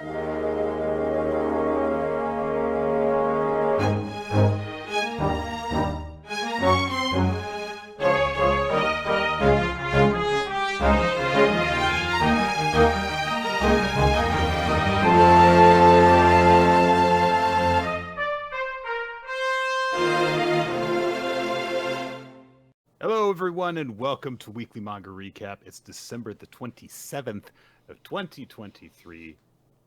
Hello, everyone, and welcome to Weekly Manga Recap. It's December the 27th of 2023,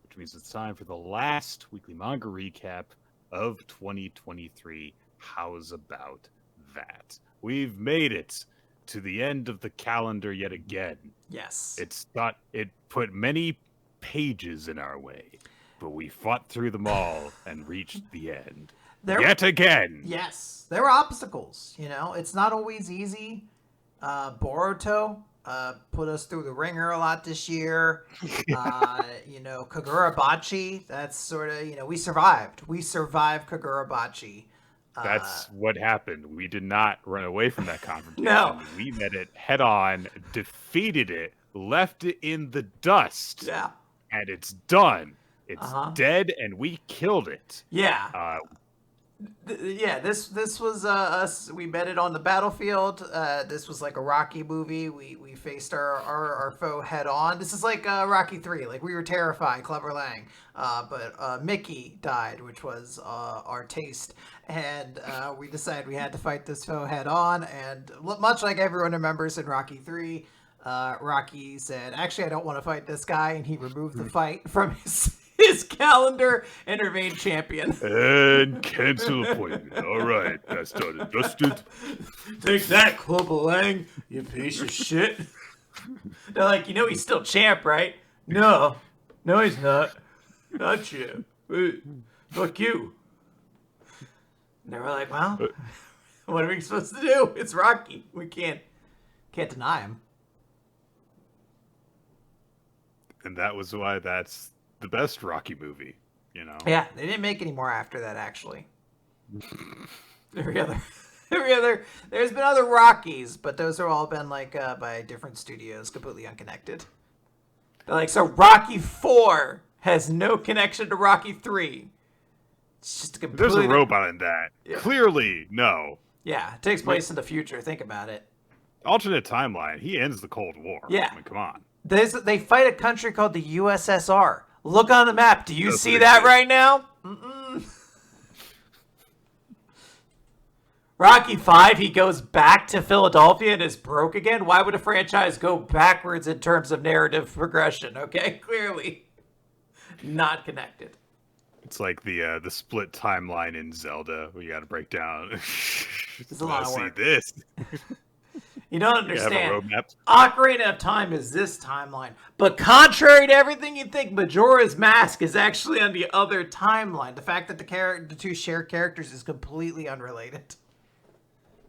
which means it's time for the last Weekly Manga Recap of 2023. How's about that? We've made it to the end of the calendar yet again. Yes. It put many pages in our way, but we fought through them all and reached the end. Yet again. Yes. There were obstacles, It's not always easy. Boruto put us through the ringer a lot this year. Kagurabachi, that's sort of, we survived. We survived Kagurabachi. That's what happened. We did not run away from that confrontation. No. We met it head on, defeated it, left it in the dust. Yeah. And it's done. It's dead, and we killed it. Yeah. This was us. We met it on the battlefield. This was like a Rocky movie. We faced our foe head on. This is like Rocky 3. Like, we were terrified, Clover Lang. But Mickey died, which was our taste. And we decided we had to fight this foe head on. And much like everyone remembers in Rocky 3, Rocky said, actually, I don't want to fight this guy. And he removed the fight from his calendar and remained champion. And cancel appointment. All right, that's done and dusted. Take that, Clover Lang, you piece of shit. They're like, he's still champ, right? No, he's not. Not champ. Fuck you. And they were like, well, what are we supposed to do? It's Rocky. We can't deny him. And that was why that's the best Rocky movie, Yeah, they didn't make any more after that, actually. Every other, there's been other Rockies, but those have all been by different studios, completely unconnected. They're like, so Rocky 4 has no connection to Rocky 3. It's just a completely... There's a robot in that. Yeah. Clearly, no. Yeah, it takes place in the future. Think about it. Alternate timeline. He ends the Cold War. Yeah. I mean, come on. They fight a country called the USSR. Look on the map. Do you see that right now? Mm-mm. Rocky 5, he goes back to Philadelphia and is broke again. Why would a franchise go backwards in terms of narrative progression? Okay, clearly not connected. It's like the split timeline in Zelda. We got to break down. It's a lot of work. See this. You don't understand. You have a roadmap. Ocarina of Time is this timeline. But contrary to everything you think, Majora's Mask is actually on the other timeline. The fact that the two shared characters is completely unrelated.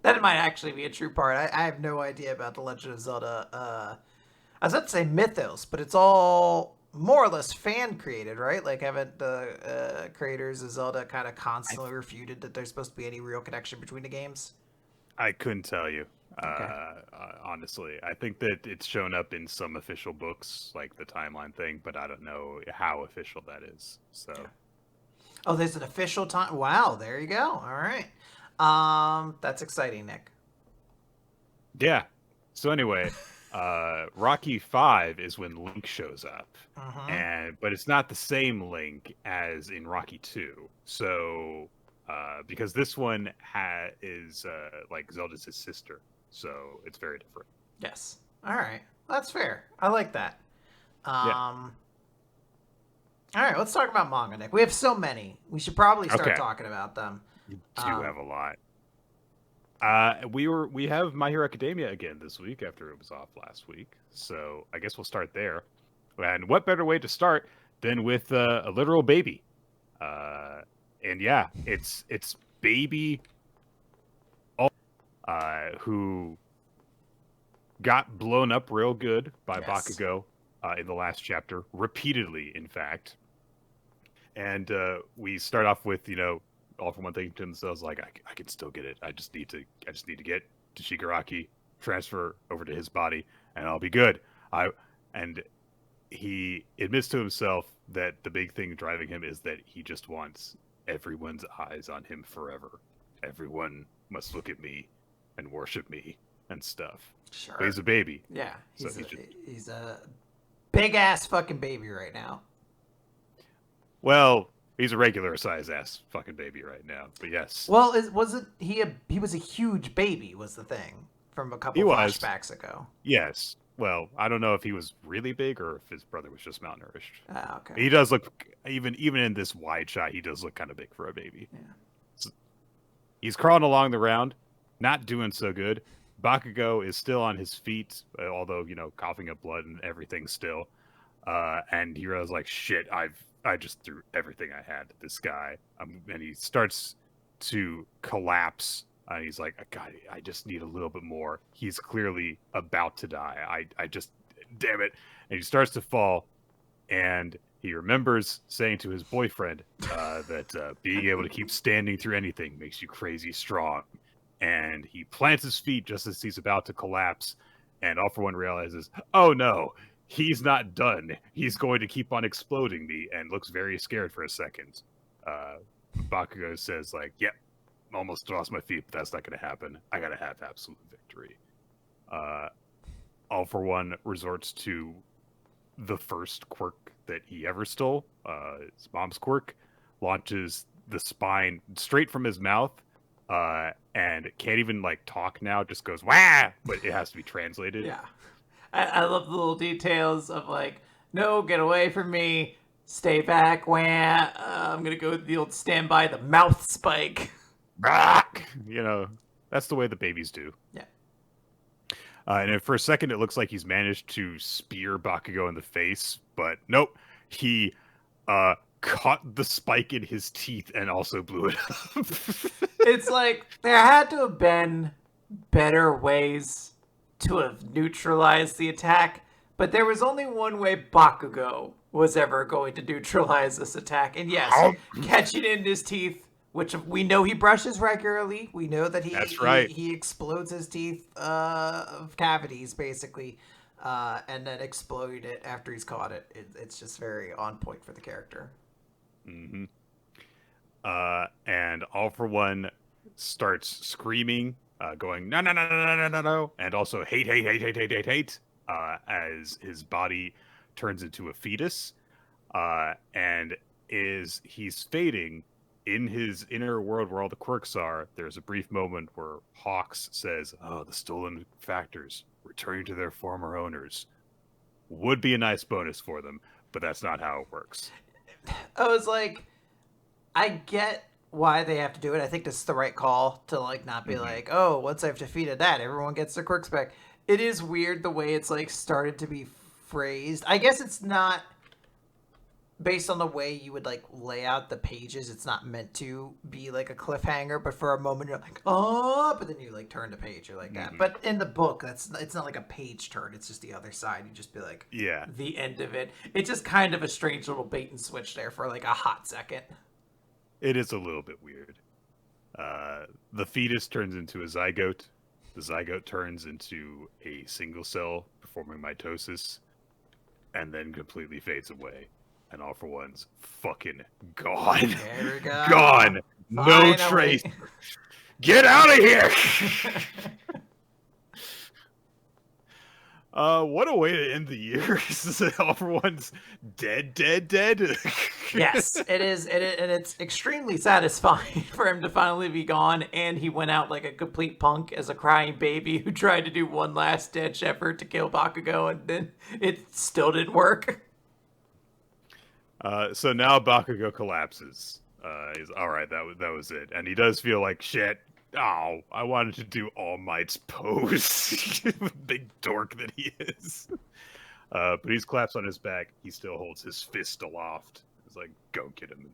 That might actually be a true part. I have no idea about The Legend of Zelda. I was about to say mythos, but it's all more or less fan-created, right? Like, haven't the creators of Zelda kind of constantly refuted that there's supposed to be any real connection between the games? I couldn't tell you. Okay. Honestly, I think that it's shown up in some official books, like the timeline thing, but I don't know how official that is. So, oh, there's an official time. Wow, there you go. All right, that's exciting, Nick. Yeah. So anyway, Rocky 5 is when Link shows up, but it's not the same Link as in Rocky 2. So, because this one is like Zelda's his sister. So it's very different. Yes. All right. That's fair. I like that. All right. Let's talk about manga, Nick. We have so many. We should probably start talking about them. You do have a lot. We have My Hero Academia again this week after it was off last week. So I guess we'll start there. And what better way to start than with a literal baby? And yeah, it's baby who got blown up real good by Bakugo in the last chapter, repeatedly, in fact. And we start off with, all for one thing to themselves, like, I can still get it. I just need to get to Shigaraki, transfer over to his body, and I'll be good. And he admits to himself that the big thing driving him is that he just wants everyone's eyes on him forever. Everyone must look at me and worship me and stuff. Sure. But he's a baby. Yeah, he's he's a big ass fucking baby right now. Well, he's a regular size ass fucking baby right now. But yes. Well, he was a huge baby was the thing from a couple flashbacks ago. Yes. Well, I don't know if he was really big or if his brother was just malnourished. Ah, okay. He does look, even in this wide shot, he does look kind of big for a baby. Yeah. So, he's crawling along the ground, not doing so good. Bakugo is still on his feet, although, coughing up blood and everything still. And he realizes, like, shit, I just threw everything I had at this guy. And he starts to collapse. He's like, God, I just need a little bit more. He's clearly about to die. I just, damn it. And he starts to fall. And he remembers saying to his boyfriend that being able to keep standing through anything makes you crazy strong. And he plants his feet just as he's about to collapse. And All For One realizes, oh no, he's not done. He's going to keep on exploding me, and looks very scared for a second. Bakugo says, like, yep, almost lost my feet, but that's not going to happen. I got to have absolute victory. All For One resorts to the first quirk that he ever stole, his mom's quirk, launches the spine straight from his mouth, and can't even, like, talk now, just goes, wah! But it has to be translated. Yeah. I love the little details of, like, no, get away from me, stay back, wah, I'm gonna go with the old standby, the mouth spike. That's the way the babies do. Yeah. And for a second, it looks like he's managed to spear Bakugo in the face, but nope. He caught the spike in his teeth and also blew it up. It's like, there had to have been better ways to have neutralized the attack, but there was only one way Bakugo was ever going to neutralize this attack. And yes, catching it in his teeth, which we know he brushes regularly. We know that That's right. he explodes his teeth of cavities, basically, and then explode it after he's caught it. It's just very on point for the character. Mm-hmm. And All For One starts screaming, going, no, no, no, no, no, no, no, and also hate, as his body turns into a fetus, and he's fading. In his inner world where all the quirks are, there's a brief moment where Hawks says, oh, the stolen factors returning to their former owners. Would be a nice bonus for them, but that's not how it works. I was like, I get why they have to do it. I think this is the right call to, like, not be like, oh, once I've defeated that, everyone gets their quirks back. It is weird the way it's, like, started to be phrased. I guess it's not based on the way you would, like, lay out the pages. It's not meant to be like a cliffhanger, but for a moment you're like, oh, but then you, like, turn the page, you're like that. But in the book, it's not like a page turn, it's just the other side. You just be like, yeah, the end of it. It's just kind of a strange little bait and switch there for, like, a hot second. It is a little bit weird. The fetus turns into a zygote. The zygote turns into a single cell performing mitosis, and then completely fades away. And All For One's fucking gone. There we go. Gone. Finally. No trace. Get out of here. What a way to end the year. All For One's dead. Yes, it is. And it's extremely satisfying for him to finally be gone. And he went out like a complete punk as a crying baby who tried to do one last ditch effort to kill Bakugo, and then it still didn't work. So now Bakugo collapses. He's all right. That was it, and he does feel like shit. Oh, I wanted to do All Might's pose, big dork that he is. But he's collapsed on his back. He still holds his fist aloft. He's like, "Go get him,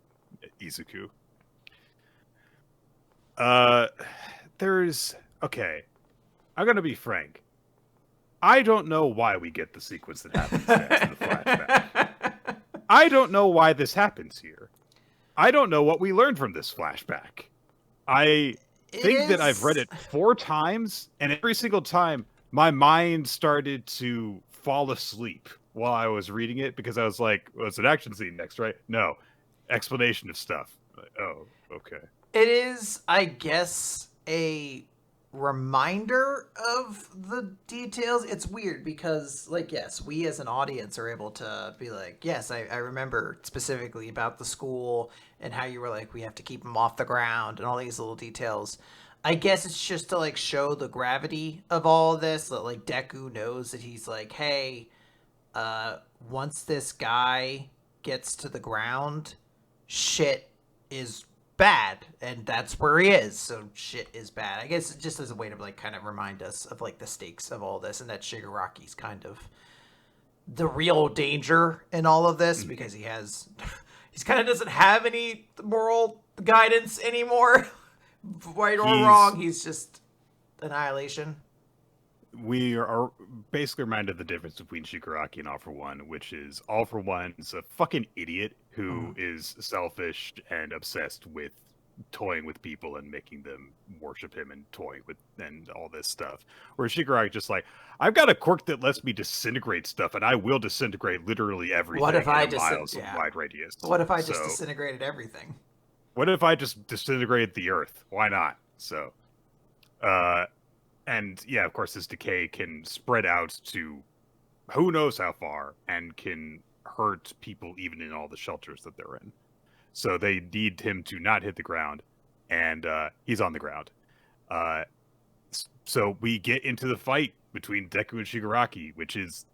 Izuku." Okay. I'm gonna be frank. I don't know why we get the sequence that happens next in the flashback. I don't know why this happens here. I don't know what we learned from this flashback. I think that I've read it 4 times, and every single time my mind started to fall asleep while I was reading it because I was like, well, it's an action scene next, right? No, explanation of stuff. Like, oh, okay. It is, I guess, a reminder of the details. It's weird because, like, yes, we as an audience are able to be like, yes, I remember specifically about the school and how you were like, we have to keep them off the ground and all these little details. I guess it's just to like show the gravity of all of this. That like Deku knows that he's like, hey, once this guy gets to the ground, shit is bad, and that's where he is. So shit is bad. I guess just as a way to like kind of remind us of like the stakes of all this, and that Shigaraki's kind of the real danger in all of this because he has, he's kind of doesn't have any moral guidance anymore, right or wrong. He's just annihilation. We are basically reminded of the difference between Shigaraki and All For One, which is All For One is a fucking idiot who is selfish and obsessed with toying with people and making them worship him and toying with and all this stuff. Whereas Shigaraki just like, I've got a quirk that lets me disintegrate stuff, and I will disintegrate literally everything What if I in a miles wide radius. What if I just disintegrated everything? What if I just disintegrated the earth? Why not? So, and yeah, of course, this decay can spread out to who knows how far and can hurt people even in all the shelters that they're in. So they need him to not hit the ground, and he's on the ground. So we get into the fight between Deku and Shigaraki, which is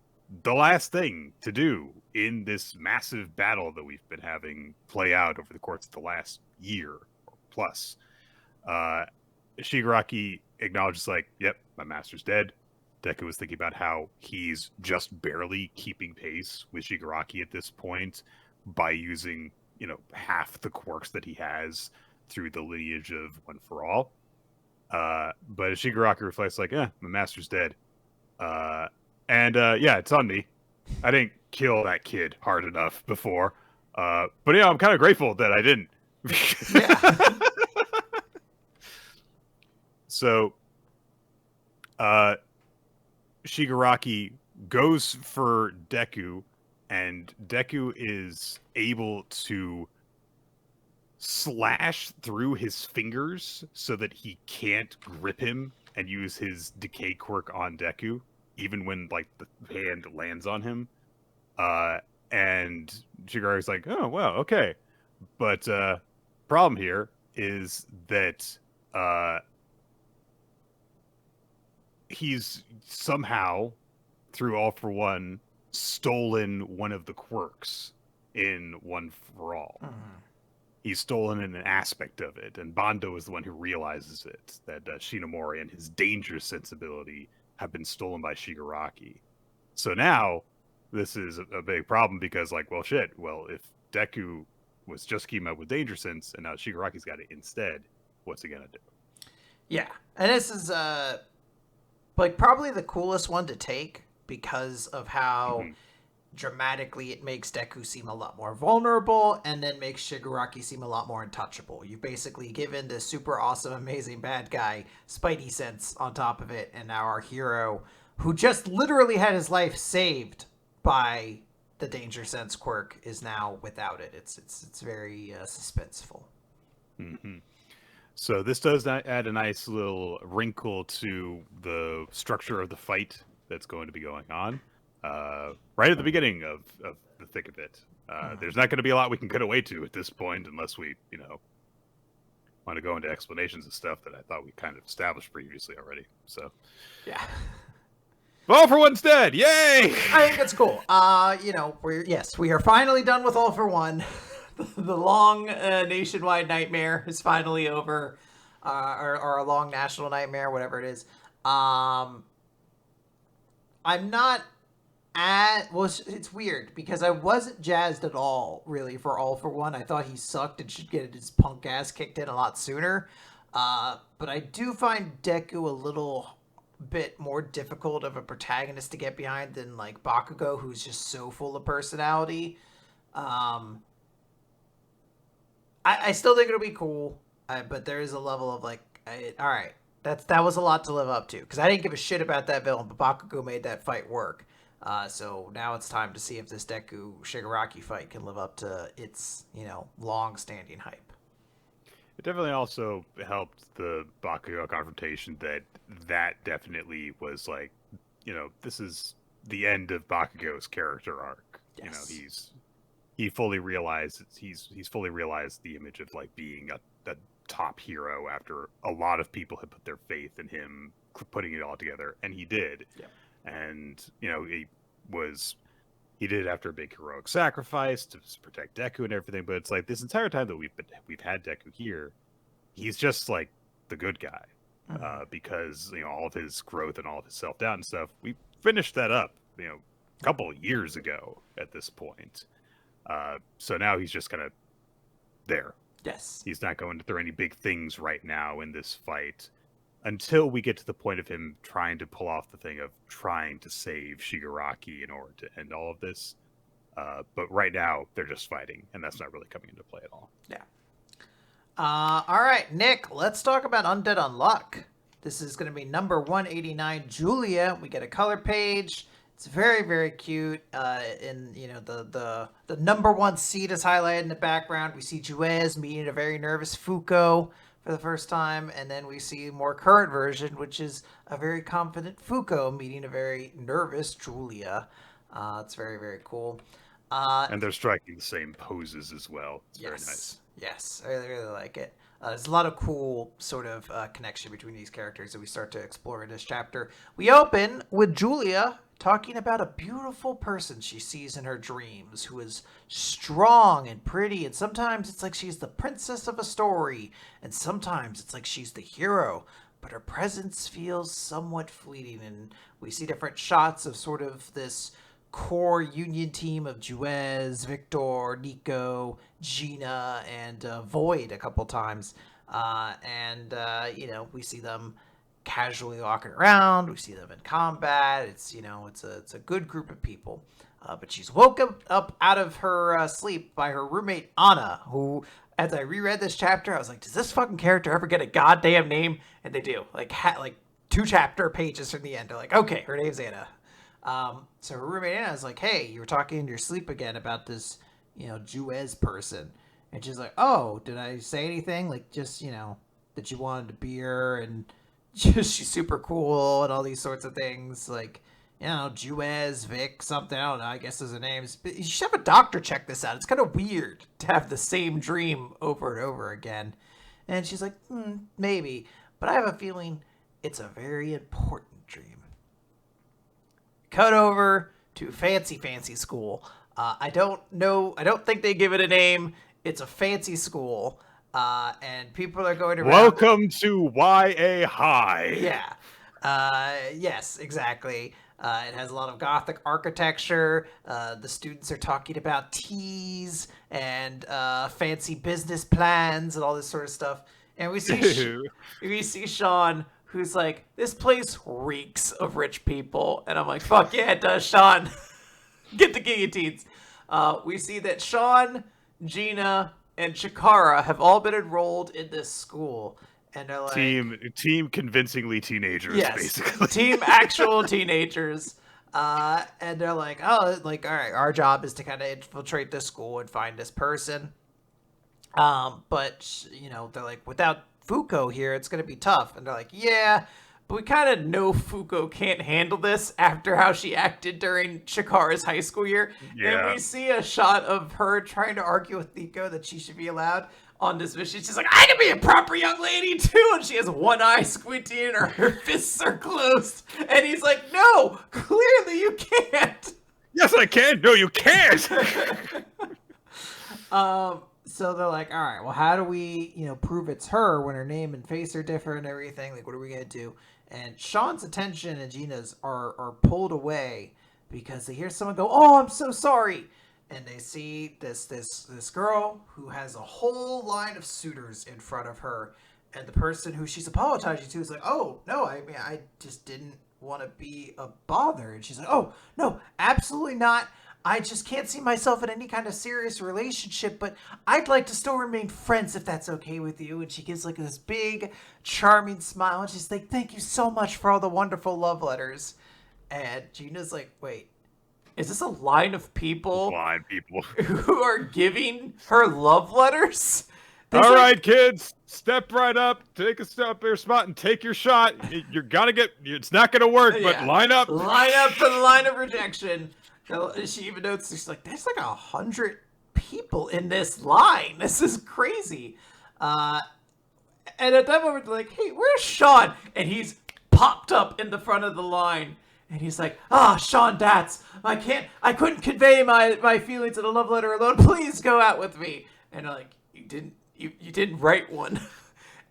the last thing to do in this massive battle that we've been having play out over the course of the last year or plus. Shigaraki acknowledges like, yep, my master's dead. Deku was thinking about how he's just barely keeping pace with Shigaraki at this point by using, half the quirks that he has through the lineage of One For All. But Shigaraki reflects like, my master's dead. Yeah, it's on me. I didn't kill that kid hard enough before. But yeah, I'm kind of grateful that I didn't. Yeah. So, Shigaraki goes for Deku, and Deku is able to slash through his fingers so that he can't grip him and use his decay quirk on Deku, even when like the hand lands on him. And Shigaraki's like, oh well, okay. But problem here is that he's somehow, through All For One, stolen one of the quirks in One For All. He's stolen an aspect of it, and Bando is the one who realizes it, that Shinomori and his danger sensibility have been stolen by Shigaraki. So now, this is a big problem because, like, well, shit, well, if Deku was just keeping up with danger sense, and now Shigaraki's got it instead, what's he gonna do? Yeah, and this is, like, probably the coolest one to take because of how dramatically it makes Deku seem a lot more vulnerable and then makes Shigaraki seem a lot more untouchable. You've basically given this super awesome, amazing bad guy Spidey sense on top of it, and now our hero, who just literally had his life saved by the danger sense quirk, is now without it. It's very suspenseful. So this does add a nice little wrinkle to the structure of the fight that's going to be going on. Right at the beginning of the thick of it. There's not going to be a lot we can cut away to at this point unless we, want to go into explanations of stuff that I thought we kind of established previously already. So, yeah. All For One's dead! Yay! I think that's cool. We are finally done with All For One. The long nationwide nightmare is finally over, or a long national nightmare, whatever it is. I'm not it's weird because I wasn't jazzed at all really for All For One. I thought he sucked and should get his punk ass kicked in a lot sooner. But I do find Deku a little bit more difficult of a protagonist to get behind than like Bakugo, who's just so full of personality. I still think it'll be cool, but there is a level of like, all right, that was a lot to live up to because I didn't give a shit about that villain, but Bakugo made that fight work. So now it's time to see if this Deku Shigaraki fight can live up to its, long-standing hype. It definitely also helped the Bakugo confrontation that definitely was like, this is the end of Bakugo's character arc. Yes. He fully realized he's fully realized the image of like being a top hero after a lot of people had put their faith in him putting it all together, and he did. Yep. And he did it after a big heroic sacrifice to protect Deku and everything. But it's like this entire time that we've had Deku here, he's just like the good guy, because all of his growth and all of his self doubt and stuff. We finished that up, a couple of years ago at this point. So now he's just kind of there. Yes. He's not going through any big things right now in this fight until we get to the point of him trying to pull off the thing of trying to save Shigaraki in order to end all of this. But right now, they're just fighting, and that's not really coming into play at all. Yeah. All right, Nick, let's talk about Undead Unluck. This is going to be number 189, Julia. We get a color page. It's very, very cute. And the number one seed is highlighted in the background. We see Juez meeting a very nervous Fuko for the first time, and then we see a more current version, which is a very confident Fuko meeting a very nervous Julia. It's very, very cool. And they're striking the same poses as well. It's very nice. Yes, I really, really like it. There's a lot of cool sort of connection between these characters that we start to explore in this chapter. We open with Julia talking about a beautiful person she sees in her dreams who is strong and pretty, and sometimes it's like she's the princess of a story, and sometimes it's like she's the hero, but her presence feels somewhat fleeting, and we see different shots of sort of this core union team of Juez, Victor, Nico, Gina, and Void a couple times. We see them casually walking around. We see them in combat. It's a good group of people. But she's woken up out of her sleep by her roommate Anna, who, as I reread this chapter, I was like, does this fucking character ever get a goddamn name? And they do. Like 2 chapter pages from the end. They're like, okay, her name's Anna. So her roommate Anna is like, hey, you were talking in your sleep again about this, Juez person. And she's like, oh, did I say anything? Like, just, that you wanted a beer and just she's super cool and all these sorts of things. Like, Juez, Vic, something. I don't know. I guess those are names. But you should have a doctor check this out. It's kind of weird to have the same dream over and over again. And she's like, maybe. But I have a feeling it's a very important dream. Cut over to fancy school. I don't think they give it a name. It's a fancy school. And people are going around. Welcome to YA High. Yeah. Yes, exactly. It has a lot of Gothic architecture. The students are talking about teas and fancy business plans and all this sort of stuff. And we see Sean, who's like, this place reeks of rich people. And I'm like, fuck yeah, it does, Sean. Get the guillotines. We see that Sean, Gina, and Chikara have all been enrolled in this school. And they're like... Team convincingly teenagers, yes, basically. Team actual teenagers. And they're like, all right, our job is to kind of infiltrate this school and find this person. But, they're like, without Fuko here, it's going to be tough. And they're like, yeah, but we kind of know Fuko can't handle this after how she acted during Chikara's high school year. Yeah. And we see a shot of her trying to argue with Nico that she should be allowed on this mission. She's like, I can be a proper young lady too. And she has one eye squinting and her fists are closed. And he's like, no, clearly you can't. Yes, I can. No, you can't. So they're like, all right, well, how do we, prove it's her when her name and face are different and everything? Like, what are we going to do? And Sean's attention and Gina's are pulled away because they hear someone go, oh, I'm so sorry. And they see this girl who has a whole line of suitors in front of her. And the person who she's apologizing to is like, oh, no, I just didn't want to be a bother. And she's like, oh, no, absolutely not. I just can't see myself in any kind of serious relationship, but I'd like to still remain friends if that's okay with you. And she gives like this big, charming smile. And she's like, thank you so much for all the wonderful love letters. And Gina's like, wait, is this a line of people Blind people. who are giving her love letters? All right, kids, step right up, take a step your spot, and take your shot. You're gonna get. It's not gonna work, but line up. Line up for the line of rejection. She even notes, she's like, there's like 100 people in this line. This is crazy. And at that moment, they're like, hey, where's Sean? And he's popped up in the front of the line. And he's like, Sean Datz, I couldn't convey my feelings in a love letter alone. Please go out with me. And they're like, you didn't write one.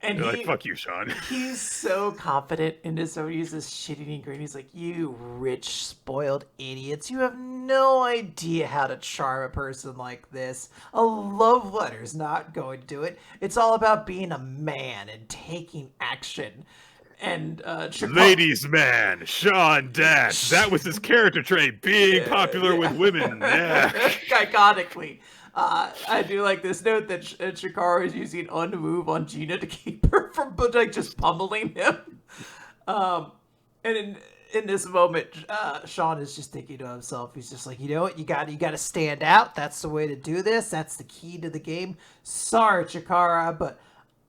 And you're like, fuck you, Sean. He's so confident in his own. He's this shit-eating grin. He's like, you rich, spoiled idiots. You have no idea how to charm a person like this. A love letter's not going to do it. It's all about being a man and taking action. And ladies man, Sean Datz. That was his character trait, being popular with women. Yeah. Iconically. I do like this note that Shikara is using unmove on Gina to keep her from like just pummeling him. And in this moment, Sean is just thinking to himself, he's just like, you know what, you got to stand out. That's the way to do this. That's the key to the game. Sorry, Chikara, but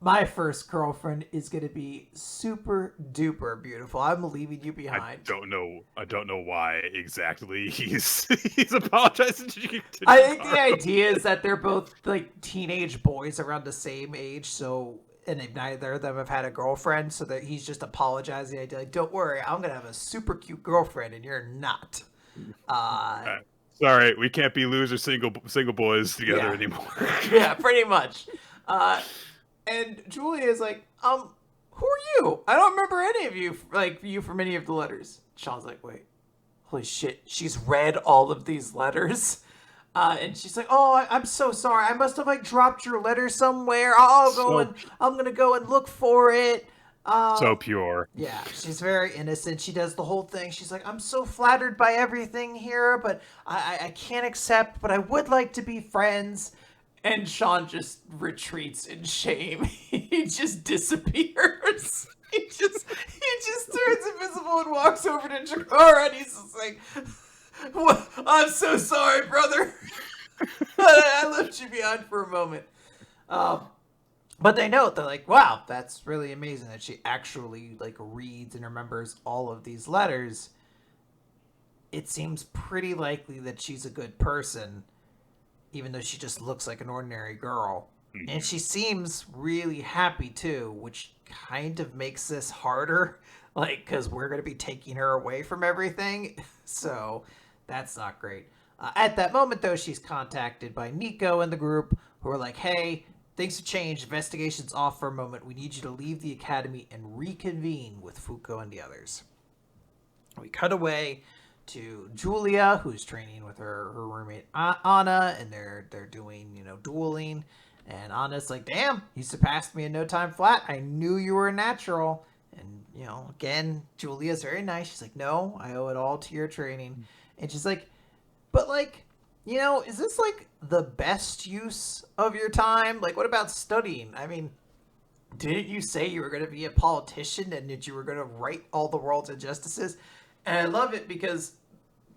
my first girlfriend is going to be super duper beautiful. I'm leaving you behind. I don't know why exactly he's apologizing to you. I think the idea is that they're both like teenage boys around the same age, and neither of them have had a girlfriend, so that he's just apologizing. Like, don't worry, I'm gonna have a super cute girlfriend, and you're not. Sorry, we can't be loser single boys together anymore. Yeah, pretty much. And Julia is like, who are you? I don't remember any of you from any of the letters. Sean's like, wait, holy shit, she's read all of these letters. And she's like, I'm so sorry. I must have like dropped your letter somewhere. I'm gonna go and look for it. So pure. Yeah, she's very innocent. She does the whole thing. She's like, I'm so flattered by everything here, but I can't accept, but I would like to be friends. And Sean just retreats in shame. He just disappears. He just turns invisible and walks over to Chikara, and he's just like, I'm so sorry, brother. I left you behind for a moment. But they're like, wow, that's really amazing that she actually like reads and remembers all of these letters. It seems pretty likely that she's a good person, even though she just looks like an ordinary girl. Mm-hmm. And she seems really happy too, which kind of makes this harder, like, because we're going to be taking her away from everything. So that's not great. At that moment, though, she's contacted by Nico and the group, who are like, hey, things have changed. Investigation's off for a moment. We need you to leave the academy and reconvene with Fuko and the others. We cut away to Julia, who's training with her roommate Anna, and they're doing dueling. And Anna's like, damn, you surpassed me in no time flat. I knew you were a natural. And again, Julia's very nice. She's like, no, I owe it all to your training. And she's like, but like, is this like the best use of your time? Like, what about studying? I mean, didn't you say you were going to be a politician and that you were going to right all the world's injustices? And I love it because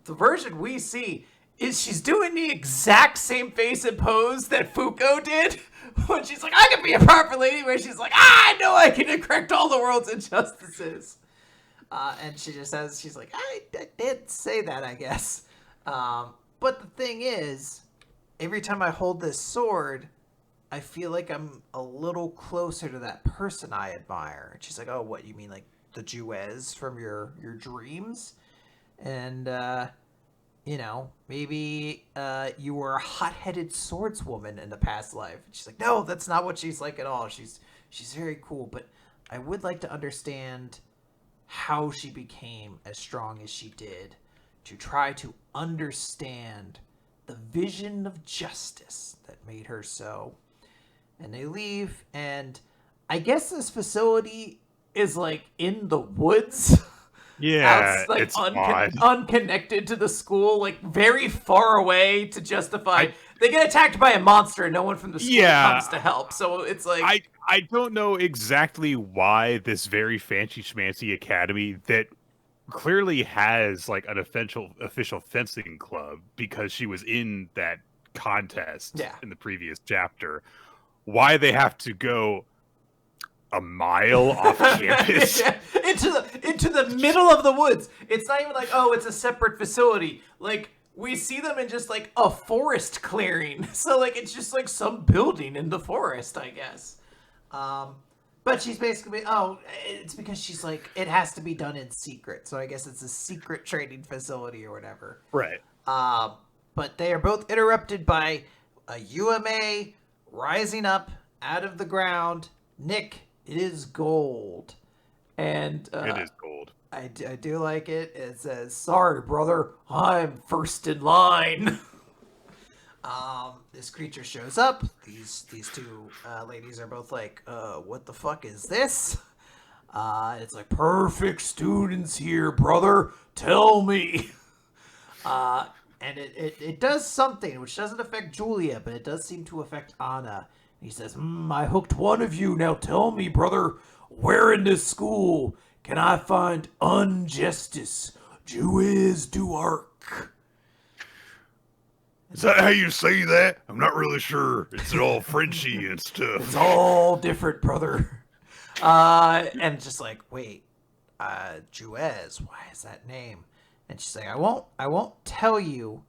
the version we see is she's doing the exact same face and pose that Fuko did when she's like, I can be a proper lady, where she's like, I know I can correct all the world's injustices. And she just says, she's like, I did say that, I guess. But the thing is, every time I hold this sword, I feel like I'm a little closer to that person I admire. And she's like, oh, what, you mean like the Jewez from your dreams? And, maybe you were a hot-headed swordswoman in the past life. And she's like, no, that's not what she's like at all. She's very cool, but I would like to understand how she became as strong as she did, to try to understand the vision of justice that made her so. And they leave, and I guess this facility is like in the woods. Yeah, like it's odd. Unconnected to the school, like very far away to justify. They get attacked by a monster, and no one from the school comes to help. So it's like I don't know exactly why this very fancy schmancy academy that clearly has like an official fencing club because she was in that contest Yeah. in the previous chapter. Why they have to go a mile off campus? Yeah, into the middle of the woods. It's not even like, oh, it's a separate facility. Like, we see them in just like a forest clearing. So like it's just like some building in the forest, I guess. But she's basically, oh, it's because she's like, it has to be done in secret. So I guess it's a secret training facility or whatever. Right. But they are both interrupted by a UMA rising up out of the ground. Nick, it is gold. And It is gold. I do like it. It says, sorry, brother, I'm first in line. This creature shows up. These two ladies are both like, what the fuck is this? It's like, perfect students here, brother. Tell me. And it does something which doesn't affect Julia, but it does seem to affect Anna. He says, I hooked one of you. Now tell me, brother, where in this school can I find unjustice? Juiz du arc. Is that how you say that? I'm not really sure. It's all Frenchy and stuff. It's all different, brother. And just like, wait, Juiz, why is that name? And she's like, I won't tell you,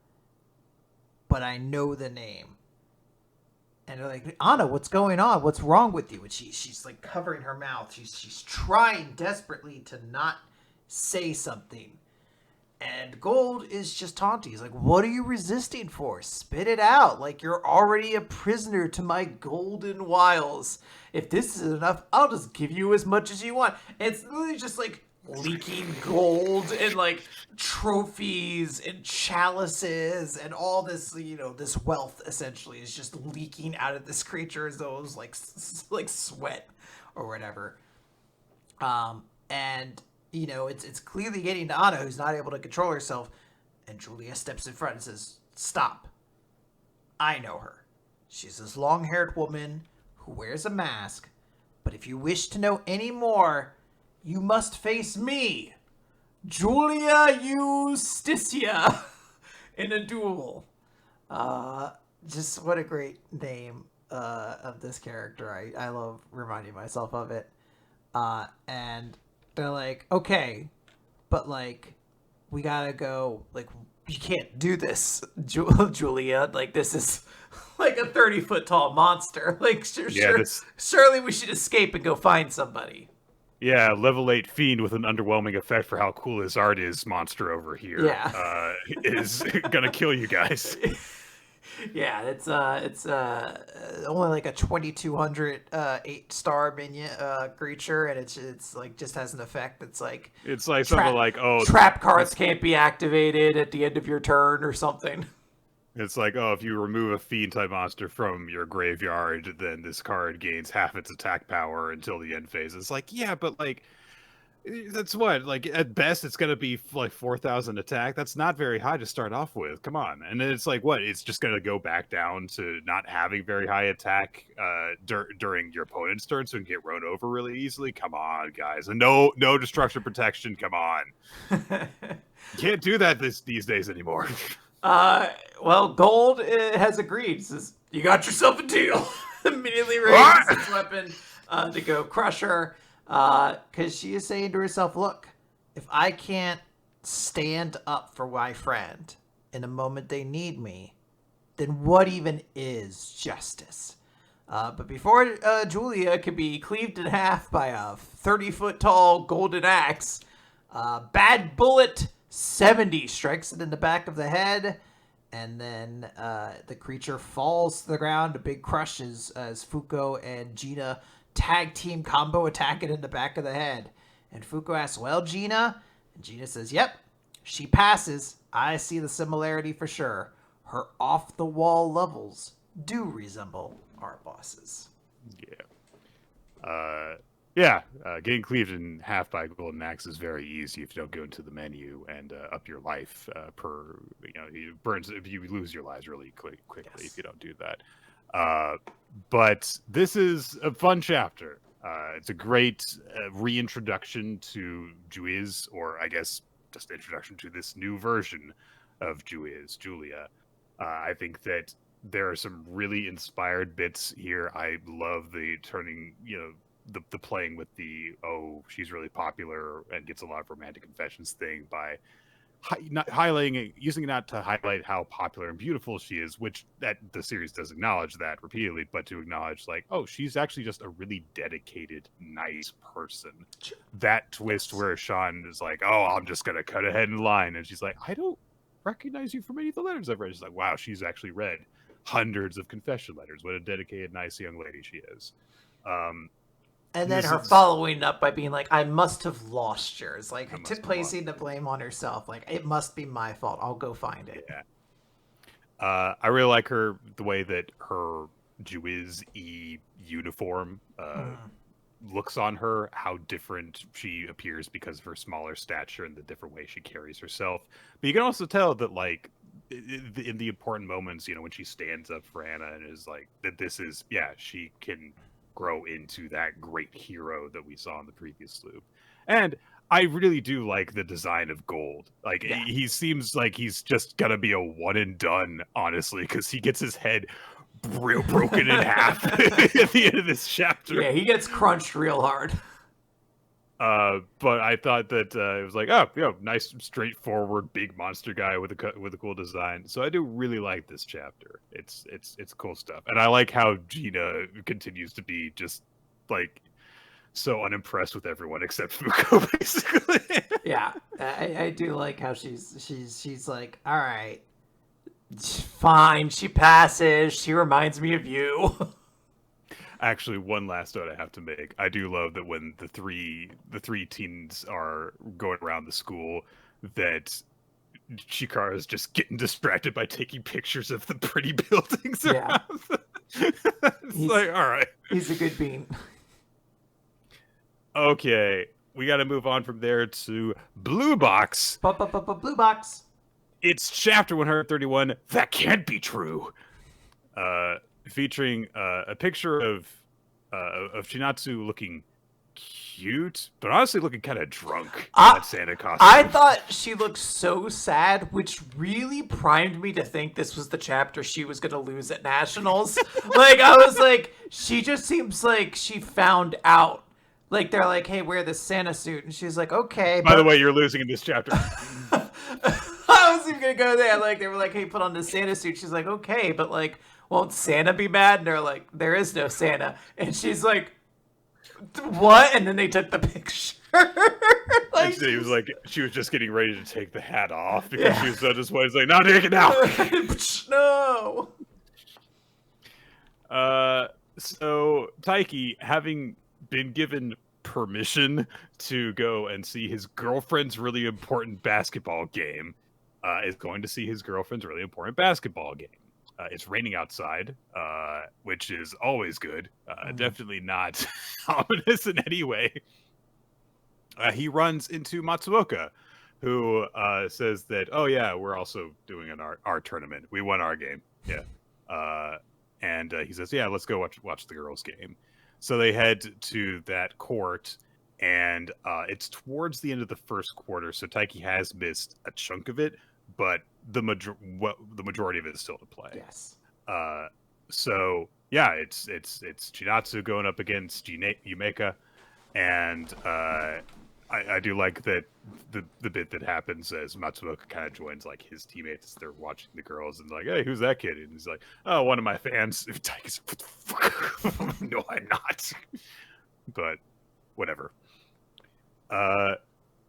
but I know the name. And they're like, Anna, what's going on? What's wrong with you? And she's like covering her mouth. She's trying desperately to not say something. And Gold is just taunting. He's like, what are you resisting for? Spit it out. Like, you're already a prisoner to my golden wiles. If this is enough, I'll just give you as much as you want. And it's literally just like leaking gold and like trophies and chalices and all this, you know, this wealth essentially is just leaking out of this creature as though it was like sweat or whatever. And you know, it's clearly getting to Anna, who's not able to control herself, and Julia steps in front and says, stop. I know her. She's this long-haired woman who wears a mask, but if you wish to know any more, you must face me, Julia Justicia, in a duel. Just what a great name of this character. I love reminding myself of it. And they're like, okay, but like, we gotta go. Like, you can't do this, Julia. Like, this is like a 30-foot tall monster. Like, surely we should escape and go find somebody. Yeah, level 8 fiend with an underwhelming effect for how cool his art is. Monster over here, is gonna kill you guys. Yeah, it's only like a 2200 8-star minion creature, and it's like just has an effect that's like something like, oh, trap cards can't be activated at the end of your turn or something. It's like, oh, if you remove a fiend type monster from your graveyard, then this card gains half its attack power until the end phase. It's like, yeah, but like, that's what, like, at best it's gonna be like 4,000 attack. That's not very high to start off with. Come on. And then it's like, what, it's just gonna go back down to not having very high attack during your opponent's turn, so it can get run over really easily. Come on, guys. And no destruction protection. Come on. Can't do that these days anymore. Well, Gold has agreed. Says, you got yourself a deal. Immediately raises his weapon to go crush her. Because she is saying to herself, look, if I can't stand up for my friend in a moment they need me, then what even is justice? But before Julia can be cleaved in half by a 30-foot tall golden axe, Bad Bullet 70 strikes it in the back of the head, and then the creature falls to the ground. A big crush as Fuko and Gina tag team combo attack it in the back of the head. And Fuko asks, well, Gina? And Gina says, yep, she passes. I see the similarity for sure. Her off-the-wall levels do resemble our bosses. Yeah. Getting cleaved in half by Golden Axe is very easy if you don't go into the menu and up your life it burns if you lose your lives really quickly if you don't do that. But this is a fun chapter. It's a great reintroduction to Juiz, or I guess just introduction to this new version of Juiz, Julia. I think that there are some really inspired bits here. I love the turning, the playing with the, oh, she's really popular and gets a lot of romantic confessions thing by not highlighting, using it not to highlight how popular and beautiful she is, which that the series does acknowledge that repeatedly, but to acknowledge like, oh, she's actually just a really dedicated, nice person. That twist where Sean is like, oh, I'm just gonna cut ahead in line, and she's like, I don't recognize you from any of the letters I've read. She's like, wow, she's actually read hundreds of confession letters. What a dedicated, nice young lady she is. And then her following up by being like, I must have lost yours. Like, placing the blame on herself. Like, it must be my fault. I'll go find it. Yeah. I really like the way that her Juiz-y uniform looks on her, how different she appears because of her smaller stature and the different way she carries herself. But you can also tell that, like, in the important moments, when she stands up for Anna and is like, that this is, she can grow into that great hero that we saw in the previous loop. And I really do like the design of Gold. Like, he seems like he's just gonna be a one and done, honestly, because he gets his head real broken in half at the end of this chapter. Yeah, he gets crunched real hard. But I thought that it was like, oh, nice, straightforward, big monster guy with a cool design. So I do really like this chapter. It's cool stuff, and I like how Gina continues to be just like so unimpressed with everyone except Fuko, basically. Yeah, I do like how she's like, all right, fine. She passes. She reminds me of you. Actually, one last note I have to make. I do love that when the three teens are going around the school, that Chikara is just getting distracted by taking pictures of the pretty buildings around. It's like, all right. He's a good bean. Okay, we got to move on from there to Blue Box. Blue Box. It's chapter 131. That can't be true. Featuring a picture of Chinatsu looking cute, but honestly looking kind of drunk in that Santa costume. I thought she looked so sad, which really primed me to think this was the chapter she was going to lose at Nationals. Like, I was like, she just seems like she found out. Like, they're like, hey, wear this Santa suit. And she's like, okay. By the way, you're losing in this chapter. I wasn't even going to go there. Like, they were like, hey, put on this Santa suit. She's like, okay, but like, won't Santa be mad? And they're like, there is no Santa. And she's like, what? And then they took the picture. Like, she was like, she was just getting ready to take the hat off because she was so disappointed. It's like, no, take it now. No. So Taiki, having been given permission to go and see his girlfriend's really important basketball game, is going to see his girlfriend's really important basketball game. It's raining outside, which is always good. Definitely not ominous in any way. He runs into Matsuoka, who says that, oh yeah, we're also doing our tournament. We won our game. Yeah. And he says, yeah, let's go watch the girls' game. So they head to that court, and it's towards the end of the first quarter, so Taiki has missed a chunk of it, but the majority of it is still to play. Yes. So yeah, it's Chinatsu going up against Yumeka, and I do like that the bit that happens as Matsuoka kind of joins like his teammates as they're watching the girls and like, hey, who's that kid? And he's like, oh, one of my fans. Taiki's, what the fuck? No, I'm not. But whatever.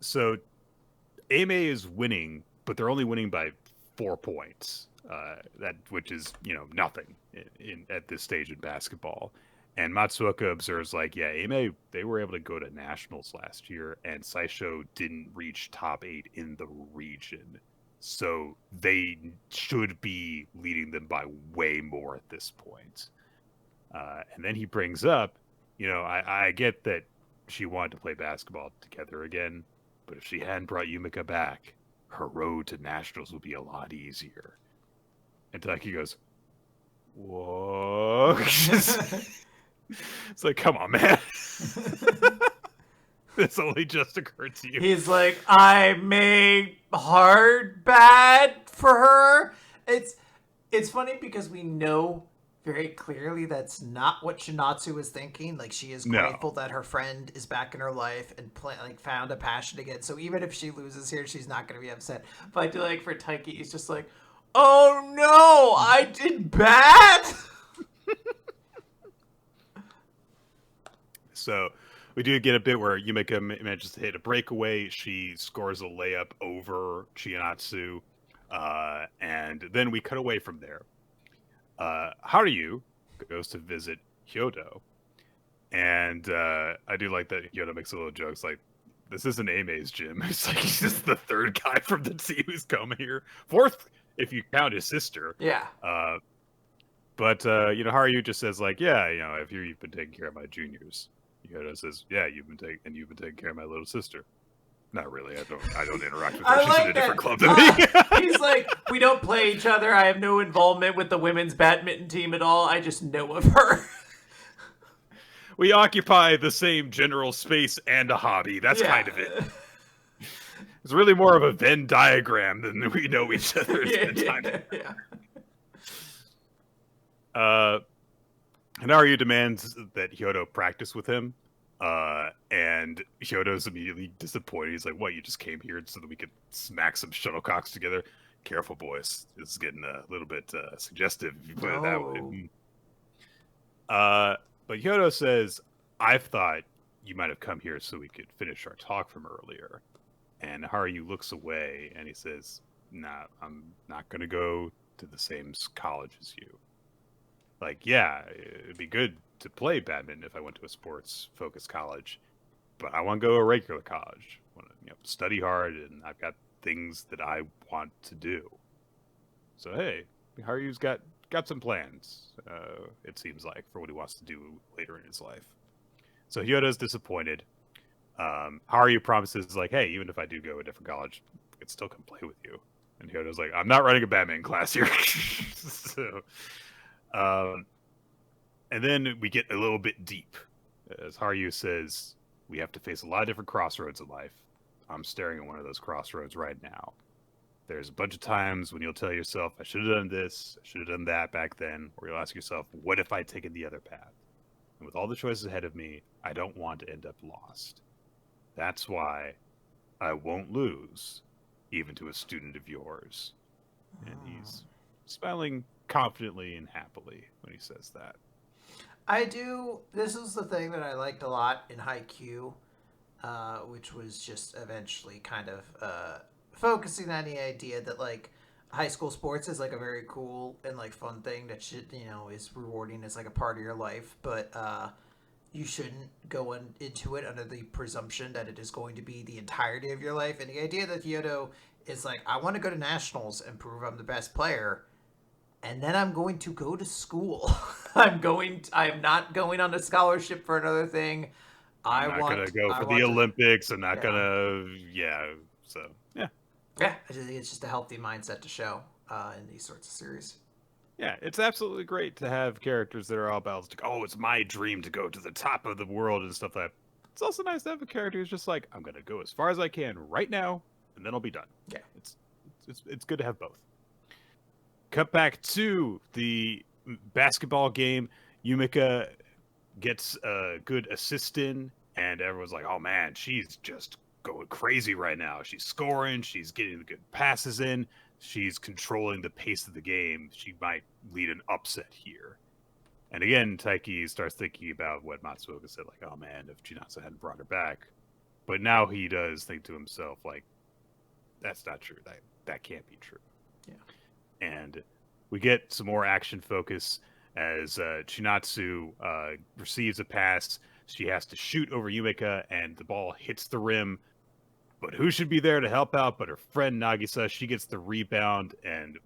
So Ame is winning, but they're only winning by 4 points. Which is nothing at this stage in basketball. And Matsuoka observes like, yeah, Ame, they were able to go to nationals last year, and Saisho didn't reach top 8 in the region, so they should be leading them by way more at this point. And then he brings up, I get that she wanted to play basketball together again, but if she hadn't brought Yumika back, her road to nationals would be a lot easier. And Taiki goes, whoa. It's like, come on, man. This only just occurred to you. He's like, I made hard bad for her. It's funny because we know very clearly that's not what Shinatsu is thinking. Like, she is No. grateful that her friend is back in her life and found a passion again. So even if she loses here, she's not going to be upset. But I do like for Taiki, he's just like, oh no, I did bad. So we do get a bit where Yumika manages to hit a breakaway. She scores a layup over Chianatsu. And then we cut away from there. Haruyu goes to visit Hyodo. And I do like that Hyodo makes a little jokes like, this isn't Aime's gym. It's like he's just the third guy from the team who's coming here. Fourth, if you count his sister. Yeah. But Haruyu just says like, yeah, if you've been taking care of my juniors. Hyodo says, yeah, you've been taking care of my little sister. Not really. I don't interact with her. She's in a different club than me. He's like, we don't play each other. I have no involvement with the women's badminton team at all. I just know of her. We occupy the same general space and a hobby. That's kind of it. It's really more of a Venn diagram than we know each other. Yeah. Haruyu demands that Hyodo practice with him. And Hyodo's immediately disappointed. He's like, what, you just came here so that we could smack some shuttlecocks together? Careful, boys. This is getting a little bit suggestive, if you put it that way. But Hyodo says, I thought you might have come here so we could finish our talk from earlier. And Haruyu looks away, and he says, nah, I'm not going to go to the same college as you. Like, yeah, it'd be good to play badminton if I went to a sports-focused college, but I want to go to a regular college. I want to study hard, and I've got things that I want to do. So, hey, Haru's got some plans, it seems like, for what he wants to do later in his life. So Hyodo's disappointed. Haru promises, like, hey, even if I do go to a different college, I could still come play with you. And Hyodo's like, I'm not running a badminton class here. So, and then we get a little bit deep. As Haru says, we have to face a lot of different crossroads in life. I'm staring at one of those crossroads right now. There's a bunch of times when you'll tell yourself, I should have done this, I should have done that back then, or you'll ask yourself, what if I'd taken the other path? And with all the choices ahead of me, I don't want to end up lost. That's why I won't lose, even to a student of yours. And he's smiling confidently and happily when he says that. I do. This is the thing that I liked a lot in Haikyuu, which was just eventually kind of focusing on the idea that like high school sports is like a very cool and like fun thing that should is rewarding as like a part of your life, but you shouldn't go into it under the presumption that it is going to be the entirety of your life. And the idea that Hyodo is like, I want to go to nationals and prove I'm the best player, and then I'm going to go to school. I'm not going on a scholarship for another thing. I'm not going to go for the Olympics. I'm not going to, so, yeah. Yeah, I just think it's just a healthy mindset to show in these sorts of series. Yeah, it's absolutely great to have characters that are all about, like, oh, it's my dream to go to the top of the world and stuff like that. It's also nice to have a character who's just like, I'm going to go as far as I can right now, and then I'll be done. Yeah. It's good to have both. Cut back to the basketball game. Yumika gets a good assist in, and everyone's like, oh man, she's just going crazy right now. She's scoring, she's getting the good passes in, she's controlling the pace of the game. She might lead an upset here. And again, Taiki starts thinking about what Matsuoka said, like, oh man, if Chinatsu hadn't brought her back. But now he does think to himself, like, that's not true. That can't be true. Yeah. And we get some more action focus as Chinatsu receives a pass. She has to shoot over Yumika, and the ball hits the rim. But who should be there to help out but her friend Nagisa? She gets the rebound and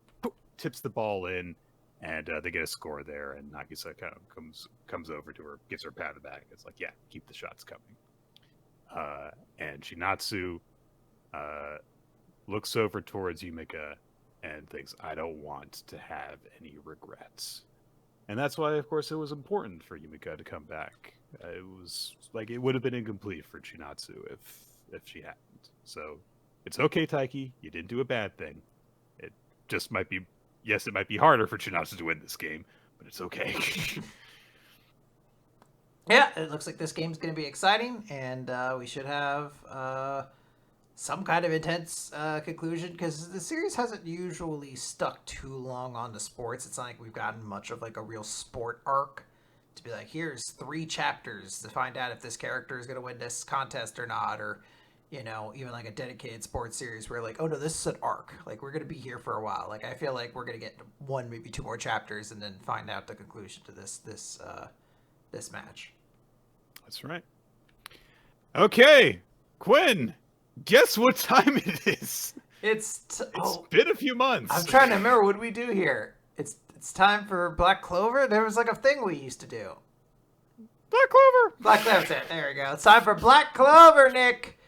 tips the ball in, and they get a score there. And Nagisa kind of comes over to her, gives her a pat on the back. It's like, yeah, keep the shots coming. And Chinatsu looks over towards Yumika and thinks, I don't want to have any regrets. And that's why, of course, it was important for Yumika to come back. It was like it would have been incomplete for Chinatsu if she hadn't. So it's okay, Taiki. You didn't do a bad thing. It just might be, yes, it might be harder for Chinatsu to win this game, but it's okay. Yeah, it looks like this game's going to be exciting, and we should have some kind of intense conclusion, because the series hasn't usually stuck too long on the sports. It's not like we've gotten much of like a real sport arc to be like, here's 3 chapters to find out if this character is going to win this contest or not, or even like a dedicated sports series where like, oh no, this is an arc. Like, we're going to be here for a while. Like, I feel like we're going to get 1, maybe 2 more chapters and then find out the conclusion to this match. That's right. Okay, Quinn, guess what time it is? It's been a few months. I'm trying to remember what we do here. It's time for Black Clover. There was like a thing we used to do. Black Clover. Black Clover's it. There we go. It's time for Black Clover, Nick.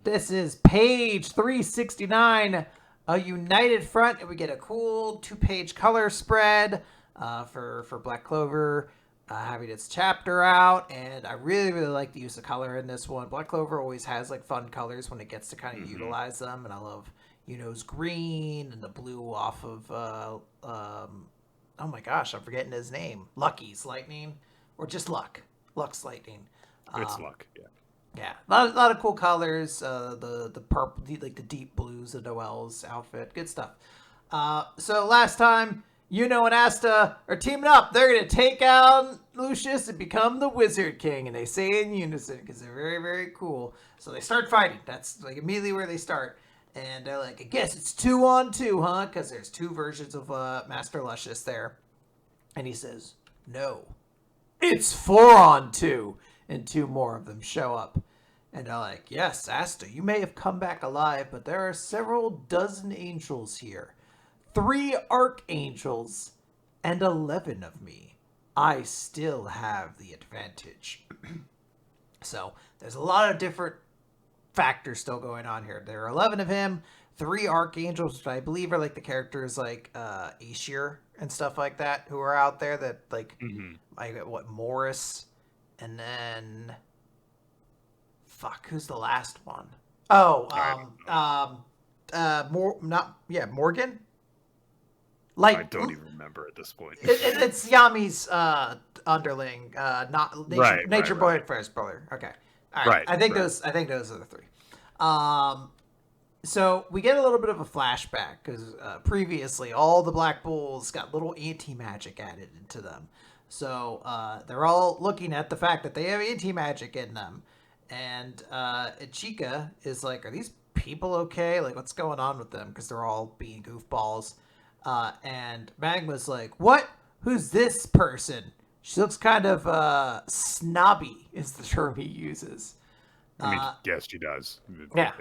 This is page 369, a united front, and we get a cool 2-page color spread for Black Clover. Having its chapter out, and I really, really like the use of color in this one. Black Clover always has like fun colors when it gets to kind of utilize them, and I love Yuno's green and the blue off of oh my gosh, I'm forgetting his name. Lucky's lightning, or just Luck's lightning. It's Luck, yeah. Yeah, a lot of cool colors. The purple, like the deep blues of Noelle's outfit, good stuff. So last time, Yuno and Asta are teaming up. They're going to take out Lucius and become the Wizard King. And they say in unison because they're very, very cool. So they start fighting. That's like immediately where they start. And they're like, I guess it's 2-on-2, huh? Because there's 2 versions of Master Lucius there. And he says, no, it's 4-on-2. And 2 more of them show up. And they're like, yes, Asta, you may have come back alive, but there are several dozen angels here. 3 archangels and 11 of me. I still have the advantage. So there's a lot of different factors still going on here. There are 11 of him, 3 archangels, which I believe are like the characters like Aesir and stuff like that, who are out there that like, Morris, and then who's the last one? Morgan. I don't even remember at this point. It's Yami's underling, not Nature Boy and First Brother. Okay, all right. I think those are the 3. So we get a little bit of a flashback because previously all the Black Bulls got little anti-magic added into them. So they're all looking at the fact that they have anti-magic in them, and Ichika is like, "Are these people okay? Like, what's going on with them?" Because they're all being goofballs. And Magma's like, what? Who's this person? She looks kind of snobby is the term he uses. I mean, yes, she does. Yeah.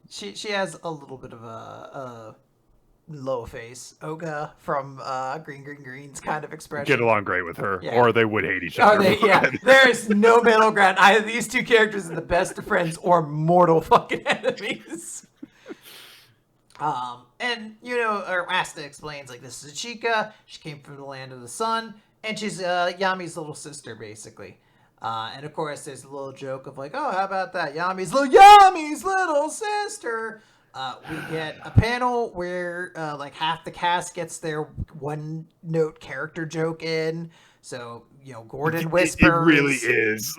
She has a little bit of a low face. Oga from Green's kind of expression. Get along great with her, or they would hate each other. There's no middle ground. Either these 2 characters are the best of friends or mortal fucking enemies. And Asta explains like, this is Ichika. She came from the land of the sun, and she's Yami's little sister, basically. And of course, there's a little joke of like, oh, how about that? Yami's little sister. We get a panel where like half the cast gets their 1-note character joke in. So, Gordon whispers. It really is.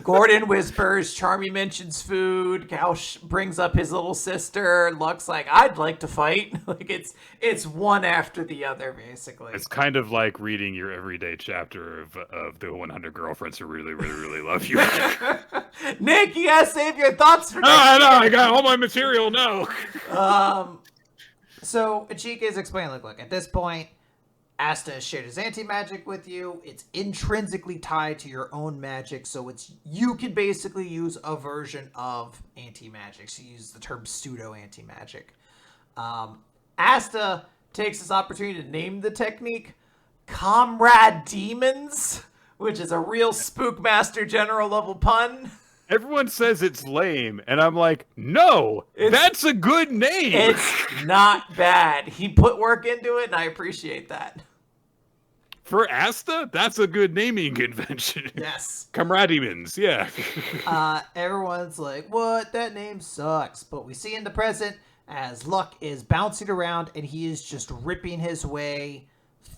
Gordon whispers. Charmy mentions food. Cal brings up his little sister. Luck's like, I'd like to fight. Like it's one after the other, basically. It's kind of like reading your everyday chapter of the 100 Girlfriends Who Really, Really, Really Love You. Nick, you gotta save your thoughts for next No, I got all my material. No. So Ichika is explaining, look, at this point, Asta has shared his anti-magic with you. It's intrinsically tied to your own magic, so you can basically use a version of anti-magic. She uses the term pseudo-anti-magic. Asta takes this opportunity to name the technique Comrade Demons, which is a real Spookmaster General level pun. Everyone says it's lame, and I'm like, no, that's a good name. It's not bad. He put work into it, and I appreciate that. For Asta, that's a good naming convention. Yes. Comradimans, yeah. Everyone's like, what? That name sucks. But we see in the present as Luck is bouncing around and he is just ripping his way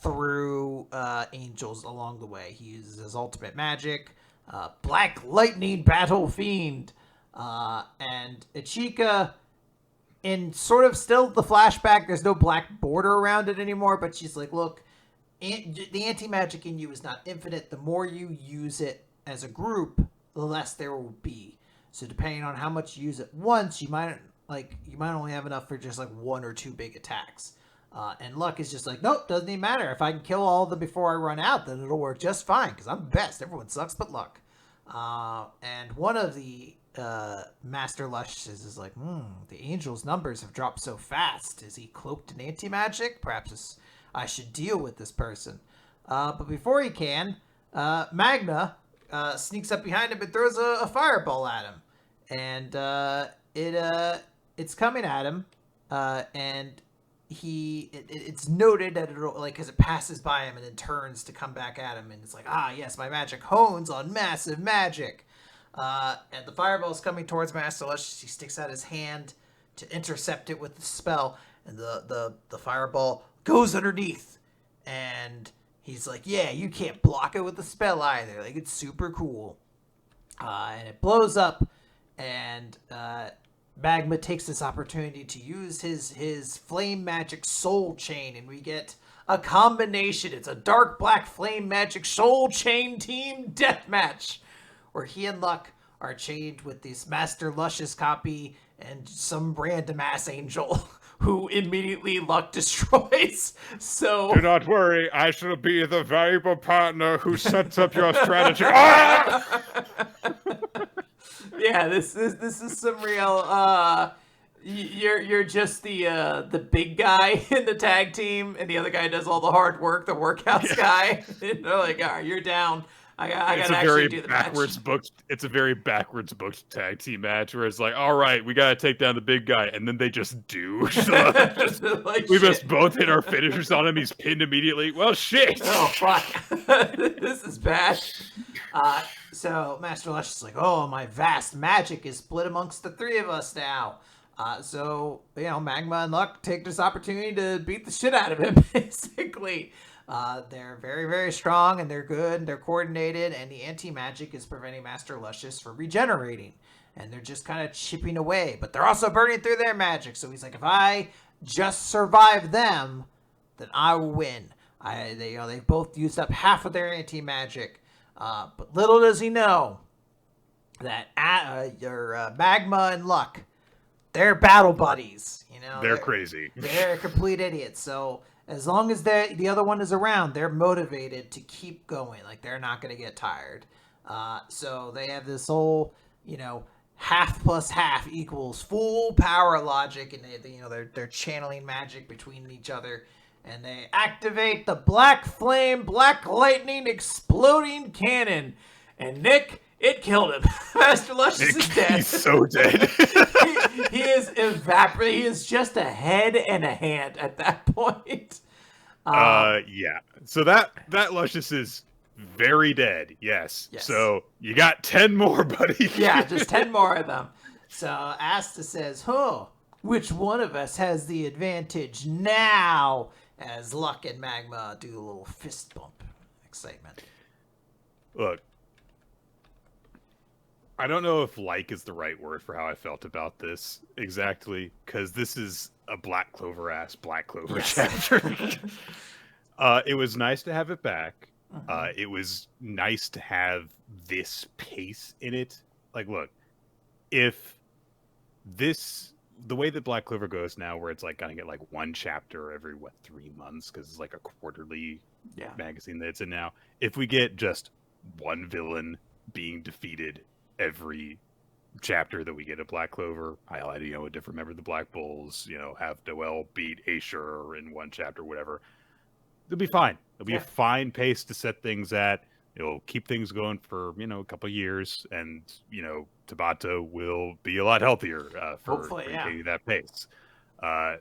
through angels along the way. He uses his ultimate magic, Black Lightning Battle Fiend. And Ichika, in sort of still the flashback, there's no black border around it anymore, but she's like, look, the anti-magic in you is not infinite. The more you use it as a group, the less there will be. So depending on how much you use it once, you might only have enough for just like one or two big attacks. And Luck is just like, nope, doesn't even matter. If I can kill all of them before I run out, then it'll work just fine because I'm the best. Everyone sucks but Luck. And one of the Master Lushes is like, the angel's numbers have dropped so fast. Is he cloaked in anti-magic? Perhaps I should deal with this person. But before he can, Magma sneaks up behind him and throws a fireball at him. And it's coming at him. And it's noted that it'll, like, as it passes by him and then turns to come back at him. And it's like, yes, my magic hones on massive magic. And the fireball's coming towards Master Lush. He sticks out his hand to intercept it with the spell. And the fireball goes underneath, and he's like, yeah, you can't block it with the spell either. Like, it's super cool. And it blows up, and Magma takes this opportunity to use his flame magic soul chain, and we get a combination. It's a dark black flame magic soul chain team deathmatch, where he and Luck are chained with this Master Luscious copy and some random ass angel who immediately Luck destroys. So do not worry, I shall be the valuable partner who sets up your strategy. Yeah, this is some real. You're just the big guy in the tag team, and the other guy does all the hard work, the workouts guy. And they're like, all right, you're down. I gotta actually do the match. It's a very backwards booked tag team match where it's like, all right, we gotta take down the big guy, and then they just do. So, like, we must both hit our finishers on him. He's pinned immediately. Well, shit. Oh fuck, this is bad. So Master Lush is like, oh, my vast magic is split amongst the three of us now. So Magma and Luck take this opportunity to beat the shit out of him, basically. They're very, very strong, and they're good, and they're coordinated, and the anti-magic is preventing Master Luscious from regenerating. And they're just kind of chipping away, but they're also burning through their magic. So he's like, if I just survive them, then I will win. They both used up half of their anti-magic. But little does he know that your Magma and Luck, they're battle buddies. They're crazy. They're complete idiots. So as long as the other one is around, they're motivated to keep going. Like, they're not going to get tired. So they have this whole, half plus half equals full power logic, and they're channeling magic between each other, and they activate the black flame, black lightning, exploding cannon. And Nick, it killed him. Master Luscious is dead. He's so dead. he is evaporated. He is just a head and a hand at that point. Yeah. So that Luscious is very dead. Yes. So you got 10 more, buddy. Yeah, just 10 more of them. So Asta says, which one of us has the advantage now? As Luck and Magma do a little fist bump. Excitement. Look, I don't know if like is the right word for how I felt about this exactly, because this is a Black Clover chapter. It was nice to have it back. It was nice to have this pace in it. Like, look, if the way that Black Clover goes now, where it's like gonna get like one chapter every 3 months, because it's like a quarterly magazine that it's in now. If we get just one villain being defeated every chapter that we get at Black Clover, highlight a different member of the Black Bulls, have Noel beat Asher in one chapter, whatever. It'll be fine. It'll be a fine pace to set things at. It'll keep things going for a couple of years, and Tabata will be a lot healthier for maintaining that pace.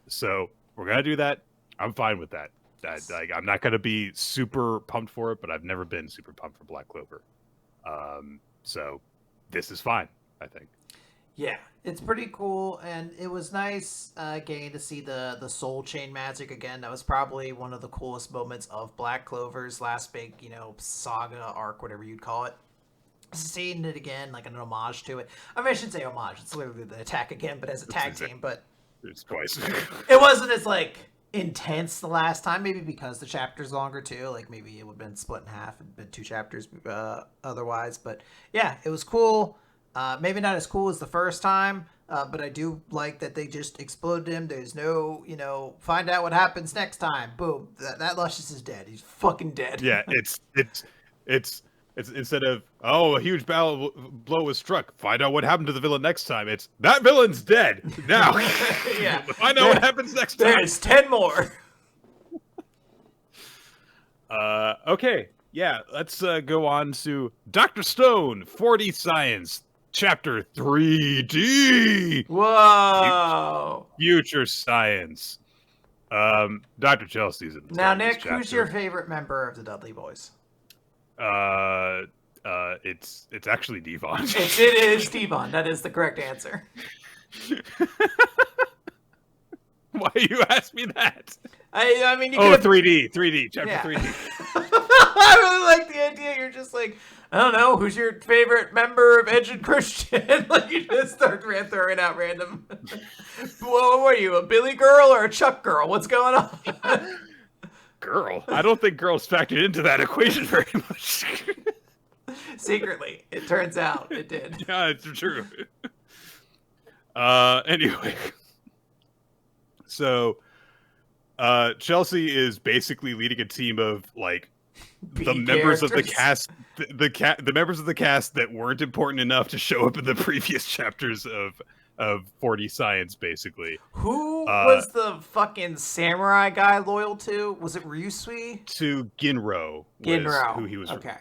So we're gonna do that. I'm fine with that. I'm not going to be super pumped for it, but I've never been super pumped for Black Clover. So this is fine, I think. Yeah, it's pretty cool, and it was nice getting to see the soul chain magic again. That was probably one of the coolest moments of Black Clover's last big, saga arc, whatever you'd call it. Seeing it again, like an homage to it. I mean, I shouldn't say homage. It's literally the attack again, but as a tag team. But it's twice. It wasn't as intense the last time. Maybe because the chapter's longer too. Like maybe it would have been split in half and been 2 chapters otherwise. But yeah, it was cool. Maybe not as cool as the first time, but I do like that they just exploded him. There's no, find out what happens next time. Boom. That Luscious is dead. He's fucking dead. Yeah, it's instead of, a huge blow was struck. Find out what happened to the villain next time. It's, that villain's dead. Now. Yeah. Find out what happens next time. There's 10 more. Okay. Yeah, let's go on to Dr. Stone, 4D Science, Chapter 3D. Whoa. Future Science. Dr. Chelsea's in Now, Nick, who's your favorite member of the Dudley Boys? It's actually Devon. It is Devon. That is the correct answer. Why you ask me that? I mean, you 3D, chapter 3D. I really like the idea. You're just like, I don't know, who's your favorite member of Edge and Christian? Like you just start throwing out random. Well, what are you, a Billy girl or a Chuck girl? What's going on? Girl? I don't think girls factored into that equation very much. Secretly, it turns out it did. Yeah, it's true. Anyway. So, Chelsea is basically leading a team of the members of the cast, the members of the cast that weren't important enough to show up in the previous chapters of 4D Science, basically. Who was the fucking samurai guy loyal to? Was it Ryusui? To Ginro. Ginro. Who he was. Okay.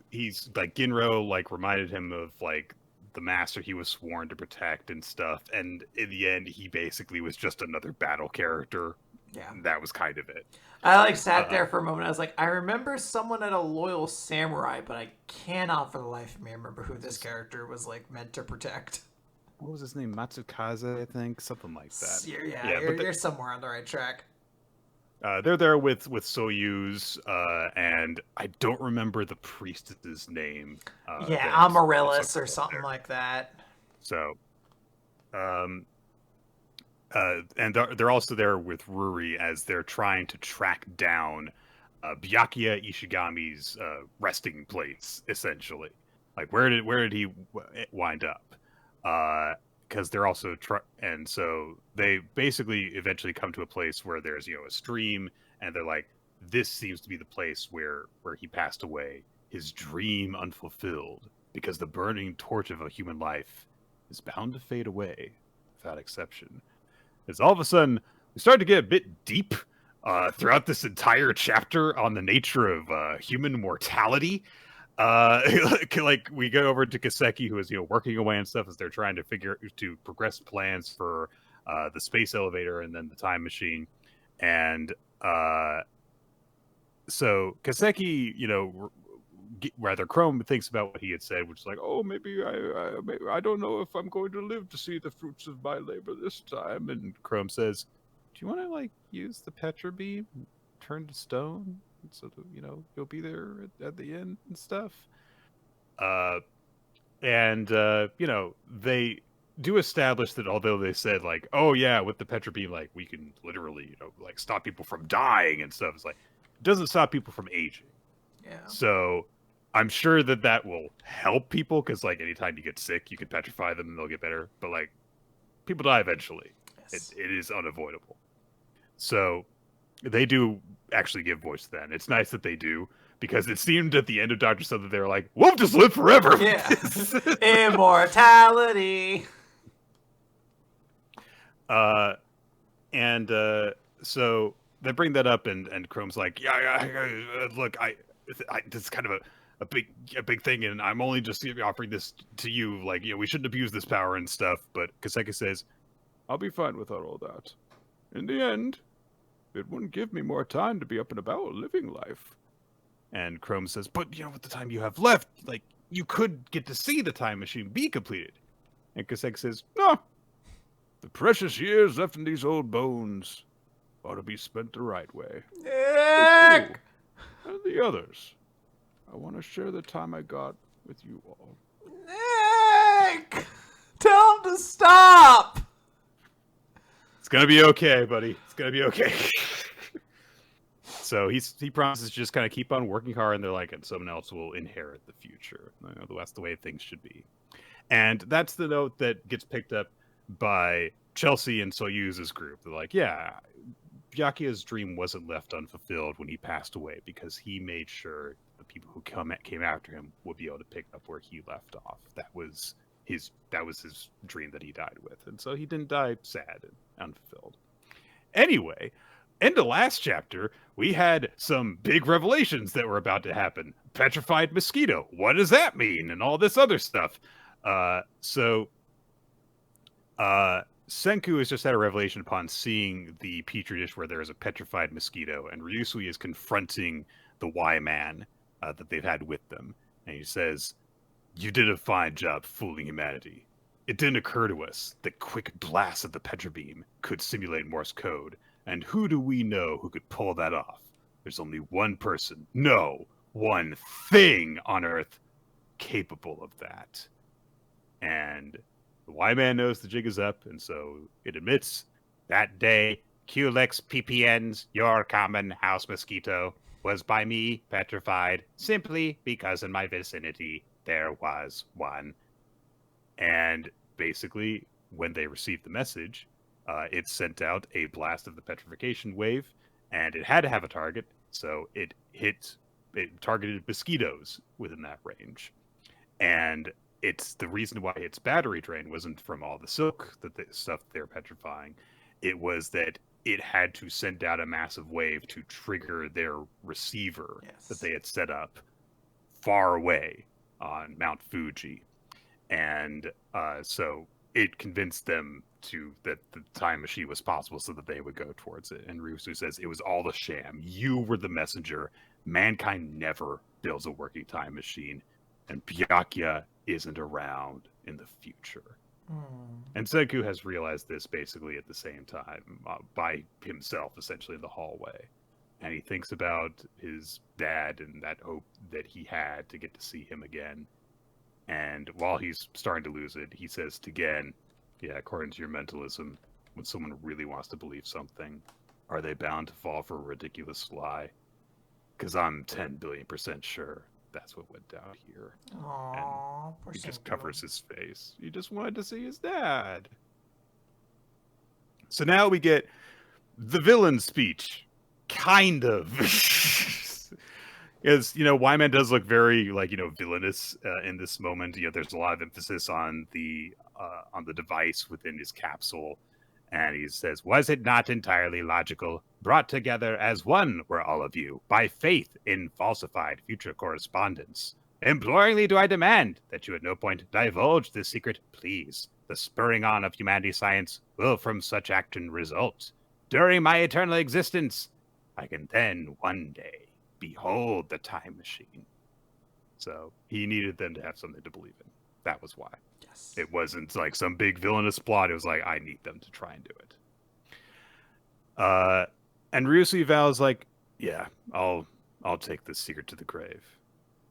He's Ginro reminded him of the master he was sworn to protect and stuff, and in the end he basically was just another battle character. Yeah, that was kind of it. I sat there for a moment. I was like, I remember someone at a loyal samurai, but I cannot for the life of me remember who this character was meant to protect. What was his name? Matsukaze, I think, something like that. You're somewhere on the right track. They're there with Soyuz, and I don't remember the priestess's name. Amaryllis or something like that. So, and they're also there with Ruri as they're trying to track down Byakuya Ishigami's resting place, essentially. Where did he wind up? Because they're also and so they basically eventually come to a place where there's a stream, and they're like, this seems to be the place where he passed away, his dream unfulfilled, because the burning torch of a human life is bound to fade away without exception. As all of a sudden we start to get a bit deep throughout this entire chapter on the nature of human mortality. We go over to Kaseki, who is working away and stuff as they're trying to progress plans for the space elevator and then the time machine, and so Kaseki, rather Chrome thinks about what he had said, which is maybe I don't know if I'm going to live to see the fruits of my labor this time. And Chrome says, do you want to use the Petra beam, turn to stone? So you'll be there at the end and stuff. They do establish that although they said with the Petra beam, we can literally stop people from dying and stuff, it doesn't stop people from aging. Yeah. So I'm sure that will help people, because anytime you get sick, you can petrify them and they'll get better. But people die eventually. Yes. It is unavoidable. So they do actually give voice to that. And it's nice that they do, because it seemed at the end of Dr. Something they were like, we'll just live forever. Yeah. Immortality. So they bring that up, and Chrome's like, look, this is kind of a big thing, and I'm only just offering this to you. We shouldn't abuse this power and stuff. But Kaseki says, I'll be fine without all that. In the end, it wouldn't give me more time to be up and about living life. And Chrome says, but, with the time you have left, like, you could get to see the time machine be completed. And Kasek says, no, the precious years left in these old bones ought to be spent the right way. Nick! And the others, I want to share the time I got with you all. Nick! Tell him to stop! It's going to be okay, buddy. It's going to be okay. So he promises to just kind of keep on working hard, and they're like, and someone else will inherit the future. That's the way things should be. And that's the note that gets picked up by Chelsea and Soyuz's group. They're like, yeah, Byakuya's dream wasn't left unfulfilled when he passed away, because he made sure the people who came after him would be able to pick up where he left off. That was his dream that he died with. And so he didn't die sad and unfulfilled. Anyway, in the last chapter, we had some big revelations that were about to happen. Petrified mosquito. What does that mean? And all this other stuff. Senku has just had a revelation upon seeing the petri dish where there is a petrified mosquito, and Ryusui is confronting the Y-Man that they've had with them. And he says, you did a fine job fooling humanity. It didn't occur to us that quick blasts of the petrobeam could simulate Morse code. And who do we know who could pull that off? There's only one person, no, one thing on Earth capable of that. And the Y-Man knows the jig is up, and so it admits, that day, Culex PPNs, your common house mosquito, was by me petrified, simply because in my vicinity there was one. And basically, when they received the message, it sent out a blast of the petrification wave, and it had to have a target, so it targeted mosquitoes within that range. And it's the reason why its battery drain wasn't from all the silk, stuff they're petrifying. It was that it had to send out a massive wave to trigger their receiver that they had set up far away on Mount Fuji. And so it convinced them that the time machine was possible so that they would go towards it. And Ryusui says, it was all a sham. You were the messenger. Mankind never builds a working time machine. And Byakuya isn't around in the future. And Senku has realized this basically at the same time, by himself, essentially, in the hallway. And he thinks about his dad and that hope that he had to get to see him again. And while he's starting to lose it, he says to Gen, yeah, according to your mentalism, when someone really wants to believe something, are they bound to fall for a ridiculous lie? Because I'm 10 billion% sure that's what went down here. Aww, and he just covers his face. He just wanted to see his dad. So now we get the villain speech. Kind of. Because, Y-Man does look very, villainous in this moment. There's a lot of emphasis on the device within his capsule. And he says, was it not entirely logical? Brought together as one were all of you, by faith in falsified future correspondence. Imploringly do I demand that you at no point divulge this secret, please. The spurring on of humanity's science will from such action result. During my eternal existence, I can then one day behold the time machine. So he needed them to have something to believe in. That was why. Yes. It wasn't like some big villainous plot. It was like, I need them to try and do it. And Ryusui vows yeah, I'll take this secret to the grave.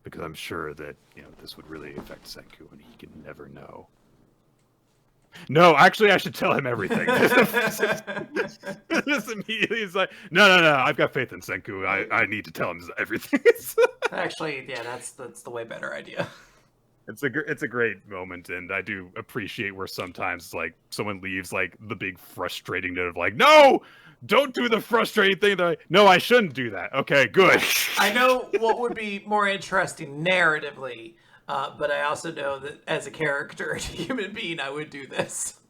Because I'm sure that, this would really affect Senku and he can never know. No, actually, I should tell him everything. This immediately is like, no, I've got faith in Senku. I need to tell him everything. Actually, yeah, that's the way better idea. It's a great moment, and I do appreciate where sometimes someone leaves the big frustrating note of no, don't do the frustrating thing. No, I shouldn't do that. Okay, good. I know what would be more interesting narratively. But I also know that as a character and a human being, I would do this.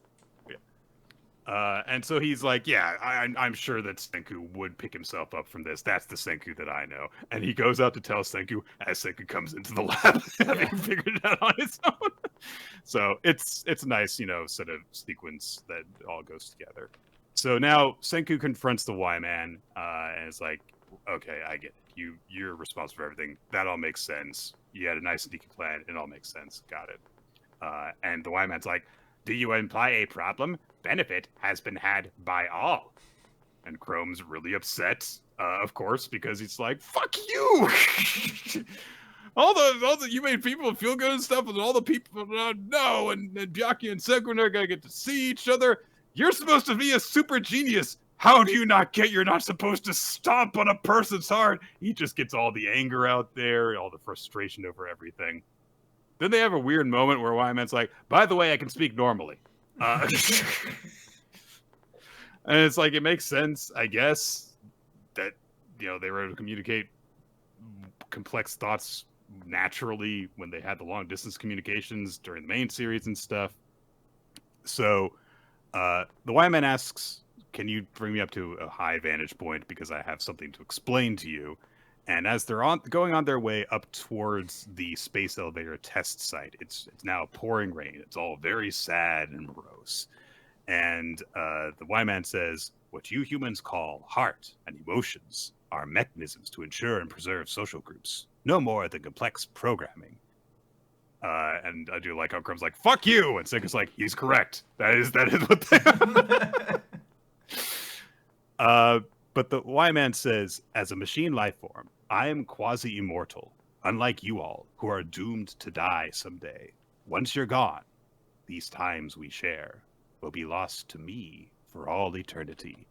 Yeah. And so he's like, yeah, I'm sure that Senku would pick himself up from this. That's the Senku that I know. And he goes out to tell Senku as Senku comes into the lab, having figured it out on his own. So it's a nice, sort of sequence that all goes together. So now Senku confronts the Y-Man, and it's like, okay, I get it. You're responsible for everything. That all makes sense. You had a nice sneaky plan. It all makes sense. Got it. And the Y-Man's like, do you imply a problem? Benefit has been had by all. And Chrome's really upset, of course, because he's like, fuck you! all the you made people feel good and stuff, and all the people no, and Byakuya and Senku are gonna get to see each other. You're supposed to be a super genius. How do you not get you're not supposed to stomp on a person's heart? He just gets all the anger out there, all the frustration over everything. Then they have a weird moment where Y-Man's like, by the way, I can speak normally. And it's like, it makes sense, I guess, that, they were able to communicate complex thoughts naturally when they had the long distance communications during the main series and stuff. So the Y-Man asks, can you bring me up to a high vantage point because I have something to explain to you? And as they're going on their way up towards the space elevator test site, it's now pouring rain. It's all very sad and morose. And the Y-Man says, what you humans call heart and emotions are mechanisms to ensure and preserve social groups, no more than complex programming. And I do like how Chrome's like, fuck you! And Senku's like, he's correct. That is what they But the Y-Man says, as a machine life form, I am quasi-immortal, unlike you all, who are doomed to die someday. Once you're gone, these times we share will be lost to me for all eternity.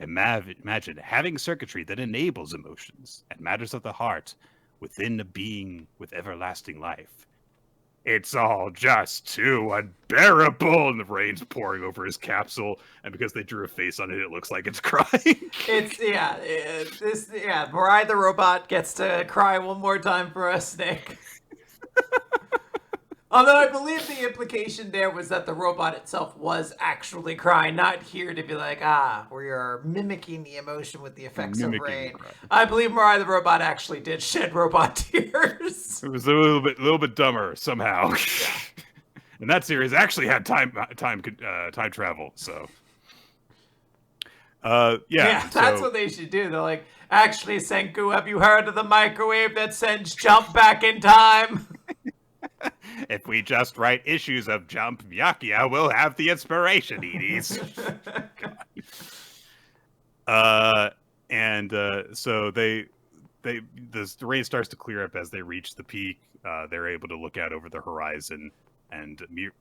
Imagine having circuitry that enables emotions and matters of the heart within a being with everlasting life. It's all just too unbearable, and the rain's pouring over his capsule, and because they drew a face on it, it looks like it's crying. Mariah the robot gets to cry one more time for us, Nick. Although I believe the implication there was that the robot itself was actually crying, not here to be like, we are mimicking the emotion with the effects of rain. I believe Mariah the robot actually did shed robot tears. It was a little bit dumber somehow. And that series actually had time travel, so. That's what they should do. They're like, actually, Senku, have you heard of the microwave that sends Jump back in time? If we just write issues of Jump, Byakuya will have the inspiration, Edie's. So the rain starts to clear up as they reach the peak. They're able to look out over the horizon, and the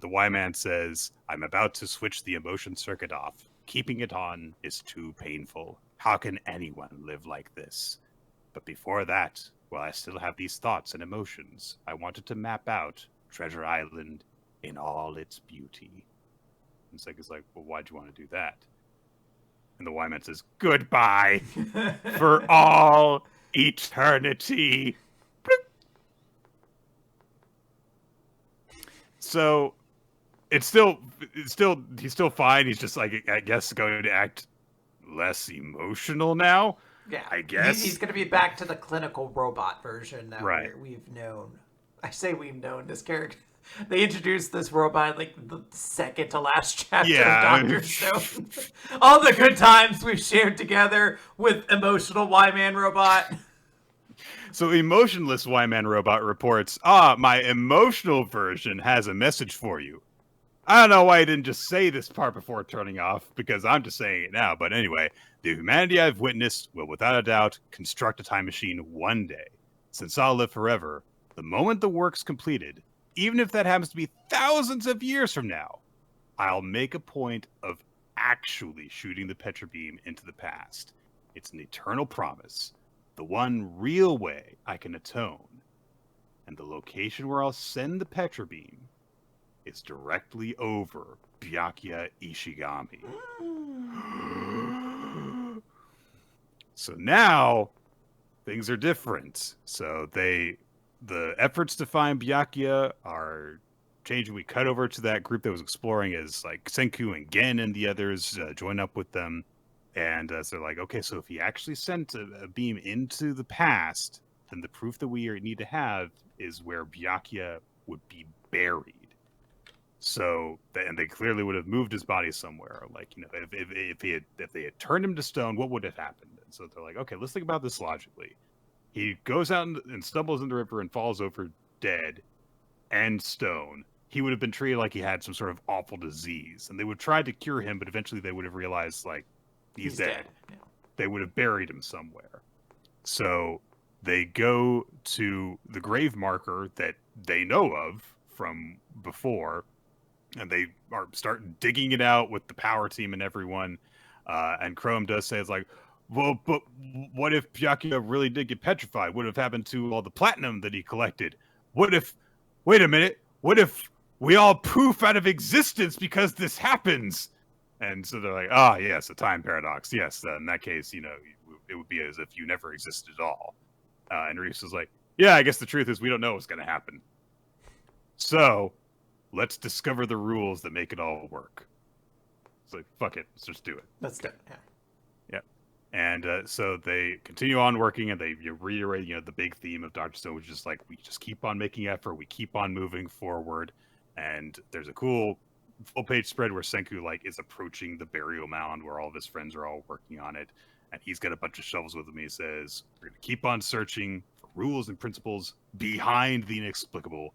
Y-Man says, I'm about to switch the emotion circuit off. Keeping it on is too painful. How can anyone live like this? But before that, while I still have these thoughts and emotions, I wanted to map out Treasure Island in all its beauty. And Senku's like, well, why'd you want to do that? And the Y-Man says, goodbye for all eternity. So he's still fine. He's just like, I guess, going to act less emotional now. Yeah, I guess he's going to be back to the clinical robot version that right. we've known. I say we've known this character. They introduced this robot like the second to last chapter of Dr. Stone. All the good times we've shared together with emotional Y-Man robot. So emotionless Y-Man robot reports, my emotional version has a message for you. I don't know why I didn't just say this part before turning off, because I'm just saying it now. But anyway, the humanity I've witnessed will without a doubt construct a time machine one day. Since I'll live forever, the moment the work's completed, even if that happens to be thousands of years from now, I'll make a point of actually shooting the Petra beam into the past. It's an eternal promise. The one real way I can atone. And the location where I'll send the Petra beam is directly over Byakuya Ishigami. So now things are different. So the efforts to find Byakuya are changing. We cut over to that group that was exploring as like Senku and Gen and the others join up with them. And so they're like, okay, so if he actually sent a beam into the past, then the proof that we need to have is where Byakuya would be buried. So, and they clearly would have moved his body somewhere. Like, you know, if they had turned him to stone, what would have happened? And so they're like, okay, let's think about this logically. He goes out and stumbles in the river and falls over dead and stone. He would have been treated like he had some sort of awful disease, and they would try to cure him, but eventually they would have realized, like, he's dead. Yeah. They would have buried him somewhere. So they go to the grave marker that they know of from before, and they are start digging it out with the power team and everyone. And Chrome does say, it's like, well, but what if Byakuya really did get petrified? What would have happened to all the platinum that he collected? What if, wait a minute, what if we all poof out of existence because this happens? And so they're like, ah, yes, a time paradox. Yes, in that case, you know, it would be as if you never existed at all. And Reese is like, yeah, I guess the truth is we don't know what's going to happen. So let's discover the rules that make it all work. It's like, fuck it, let's just do it. Let's do it, yeah. And so they continue on working, and they reiterate, you know, the big theme of Dr. Stone, which is like, we just keep on making effort, we keep on moving forward. And there's a cool full-page spread where Senku, like, is approaching the burial mound where all of his friends are all working on it. And he's got a bunch of shovels with him. He says, we're going to keep on searching for rules and principles behind the inexplicable.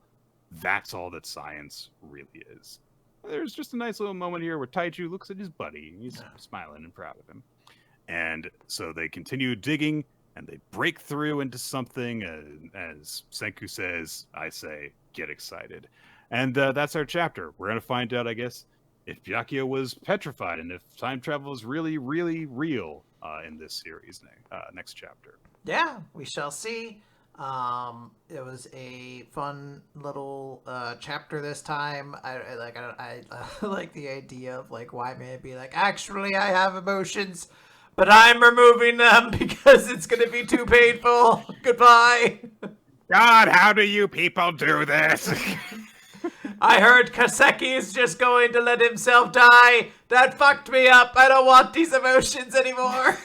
That's all that science really is. There's just a nice little moment here where Taiju looks at his buddy, and he's smiling and proud of him. And so they continue digging, and they break through into something. As Senku says, I say, get excited. And that's our chapter. We're going to find out, I guess, if Byakuya was petrified and if time travel is really, really real in this series next chapter. Yeah, we shall see. It was a fun little chapter this time. I like the idea of, like, why may it be like, actually I have emotions, but I'm removing them because it's gonna be too painful. Goodbye. God, how do you people do this? I heard Kaseki is just going to let himself die. That fucked me up. I don't want these emotions anymore.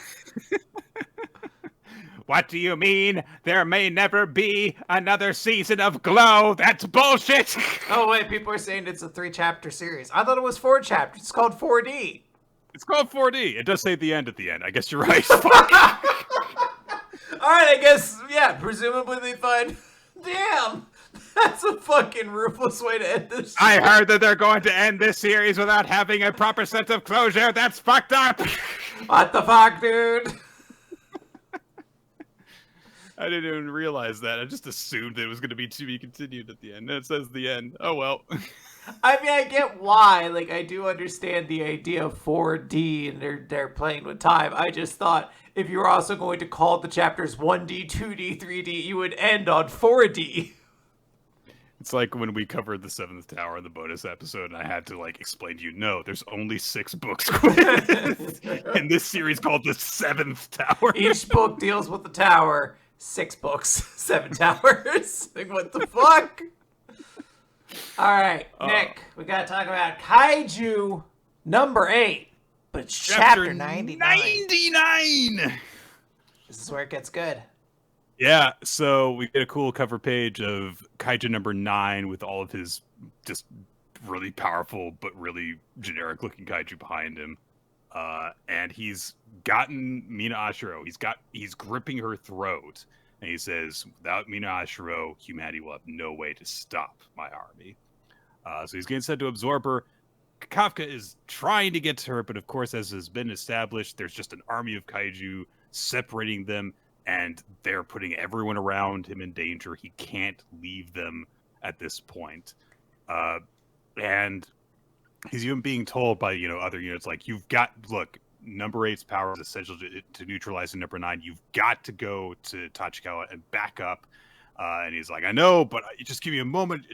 What do you mean? There may never be another season of Glow. That's bullshit. Oh, wait, people are saying it's a 3-chapter series. I thought it was 4 chapters. It's called 4D. It's called 4D. It does say the end at the end. I guess you're right. All right, I guess, yeah, presumably they find... Damn, that's a fucking ruthless way to end this shit. I heard that they're going to end this series without having a proper sense of closure. That's fucked up. What the fuck, dude? I didn't even realize that. I just assumed it was going to be to be continued at the end. And it says the end. Oh, well. I mean, I get why. Like, I do understand the idea of 4D and they're playing with time. I just thought if you were also going to call the chapters 1D, 2D, 3D, you would end on 4D. It's like when we covered the 7th Tower in the bonus episode, and I had to, like, explain to you, no, there's only 6 books in this series called the 7th Tower. Each book deals with the tower. 6 books, 7 towers. Like, what the fuck? All right, Nick, we gotta talk about Kaiju number 8, but it's chapter 99. 99! This is where it gets good. Yeah, so we get a cool cover page of Kaiju number 9 with all of his just really powerful but really generic looking kaiju behind him. And he's gotten Mina Ashiro. He's gripping her throat. And he says, without Mina Ashiro, humanity will have no way to stop my army. So he's getting set to absorb her. Kafka is trying to get to her, but of course, as has been established, there's just an army of kaiju separating them, and they're putting everyone around him in danger. He can't leave them at this point. And he's even being told by, other units, like, look, number 8's power is essential to neutralizing number 9. You've got to go to Tachikawa and back up. And he's like, I know, but just give me a moment.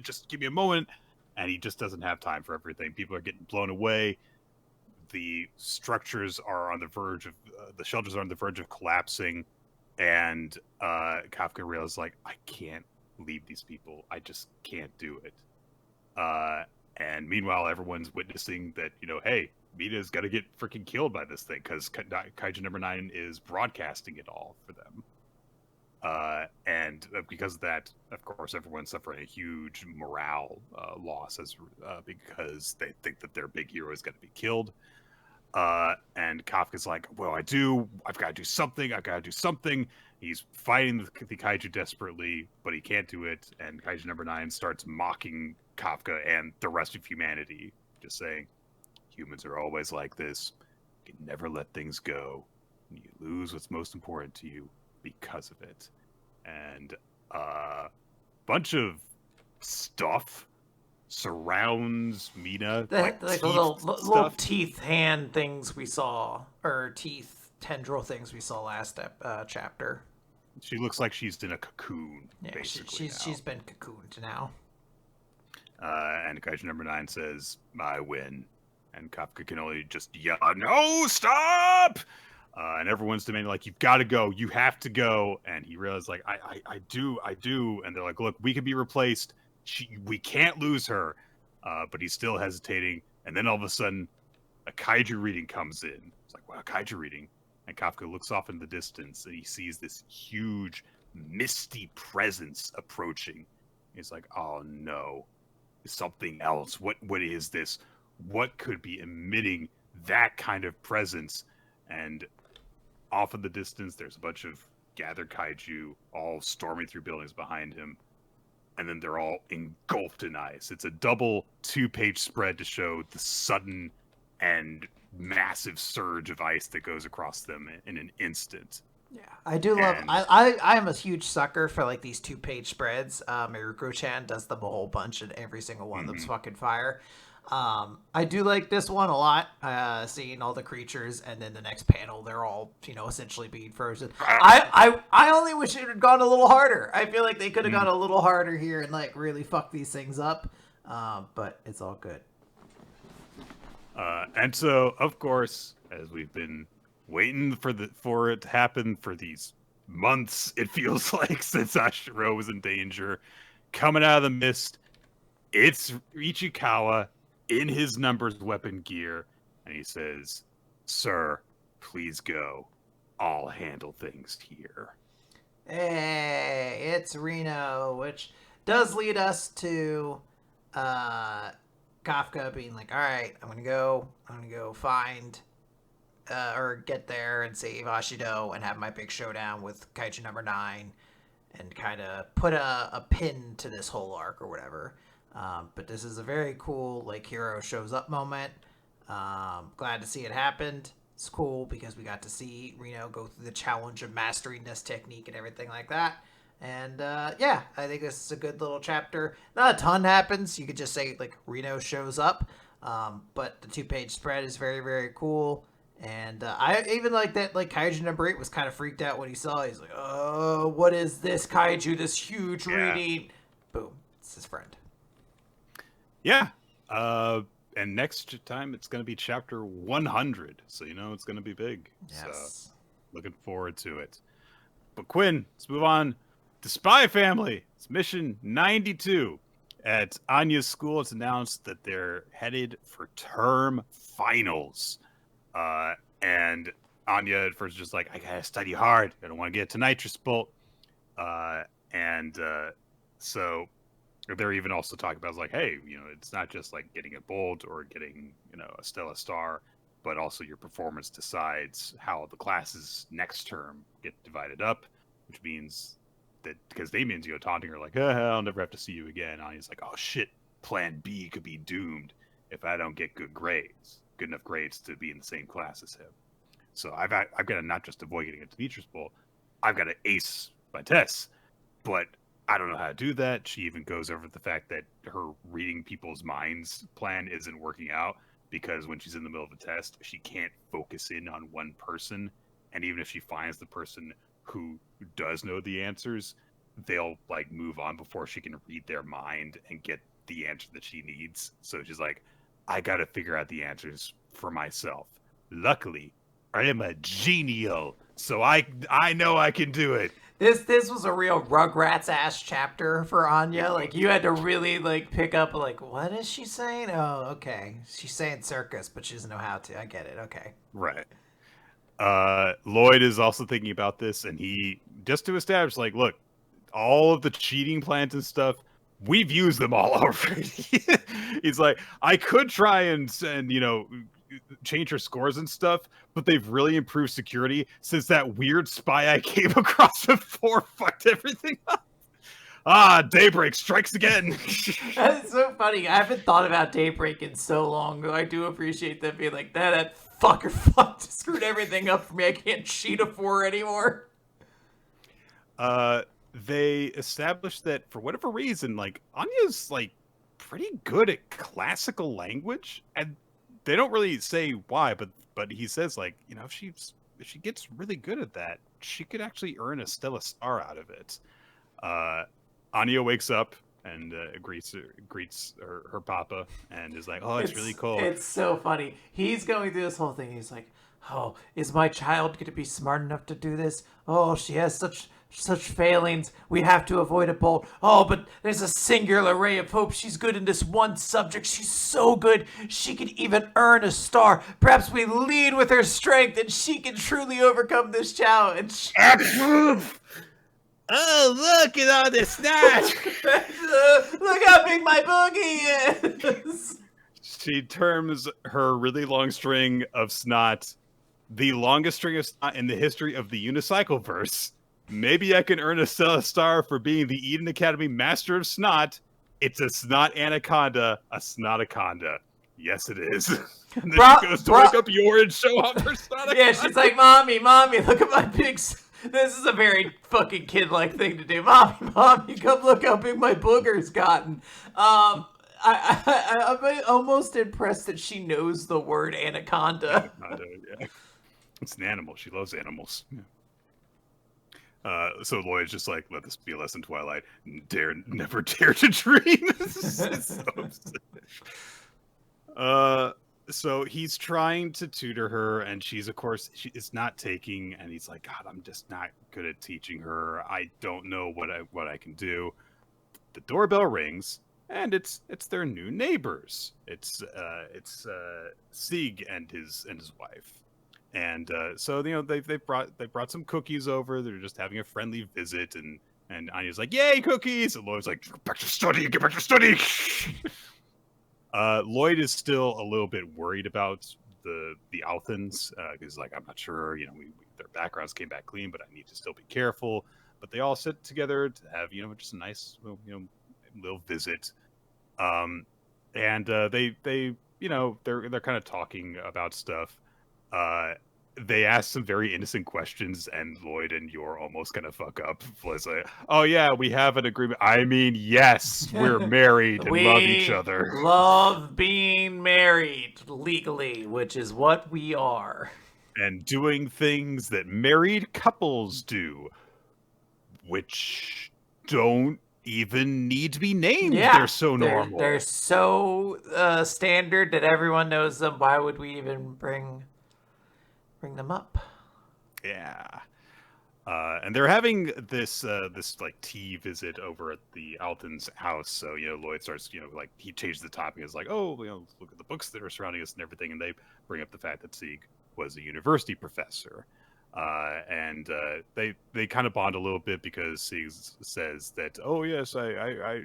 And he just doesn't have time for everything. People are getting blown away. The structures are on the verge of, the shelters are on the verge of collapsing. And Kafka realizes, like, I can't leave these people. I just can't do it. And meanwhile, everyone's witnessing that, hey, Mina's got to get freaking killed by this thing because Kaiju number 9 is broadcasting it all for them. And because of that, of course, everyone's suffering a huge morale loss because they think that their big hero is going to be killed. And Kafka's like, well, I've got to do something. I've got to do something. He's fighting the kaiju desperately, but he can't do it. And Kaiju number 9 starts mocking Kafka and the rest of humanity, just saying, humans are always like this. You can never let things go. You lose what's most important to you because of it. And a bunch of stuff surrounds Mina, Like the little stuff. teeth hand things we saw, or teeth tendril things we saw last chapter. She looks like she's in a cocoon, Yeah, basically. she's been cocooned now. And Kaiju number 9 says, I win. And Kafka can only just yell, no, stop! And everyone's demanding, like, you've got to go. You have to go. And he realizes, like, I do. And they're like, look, we can be replaced. We can't lose her. But he's still hesitating. And then all of a sudden, a kaiju reading comes in. It's like, wow, kaiju reading. And Kafka looks off in the distance, and he sees this huge, misty presence approaching. He's like, oh, no. Something else. What is this? What could be emitting that kind of presence? And off in the distance, there's a bunch of gathered kaiju all storming through buildings behind him, and then they're all engulfed in ice. It's a double 2-page spread to show the sudden and massive surge of ice that goes across them in an instant. Yeah, I do love. I am a huge sucker for like these 2-page spreads. Miruko-chan does them a whole bunch, and every single one of them's fucking fire. I do like this one a lot. Seeing all the creatures, and then the next panel, they're all essentially being frozen. I only wish it had gone a little harder. I feel like they could have gone a little harder here and like really fuck these things up. But it's all good. And so, of course, as we've been waiting for it to happen for these months, it feels like, since Ashiro was in danger, coming out of the mist, it's Ichikawa in his numbers weapon gear, and he says, sir, please go. I'll handle things here. Hey, it's Reno, which does lead us to Kafka being like, all right, I'm gonna go find or get there and save Ashido and have my big showdown with Kaiju number 9 and kind of put a pin to this whole arc or whatever. But this is a very cool, like, hero shows up moment. Glad to see it happened. It's cool because we got to see Reno go through the challenge of mastering this technique and everything like that. And yeah, I think this is a good little chapter. Not a ton happens. You could just say, like, Reno shows up. But the 2-page spread is very, very cool. And I even like that, like, Kaiju number 8 was kind of freaked out when he saw it. He's like, oh, what is this Kaiju, this huge reading? Boom. It's his friend. Yeah. And next time it's going to be chapter 100. So, it's going to be big. Yes. So, looking forward to it. But Quinn, let's move on to Spy Family. It's mission 92. At Anya's school, it's announced that they're headed for term finals. And Anya at first is just like, I gotta study hard. I don't want to get to nitrous bolt. So they're even also talking about, like, hey, it's not just like getting a bolt or getting, a Stella Star, but also your performance decides how the classes next term get divided up, which means that because Damien's, taunting her like, I'll never have to see you again. Anya's like, oh shit, plan B could be doomed if I don't get good enough grades to be in the same class as him. So I've got to not just avoid getting a Demetrius Bowl, I've got to ace my tests, but I don't know how to do that. She even goes over the fact that her reading people's minds plan isn't working out because when she's in the middle of a test, she can't focus in on one person. And even if she finds the person who does know the answers, they'll like move on before she can read their mind and get the answer that she needs. So she's like, I got to figure out the answers for myself. Luckily, I am a genial, so I know I can do it. This was a real Rugrats ass chapter for Anya. Like, you had to really like pick up like, what is she saying? Oh, okay. She's saying circus, but she doesn't know how to. I get it. Okay. Right. Lloyd is also thinking about this, and he just to establish, like, look, all of the cheating plans and stuff, we've used them all already. He's like, I could try and change her scores and stuff, but they've really improved security since that weird spy I came across before fucked everything up. Daybreak strikes again. That's so funny. I haven't thought about Daybreak in so long, though I do appreciate them being like, that fucker screwed everything up for me. I can't cheat a 4 anymore. They established that for whatever reason, like, Anya's like pretty good at classical language, and they don't really say why, but he says, like, if she gets really good at that, she could actually earn a Stella Star out of it. Anya wakes up and greets her papa and is like, oh, it's really cool. It's so funny. He's going through this whole thing. He's like, oh, is my child going to be smart enough to do this? Oh, she has such failings. We have to avoid it, Bolt. Oh, but there's a singular ray of hope. She's good in this one subject. She's so good, she could even earn a star. Perhaps we lead with her strength, and she can truly overcome this challenge. Oh, look at all this snot! Look how big my boogie is! She terms her really long string of snot the longest string of snot in the history of the Unicycle verse. Maybe I can earn a Stella Star for being the Eden Academy Master of Snot. It's a snot anaconda, a snotaconda. Yes, it is. And then she goes to wake up Yor and show off her snotaconda. Yeah, she's like, Mommy, look at my big... This is a very fucking kid-like thing to do. Mommy, come look how big my booger's gotten. I'm almost impressed that she knows the word anaconda. Yeah. It's an animal. She loves animals. Yeah. So Lloyd's just like, let this be a lesson, Twilight. Never dare to dream. This is so so he's trying to tutor her, and she's, of course, she is not taking, and he's like, God, I'm just not good at teaching her. I don't know what I can do. The doorbell rings, and it's their new neighbors. It's Sieg and his wife. And so they brought some cookies over. They're just having a friendly visit, and Anya's like, "Yay, cookies!" And Lloyd's like, "Get back to study, get back to study." Lloyd is still a little bit worried about the Althans because, like, I'm not sure. Their backgrounds came back clean, but I need to still be careful. But they all sit together to have just a nice little visit. And they're kind of talking about stuff. They ask some very innocent questions, and Lloyd and Yor almost kind of fuck up. Lloyd's like, "Oh yeah, we have an agreement. I mean, yes, we're married and love each other. Love being married legally, which is what we are, and doing things that married couples do, which don't even need to be named. Yeah, they're so normal. They're so standard that everyone knows them. Why would we even bring them up? Yeah. And they're having this like tea visit over at the Alton's house. So Lloyd starts like he changed the topic. It's like, oh, look at the books that are surrounding us and everything, and they bring up the fact that Sieg was a university professor. And they kind of bond a little bit because Sieg says that, oh yes, I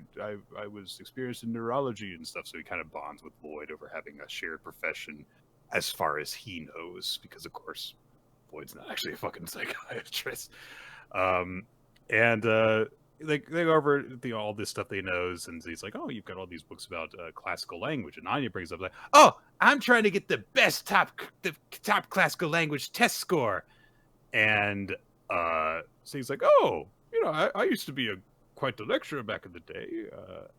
was experienced in neurology and stuff. So he kind of bonds with Lloyd over having a shared profession, as far as he knows, because of course Lloyd's not actually a fucking psychiatrist. And they go over all this stuff they knows, and he's like, oh, you've got all these books about classical language, and Anya brings up like, oh, I'm trying to get the top classical language test score. And so he's like, oh, I used to be quite the lecturer back in the day.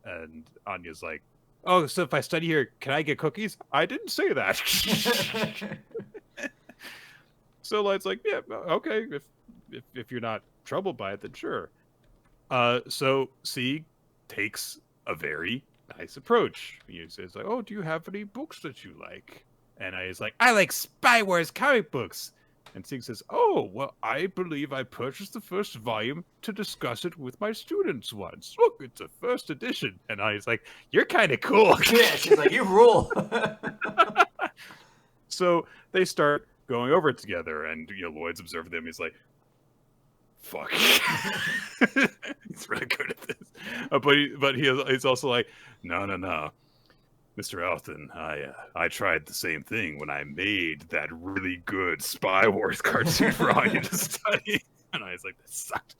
And Anya's like, oh, so if I study here, can I get cookies? I didn't say that. So Lloyd's like, yeah, okay. If you're not troubled by it, then sure. So Sieg takes a very nice approach. He says like, oh, do you have any books that you like? And I was like, I like Spy Wars comic books. And Sieg says, oh, well, I believe I purchased the first volume to discuss it with my students once. Look, it's a first edition. And I was like, you're kind of cool. Yeah, she's like, you rule. So they start going over it together, and Lloyd's observing them. He's like, fuck. He's really good at this. He's also like, no. Mr. Elton, I tried the same thing when I made that really good Spy Wars cartoon for Anya to study. And I was like, that sucked.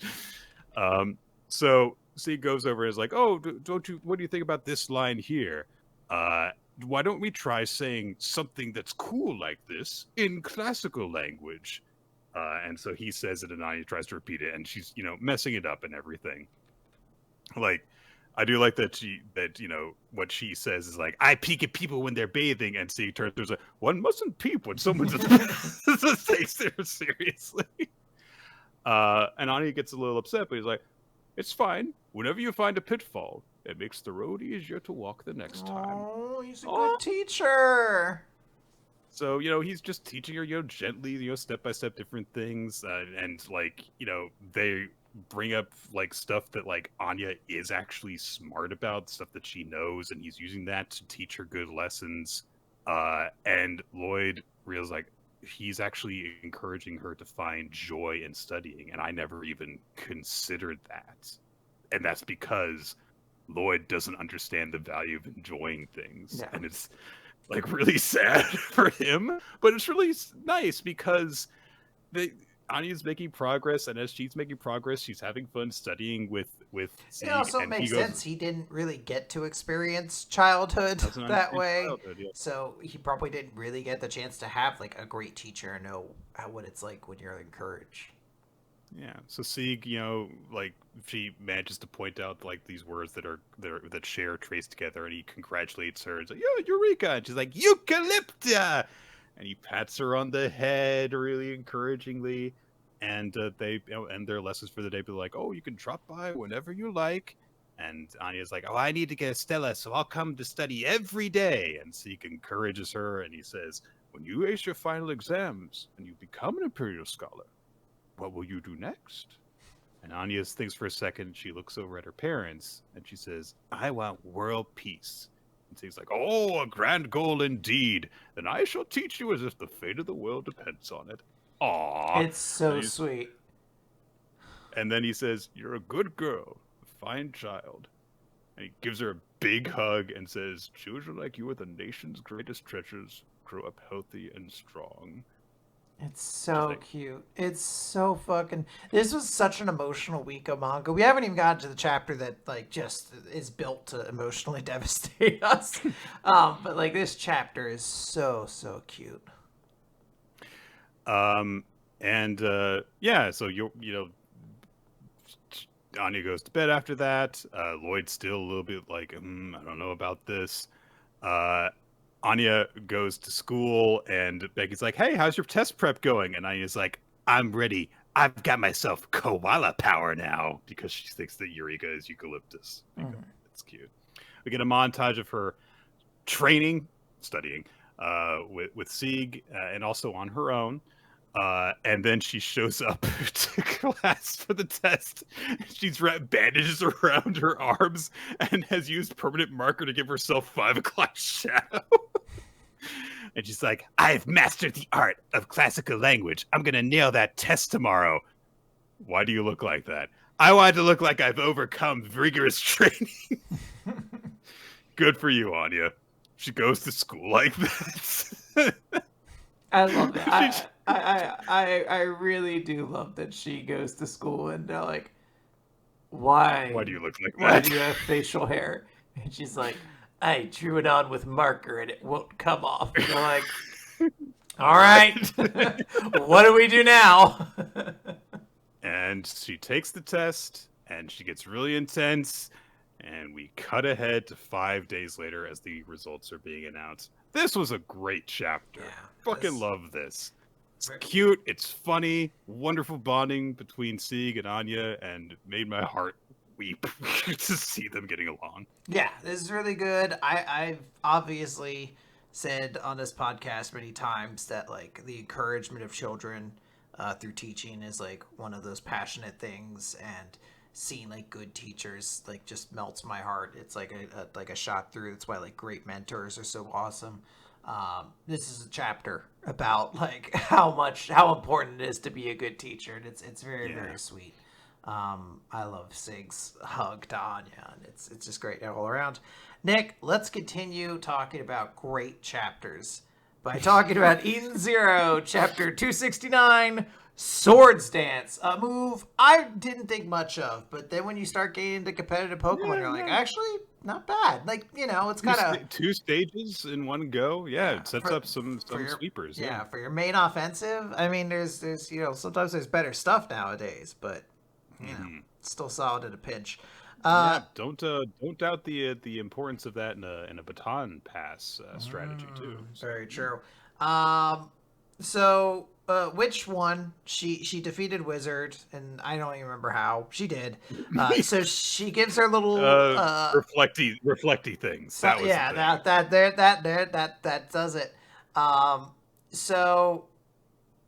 So he goes over and is like, oh, what do you think about this line here? Why don't we try saying something that's cool like this in classical language? And so he says it, and Anya tries to repeat it, and she's, messing it up and everything. Like, I do like that what she says is like, I peek at people when they're bathing, and see turns there's one mustn't peep when someone just takes it seriously. And Anya gets a little upset, but he's like, it's fine. Whenever you find a pitfall, it makes the road easier to walk the next time. Oh, he's a good teacher. So, he's just teaching her, gently, step by step different things. And like, they bring up like stuff that like Anya is actually smart about, stuff that she knows, and he's using that to teach her good lessons. And Lloyd realizes like he's actually encouraging her to find joy in studying, and I never even considered that. And that's because Lloyd doesn't understand the value of enjoying things. Yeah. And it's like really sad for him, but it's really nice because Anya's making progress, and as she's making progress, she's having fun studying with Zeke. It also makes sense. He didn't really get to experience childhood that way, yeah. So he probably didn't really get the chance to have like a great teacher and know what it's like when you're encouraged. Yeah. So Sieg, like she manages to point out like these words that share trace together, and he congratulates her. It's like, "Yo, Eureka!" And she's like, "Eucalypta!" And he pats her on the head really encouragingly. And they end their lessons for the day. But like, "Oh, you can drop by whenever you like." And Anya's like, "Oh, I need to get a Stella, so I'll come to study every day." And Sieg encourages her, and he says, "When you ace your final exams and you become an Imperial Scholar, what will you do next?" And Anya thinks for a second. She looks over at her parents, and she says, "I want world peace." And Sieg's like, "Oh, a grand goal indeed. Then I shall teach you as if the fate of the world depends on it." Aww. It's so sweet. And then he says, "You're a good girl, a fine child." And he gives her a big hug and says, "Children like you are the nation's greatest treasures. Grow up healthy and strong." It's so cute. It's so fucking... This was such an emotional week of manga. We haven't even gotten to the chapter that, like, just is built to emotionally devastate us. But, like, this chapter is so, so cute. Yeah, so, Anya goes to bed after that. Lloyd's still a little bit like, I don't know about this. Anya goes to school, and Becky's like, "Hey, how's your test prep going?" And Anya's like, "I'm ready. I've got myself koala power now," because she thinks that Eureka is eucalyptus. That's cute. We get a montage of her studying with Sieg, and also on her own. And then she shows up to class for the test. She's wrapped bandages around her arms and has used permanent marker to give herself 5 o'clock shadow. And she's like, "I've mastered the art of classical language. I'm going to nail that test tomorrow." Why do you look like that? I want to look like I've overcome rigorous training. Good for you, Anya. She goes to school like this. I love it. I really do love that she goes to school and they're like, why do you look like that? Why do you have facial hair? And she's like, "I drew it on with marker and it won't come off." And they're like, "All right, what do we do now?" And she takes the test and she gets really intense, and we cut ahead to 5 days later as the results are being announced. This was a great chapter. Fucking love this. It's cute, it's funny, wonderful bonding between Sieg and Anya, and made my heart weep to see them getting along. Yeah, this is really good. I've obviously said on this podcast many times that like the encouragement of children through teaching is like one of those passionate things, and seeing like good teachers like just melts my heart. It's like a shot through. That's why like great mentors are so awesome. This is a chapter about like how important it is to be a good teacher, and it's very very sweet. I love Sig's hug to Anya, and it's just great all around. Nick, let's continue talking about great chapters by talking about Eden Zero, chapter 269, Swords Dance, a move I didn't think much of, but then when you start getting into competitive Pokemon, you're like, actually, not bad. Like, it's kind of two stages in one go. Yeah, it sets up some sweepers. Yeah, for your main offensive. I mean, there's sometimes there's better stuff nowadays, but it's still solid at a pinch. Don't doubt the importance of that in a baton pass strategy too. Very true. So which one? She defeated Wizard, and I don't even remember how she did. So she gives her little reflecty things. That does it. So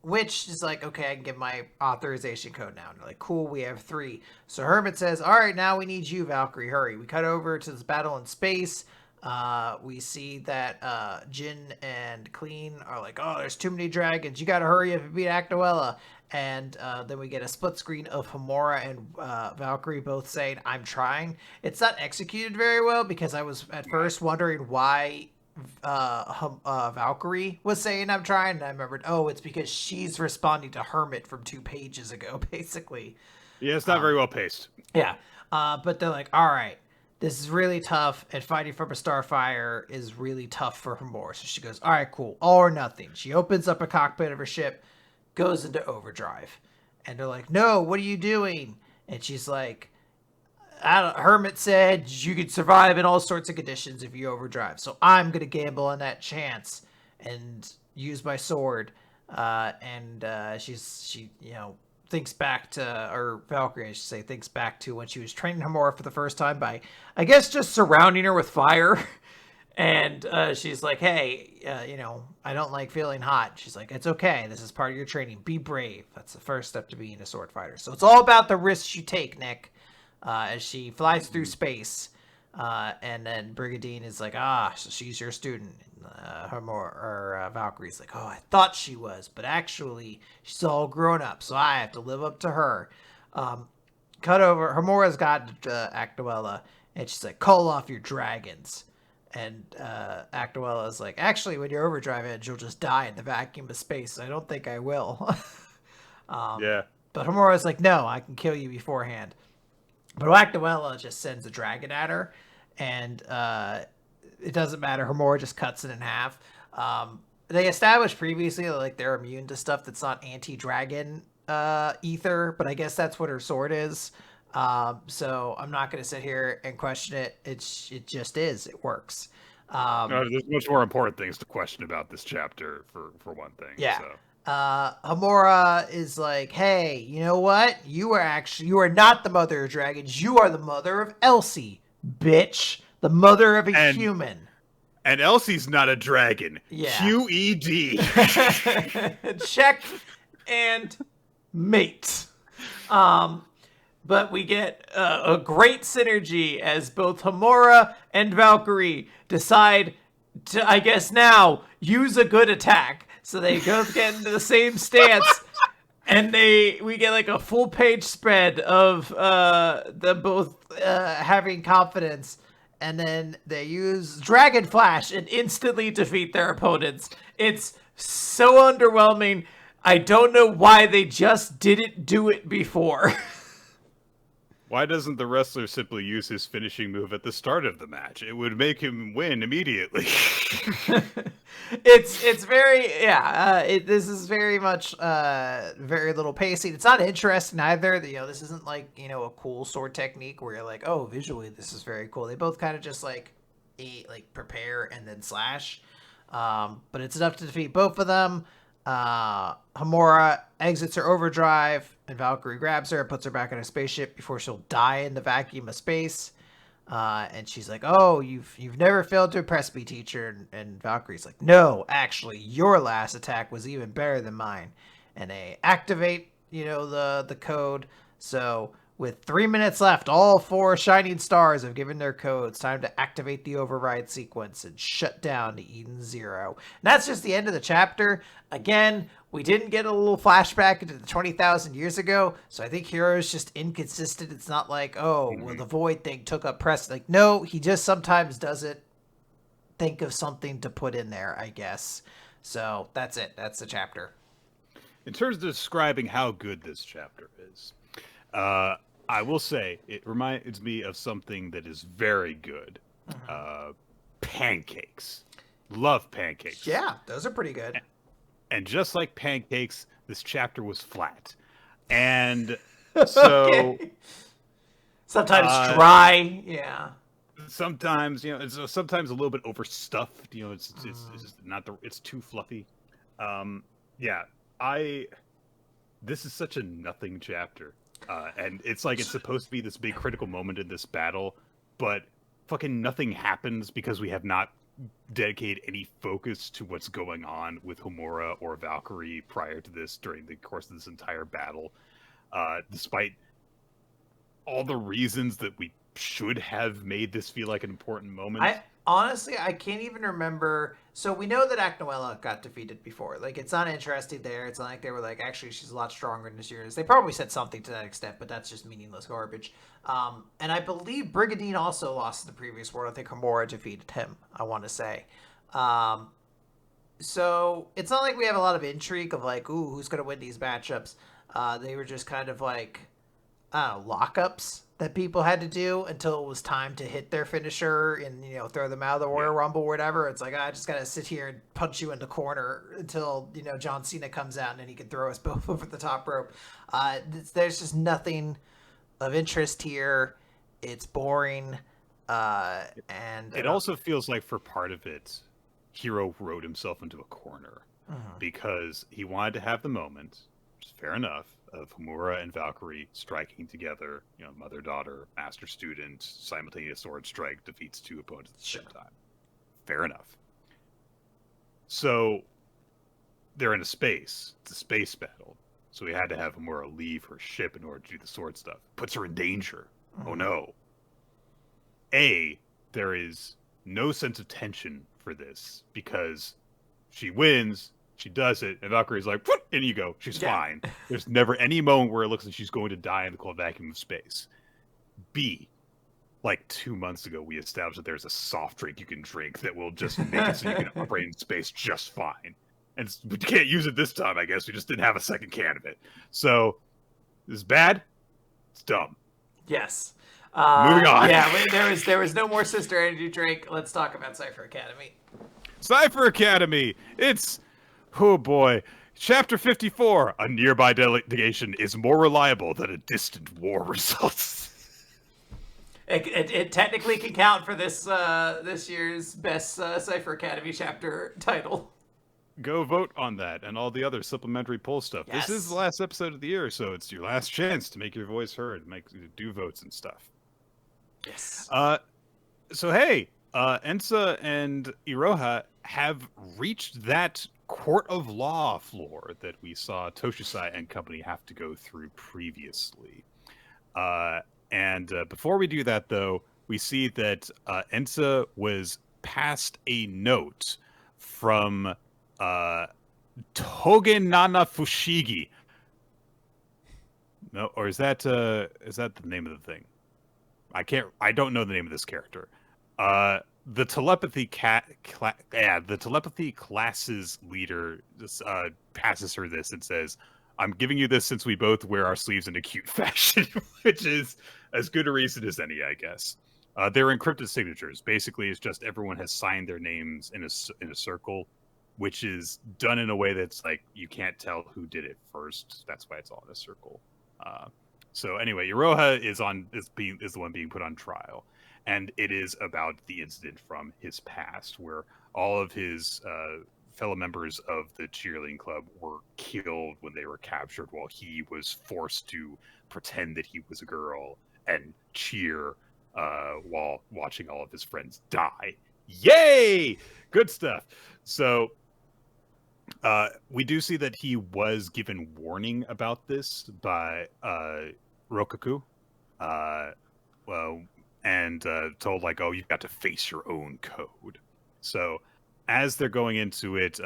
Witch is like, okay, I can give my authorization code now. And they're like, cool, we have 3. So Hermit says, all right, now we need you, Valkyrie, hurry. We cut over to this battle in space. We see that Jin and Clean are like, oh, there's too many dragons. You got to hurry up and beat Actuella. And then we get a split screen of Homura and Valkyrie both saying, I'm trying. It's not executed very well because I was at first wondering why Valkyrie was saying I'm trying, and I remembered, it's because she's responding to Hermit from 2 pages ago, basically. Yeah, it's not very well paced. Yeah, but they're like, all right, this is really tough, and fighting from a Starfire is really tough for Homura. So she goes, all right, cool, all or nothing. She opens up a cockpit of her ship, goes into overdrive, and they're like, no, what are you doing? And she's like, Hermit said you could survive in all sorts of conditions if you overdrive. So I'm going to gamble on that chance and use my sword. She thinks back to, or Valkyrie, I should say, thinks back to when she was training Homura for the first time by, I guess, just surrounding her with fire. And she's like, hey, I don't like feeling hot. She's like, it's okay. This is part of your training. Be brave. That's the first step to being a sword fighter. So it's all about the risks you take, Nick. As she flies through space, and then Brigadine is like, so she's your student. Valkyrie's like, I thought she was, but actually she's all grown up, so I have to live up to her. Cut over, Homura's got Actuella, and she's like, call off your dragons. And Actuella's like, actually, when you're overdrive edge, you'll just die in the vacuum of space, so I don't think I will. But Homura's like, no, I can kill you beforehand. But Actuella just sends a dragon at her, and it doesn't matter. Homura just cuts it in half. They established previously that they're immune to stuff that's not anti-dragon ether, but I guess that's what her sword is. So I'm not going to sit here and question it. It just is. It works. There's much more important things to question about this chapter, for one thing. Yeah. So. Homura is like, hey, you know what? You are not the mother of dragons. You are the mother of Elsie, bitch. The mother of a human. And Elsie's not a dragon. Yeah. QED. Check and mate. But we get a great synergy as both Homura and Valkyrie decide to, I guess now, use a good attack. So they both get into the same stance, and we get a full page spread of them both having confidence, and then they use Dragon Flash and instantly defeat their opponents. It's so underwhelming. I don't know why they just didn't do it before. Why doesn't the wrestler simply use his finishing move at the start of the match? It would make him win immediately. It's very this is very much very little pacing. It's not interesting either. This isn't a cool sword technique where you're like, oh, visually this is very cool. They both kind of just prepare and then slash. But it's enough to defeat both of them. Homura exits her overdrive, and Valkyrie grabs her and puts her back on her spaceship before she'll die in the vacuum of space. And she's like, oh, you've never failed to impress me, teacher. And Valkyrie's like, no, actually, your last attack was even better than mine. And they activate, the code. So With 3 minutes left, all 4 shining stars have given their codes. Time to activate the override sequence and shut down Eden Zero. And that's just the end of the chapter. Again, we didn't get a little flashback into the 20,000 years ago, so I think Hiro's just inconsistent. It's not like, oh, well, the void thing took up press. Like, no, he just sometimes doesn't think of something to put in there, I guess. So that's it. That's the chapter. In terms of describing how good this chapter is, I will say it reminds me of something that is very good. Pancakes. Love Pancakes. Yeah, those are pretty good. And just like Pancakes, this chapter was flat. And so... Okay. Sometimes dry, yeah. Sometimes, it's sometimes a little bit overstuffed. It's just not it's too fluffy. This is such a nothing chapter. And it's like it's supposed to be this big critical moment in this battle, but fucking nothing happens because we have not dedicated any focus to what's going on with Homura or Valkyrie prior to this during the course of this entire battle. Despite all the reasons that we should have made this feel like an important moment. I can't even remember. So we know that Akane-banashi got defeated before. Like, it's not interesting there. It's not like they were like, actually, she's a lot stronger than she is. They probably said something to that extent, but that's just meaningless garbage. And I believe Brigadine also lost in the previous world. I think Homura defeated him, I want to say. So it's not like we have a lot of intrigue of like, ooh, who's going to win these matchups. They were just kind of like, I don't know, lockups that people had to do until it was time to hit their finisher and, throw them out of the Royal Rumble or whatever. It's like, I just got to sit here and punch you in the corner until, John Cena comes out and then he can throw us both over the top rope. There's just nothing of interest here. It's boring. And it also feels like for part of it, Hiro wrote himself into a corner because he wanted to have the moment, which is fair enough, of Homura and Valkyrie striking together, mother-daughter, master-student, simultaneous sword strike, defeats 2 opponents at the same time. Fair enough. So, they're in a space. It's a space battle. So we had to have Homura leave her ship in order to do the sword stuff. Puts her in danger. Oh no. There is no sense of tension for this, because she wins, she does it, and Valkyrie's like, in you go. She's fine. There's never any moment where it looks like she's going to die in the cold vacuum of space. Like 2 months ago, we established that there's a soft drink you can drink that will just make it so you can operate in space just fine. And we can't use it this time, I guess. We just didn't have a second can of it. So, this is bad. It's dumb. Yes. Moving on. Yeah, there was no more Sister Energy drink. Let's talk about Cipher Academy. Cipher Academy! It's... Oh boy. Chapter 54. A nearby delegation is more reliable than a distant war results. It technically can count for this year's best Cipher Academy chapter title. Go vote on that and all the other supplementary poll stuff. Yes. This is the last episode of the year, so it's your last chance to make your voice heard, do votes and stuff. Yes. So hey, Ensa and Iroha have reached that court of law floor that we saw Toshisai and company have to go through previously. And before we do that, though, we see that Ensa was passed a note from Togenana Fushigi. No, or is that the name of the thing? I don't know the name of this character. The telepathy the telepathy class's leader passes her this and says, "I'm giving you this since we both wear our sleeves in a cute fashion," which is as good a reason as any, I guess. They're encrypted signatures. Basically, it's just everyone has signed their names in a circle, which is done in a way that's like you can't tell who did it first. That's why it's all in a circle. So anyway, Iroha is the one being put on trial, and it is about the incident from his past, where all of his fellow members of the cheerleading club were killed when they were captured, while he was forced to pretend that he was a girl and cheer while watching all of his friends die. Yay! Good stuff. So we do see that he was given warning about this by Rokaku, Uh, well, and told like, "Oh, you've got to face your own code." So, as they're going into it,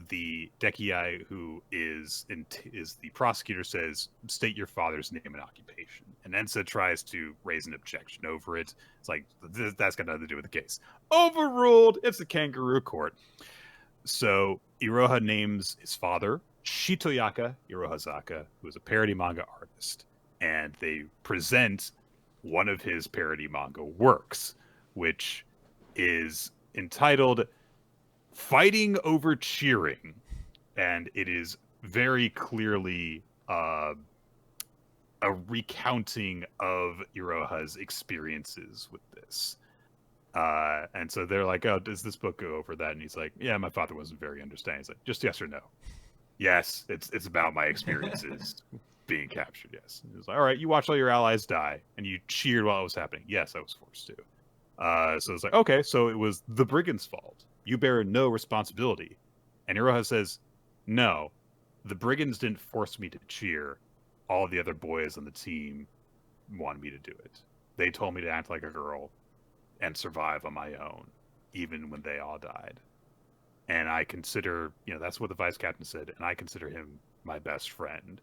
the Dekiai, who is the prosecutor, says, "State your father's name and occupation." And Ensa tries to raise an objection over it. It's like that's got nothing to do with the case. Overruled. It's a kangaroo court. So Iroha names his father Shitoyaka Irohazaka, who is a parody manga artist, and they present one of his parody manga works, which is entitled Fighting Over Cheering. And it is very clearly a recounting of Iroha's experiences with this. And so they're like, "Oh, does this book go over that?" And he's like, "Yeah, my father wasn't very understanding." He's like, "Just yes or no?" "Yes, it's about my experiences being captured." Yes. And he was like, "All right, you watched all your allies die, and you cheered while it was happening." "Yes, I was forced to." So it's like, okay, so it was the brigands' fault. You bear no responsibility. And Iroha says, "No, the brigands didn't force me to cheer. All the other boys on the team wanted me to do it. They told me to act like a girl and survive on my own, even when they all died. And I consider, that's what the vice captain said, and I consider him my best friend.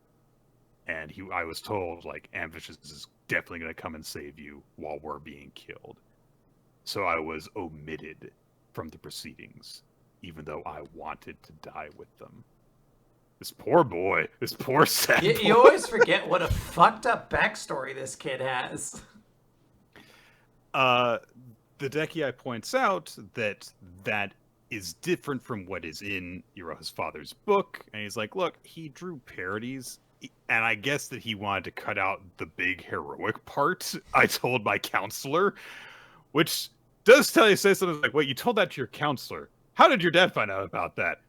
And I was told, like, Ambitious is definitely going to come and save you while we're being killed. So I was omitted from the proceedings, even though I wanted to die with them." This poor boy, this poor sad boy. You always forget what a fucked up backstory this kid has. The Dekiai points out that is different from what is in Iroha's father's book, and he's like, "Look, he drew parodies, and I guess that he wanted to cut out the big heroic part. I told my counselor," which does say something like, "Wait, you told that to your counselor? How did your dad find out about that?"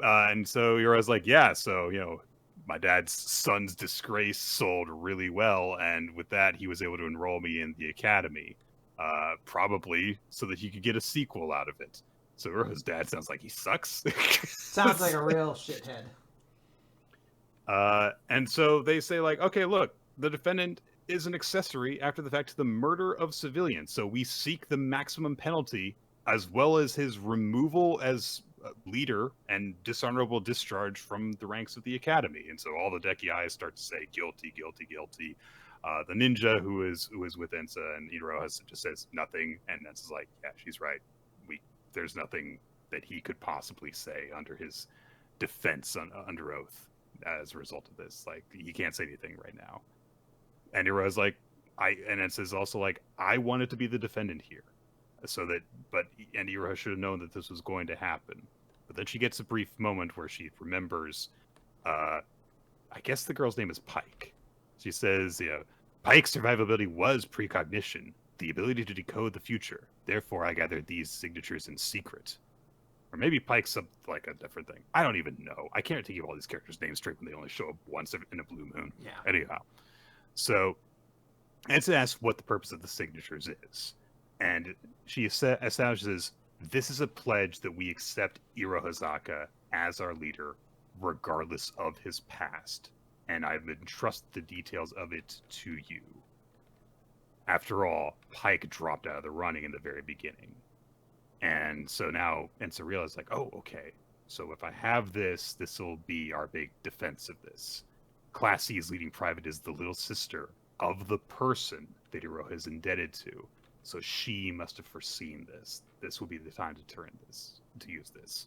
And so Iroha's like, "Yeah, so my dad's son's disgrace sold really well, and with that, he was able to enroll me in the academy, probably so that he could get a sequel out of it." So Iroha's dad sounds like he sucks. Sounds like a real shithead. And so they say, like, "Okay, look, the defendant is an accessory after the fact to the murder of civilians, so we seek the maximum penalty as well as his removal as leader and dishonorable discharge from the ranks of the academy." And so all the Dekiai start to say guilty, guilty, guilty. The ninja who is with Ensa and Iroha just says nothing, and Ensa's like, "Yeah, she's right. There's nothing that he could possibly say under his defense under oath as a result of this. Like, he can't say anything right now." And Iroha's like, and Ensa's also like, "I wanted to be the defendant here. And Iroha should have known that this was going to happen." But then she gets a brief moment where she remembers, I guess the girl's name is Pike. She says, "Pike's survivability was precognition, the ability to decode the future. Therefore, I gathered these signatures in secret." Or maybe Pike's like a different thing. I don't even know. I can't think of all these characters' names straight when they only show up once in a blue moon. Yeah. Anyhow, so Ensa asks what the purpose of the signatures is. And she establishes, "This is a pledge that we accept Irohazaka as our leader, regardless of his past. And I've entrusted the details of it to you." After all, Pike dropped out of the running in the very beginning. And so now Ensa realizes, like, oh, okay. So if I have this will be our big defense of this. Class C's leading private is the little sister of the person that Iroha is indebted to. So she must have foreseen this. This will be the time to use this.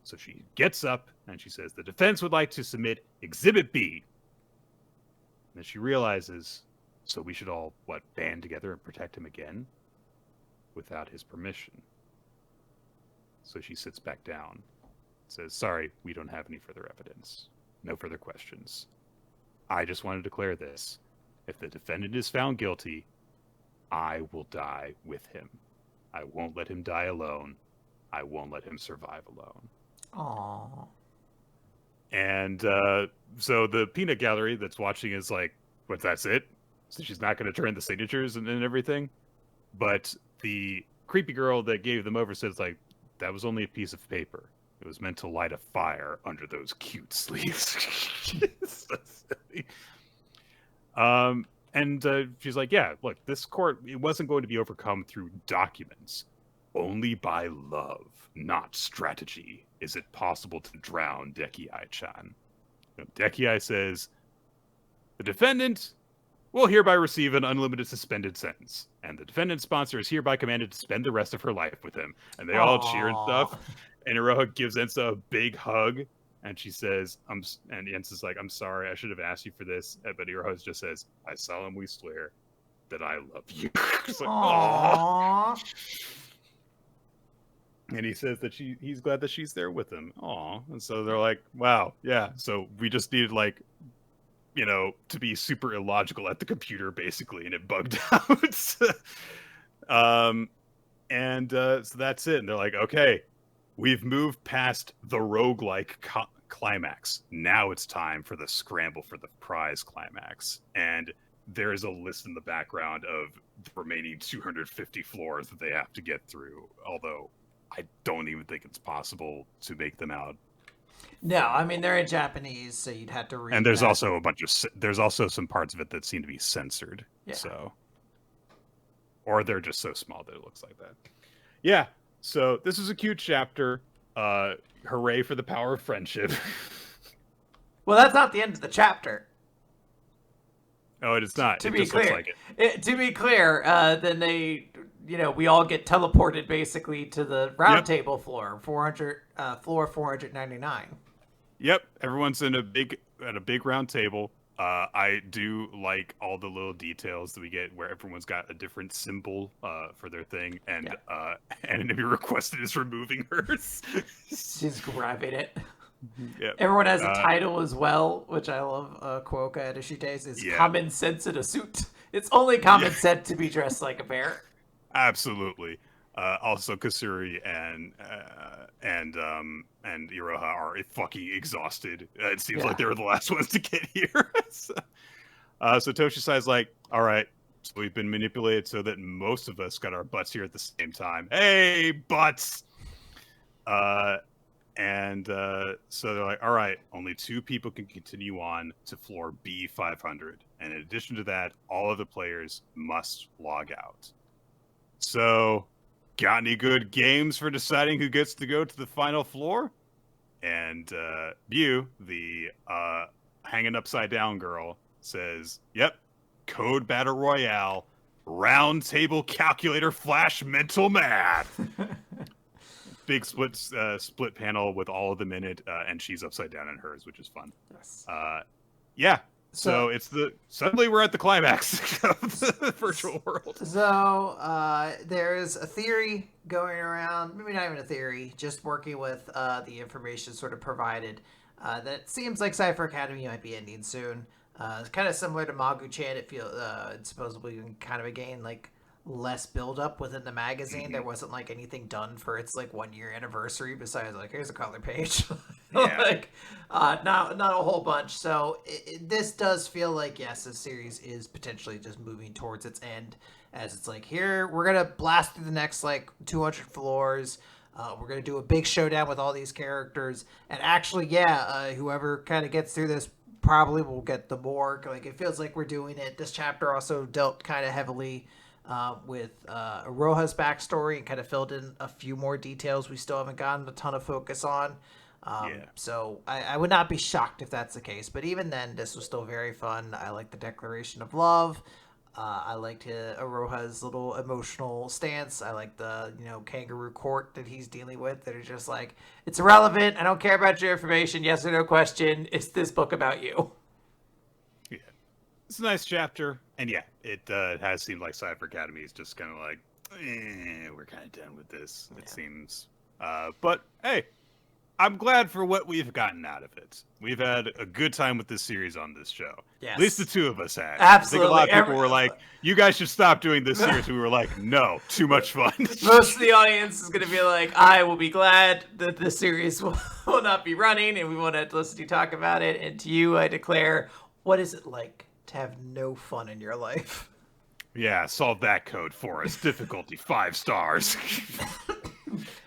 So she gets up and she says, "The defense would like to submit Exhibit B." And then she realizes, so we should all, band together and protect him again? Without his permission. So she sits back down, says, "Sorry, we don't have any further evidence. No further questions. I just want to declare this. If the defendant is found guilty, I will die with him. I won't let him die alone. I won't let him survive alone." Aww. And so the peanut gallery that's watching is like, "What, that's it? So she's not going to turn the signatures and everything?" But the creepy girl that gave them over says, like, "That was only a piece of paper. It was meant to light a fire under those cute sleeves." So silly. And she's like, yeah, look, this court, it wasn't going to be overcome through documents. Only by love, not strategy, is it possible to drown Dekiai-chan. Dekiai says, the defendant will hereby receive an unlimited suspended sentence, and the defendant's sponsor is hereby commanded to spend the rest of her life with him. And they all cheer and stuff. And Iroha gives Ensa a big hug, and she says, and Ensa's like, I'm sorry, I should have asked you for this. But Iroha just says, I solemnly swear that I love you. It's like, aww. And he says that he's glad that she's there with him. Aw. And so they're like, wow, yeah. So we just needed, like, you know, to be super illogical at the computer, basically, and it bugged out. So that's it. And they're like, okay, we've moved past the roguelike climax. Now it's time for the scramble for the prize climax. And there's a list in the background of the remaining 250 floors that they have to get through, although I don't even think it's possible to make them out. No, I mean, they're in Japanese, so you'd have to read. And there's also a bunch of there's also some parts of it that seem to be censored. Yeah. So, or they're just so small that it looks like that. Yeah. So this is a cute chapter. Hooray for the power of friendship. Well, that's not the end of the chapter. Oh, it's not. To be clear, to be clear, then they, you know, we all get teleported basically to the round table floor, 499. Yep, everyone's at a big round table. I do like all the little details that we get where everyone's got a different symbol for their thing, and enemy requested is removing hers. She's grabbing it. Yep. Everyone has a title as well, which I love. Kuoka Edishite's is Common Sense in a Suit. It's only common sense to be dressed like a bear. Absolutely. Also, Kasuri and Iroha are fucking exhausted. It seems like they were the last ones to get here. So Toshisai's like, all right, so we've been manipulated so that most of us got our butts here at the same time. Hey, butts! So they're like, all right, only 2 people can continue on to floor B500. And in addition to that, all of the players must log out. So, got any good games for deciding who gets to go to the final floor? And Bew, the hanging upside down girl, says, yep, Code Battle Royale, round table calculator flash mental math. Big split panel with all of them in it, and she's upside down in hers, which is fun. Yes. Yeah. So it's suddenly we're at the climax of the virtual world. So there's a theory going around, maybe not even a theory, just working with the information sort of provided, that it seems like Cipher Academy might be ending soon. It's kind of similar to Magu-chan. It feels it's supposedly kind of again like less build up within the magazine. Mm-hmm. There wasn't like anything done for its like 1-year anniversary besides like here's a color page. Like not a whole bunch. So this does feel like yes, this series is potentially just moving towards its end, as it's like here we're gonna blast through the next like 200 floors. We're gonna do a big showdown with all these characters, and actually whoever kind of gets through this probably will get the morgue. Like it feels like we're doing it. This chapter also dealt kind of heavily with Roha's backstory and kind of filled in a few more details we still haven't gotten a ton of focus on. So I would not be shocked if that's the case. But even then, this was still very fun. I like the declaration of love. I liked Aroha's little emotional stance. I like the kangaroo court that he's dealing with that are just like, it's irrelevant. I don't care about your information. Yes or no question. It's this book about you. Yeah, it's a nice chapter. And yeah, it has seemed like Cipher Academy is just kind of like, we're kind of done with this, it seems. But hey, I'm glad for what we've gotten out of it. We've had a good time with this series on this show. Yes. At least the 2 of us had. Absolutely. I think a lot of people were like, you guys should stop doing this series. We were like, no, too much fun. Most of the audience is going to be like, I will be glad that this series will not be running and we want to listen to you talk about it. And to you, I declare, what is it like to have no fun in your life? Yeah, solve that code for us. Difficulty 5 stars.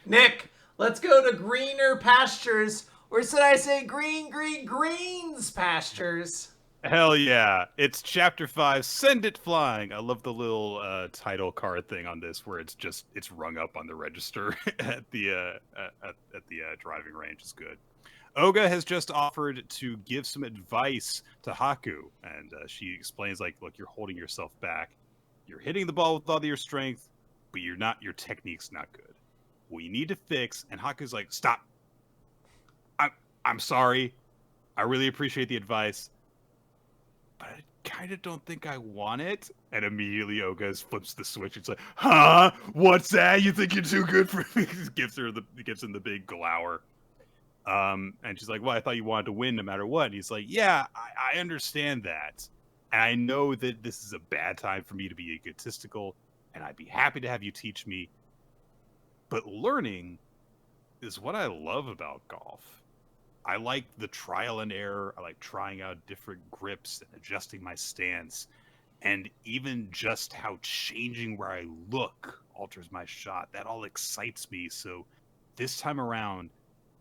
Nick, let's go to greener pastures, or should I say greens pastures? Hell yeah. It's chapter 5, Send It Flying. I love the little title card thing on this where it's rung up on the register at the driving range. Is good. Oga has just offered to give some advice to Haku, and she explains like, look, you're holding yourself back. You're hitting the ball with all your strength, but your technique's not good. What you need to fix, and Haku's like, stop. I'm sorry. I really appreciate the advice, but I kind of don't think I want it. And immediately Oga flips the switch. It's like, huh? What's that? You think you're too good for me? gives him the big glower. And she's like, well, I thought you wanted to win no matter what. And he's like, yeah, I understand that. And I know that this is a bad time for me to be egotistical, and I'd be happy to have you teach me. But learning is what I love about golf. I like the trial and error. I like trying out different grips and adjusting my stance. And even just how changing where I look alters my shot. That all excites me. So this time around,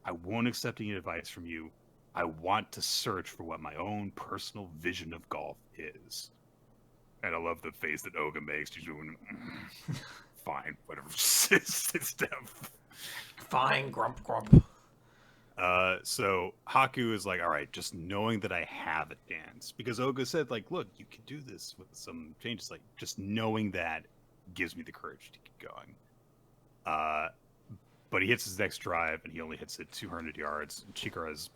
I won't accept any advice from you. I want to search for what my own personal vision of golf is. And I love the face that Oga makes. She's doing, fine, whatever. Sit down. Fine, grump grump. So Haku is like, all right, just knowing that I have a dance. Because Oga said, like, look, you can do this with some changes. Like, just knowing that gives me the courage to keep going. But he hits his next drive, and he only hits it 200 yards. And Chikara is,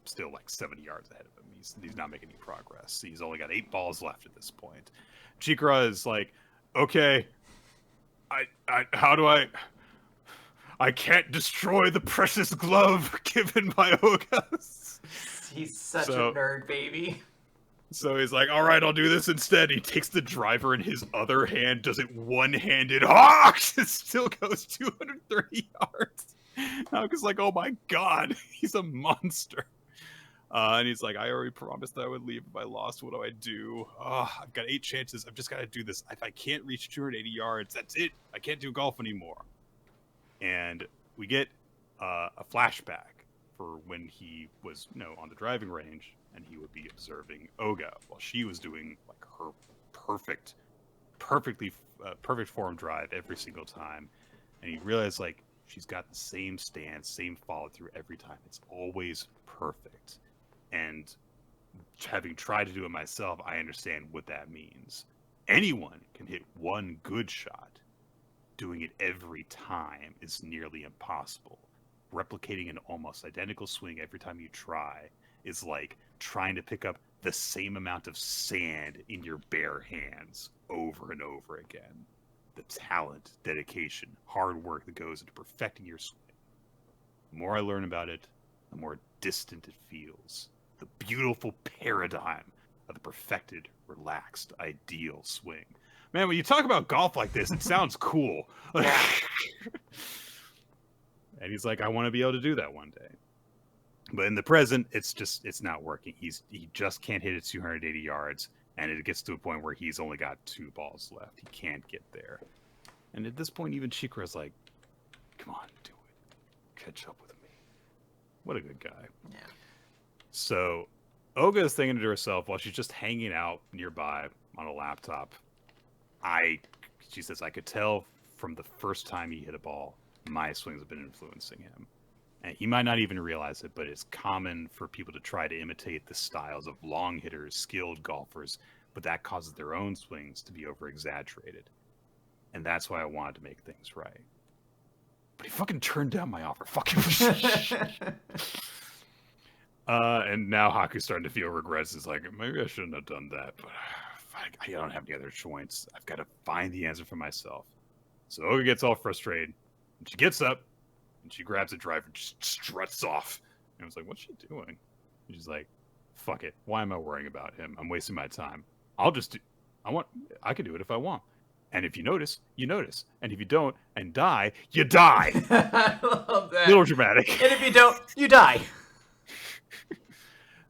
still like 70 yards ahead of him. He's not making any progress. He's only got 8 balls left at this point. Chikara is like, okay, how do I can't destroy the precious glove given by Oga. He's such a nerd, baby. So he's like, all right, I'll do this instead. He takes the driver in his other hand, does it one-handed. Hawks! It still goes 230 yards. Hawks like, oh my god, he's a monster. And he's like, I already promised that I would leave if I lost. What do I do? I've got 8 chances. I've just got to do this. If I can't reach 280 yards, that's it. I can't do golf anymore. And we get a flashback for when he was, on the driving range, and he would be observing Oga while she was doing like her perfect form drive every single time. And he realized like she's got the same stance, same follow through every time. It's always perfect. And having tried to do it myself, I understand what that means. Anyone can hit one good shot. Doing it every time is nearly impossible. Replicating an almost identical swing every time you try is like trying to pick up the same amount of sand in your bare hands over and over again. The talent, dedication, hard work that goes into perfecting your swing. The more I learn about it, the more distant it feels. The beautiful paradigm of the perfected, relaxed, ideal swing. Man, when you talk about golf like this, it sounds cool. And he's like, I want to be able to do that one day. But in the present, it's not working. He just can't hit it 280 yards, and it gets to a point where he's only got 2 balls left. He can't get there. And at this point, even Chikara's like, come on, do it. Catch up with me. What a good guy. Yeah. So Oga is thinking to herself while she's just hanging out nearby on a laptop. She says, I could tell from the first time he hit a ball, my swings have been influencing him. And he might not even realize it, but it's common for people to try to imitate the styles of long hitters, skilled golfers, but that causes their own swings to be over-exaggerated. And that's why I wanted to make things right. But he fucking turned down my offer. Fucking and now Haku's starting to feel regrets. It's like, maybe I shouldn't have done that, but I don't have any other choice. I've got to find the answer for myself. So Oga gets all frustrated, and she gets up, and she grabs a driver and just struts off. And I was like, what's she doing? And she's like, fuck it. Why am I worrying about him? I'm wasting my time. I can do it if I want. And if you notice, you notice. And if you don't and die, you die. I love that. Little dramatic. And if you don't, you die.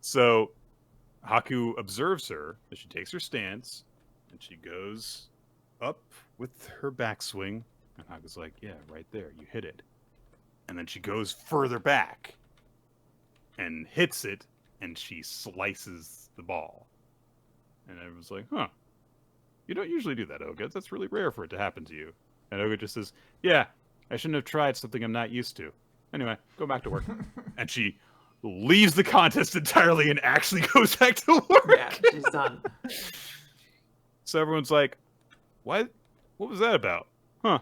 So Haku observes her as she takes her stance, and she goes up with her backswing. And Haku's like, yeah, right there. You hit it. And then she goes further back and hits it, and she slices the ball. And I was like, huh, you don't usually do that, Oga. That's really rare for it to happen to you. And Oga just says, yeah, I shouldn't have tried something I'm not used to. Anyway, go back to work. And she leaves the contest entirely and actually goes back to work. Yeah, she's done. So everyone's like, what? What was that about? Huh.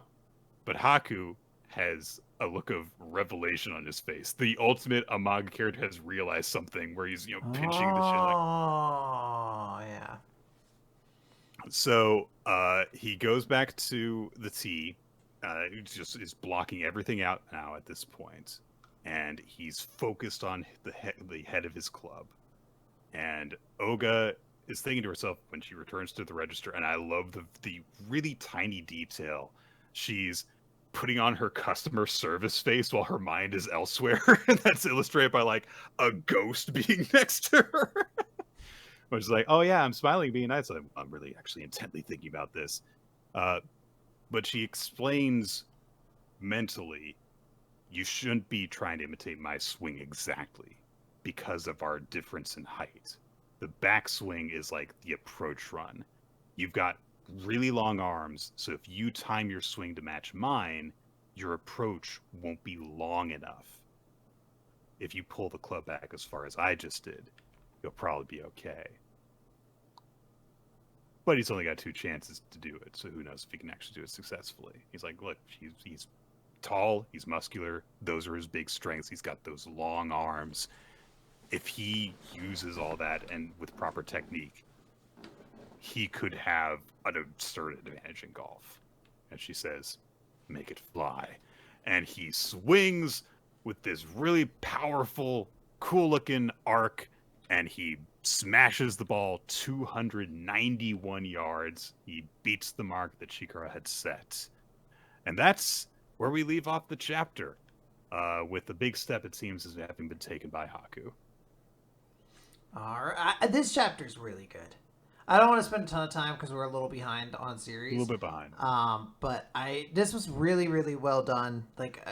But Haku has a look of revelation on his face. The ultimate manga character has realized something where he's, pinching the shit like. Oh, yeah. So he goes back to the tea. He just is blocking everything out now at this point, and he's focused on the head of his club. And Oga is thinking to herself when she returns to the register, and I love the really tiny detail. She's putting on her customer service face while her mind is elsewhere. And that's illustrated by like a ghost being next to her. Which is like, oh yeah, I'm smiling, being nice. I'm really actually intently thinking about this. But she explains mentally, you shouldn't be trying to imitate my swing exactly because of our difference in height. The backswing is like the approach run. You've got really long arms, so if you time your swing to match mine, your approach won't be long enough. If you pull the club back as far as I just did, you'll probably be okay. But he's only got 2 chances to do it, so who knows if he can actually do it successfully. He's like, look, he's tall, he's muscular, those are his big strengths, he's got those long arms. If he uses all that and with proper technique, he could have an absurd advantage in golf. And she says, make it fly. And he swings with this really powerful, cool-looking arc, and he smashes the ball 291 yards. He beats the mark that Chikara had set. And that's where we leave off the chapter, with the big step, it seems, as having been taken by Haku. All right. This chapter's really good. I don't want to spend a ton of time because we're a little behind on series. A little bit behind. But this was really, really well done. Like,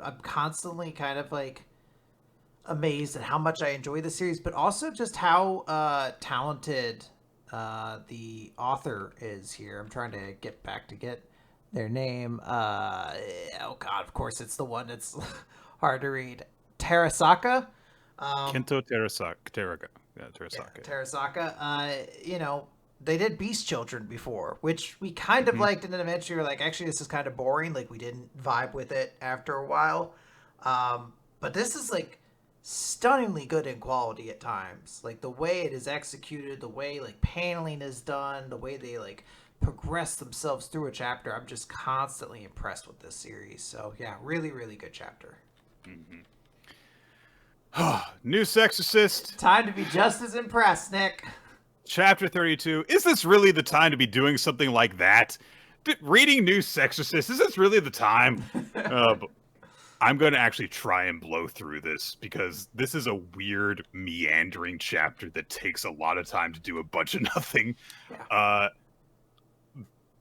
I'm constantly kind of like amazed at how much I enjoy the series, but also just how talented the author is here. I'm trying to get their name. Oh God, of course it's the one that's hard to read. Terasaka. Kento Terasaka. Yeah, Terasaka. Yeah, Terasaka. They did Beast Children before, which we kind of liked, and then eventually we were like, actually, this is kind of boring. Like, we didn't vibe with it after a while. But this is, like, stunningly good in quality at times. Like, the way it is executed, the way, like, paneling is done, the way they, like, progress themselves through a chapter. I'm just constantly impressed with this series. So, yeah, really, really good chapter. Mm-hmm. New Exorcist. Time to be just as impressed, Nick. Chapter 32. Is this really the time to be doing something like that? Reading New Exorcist, is this really the time? But I'm going to actually try and blow through this because this is a weird, meandering chapter that takes a lot of time to do a bunch of nothing. Yeah.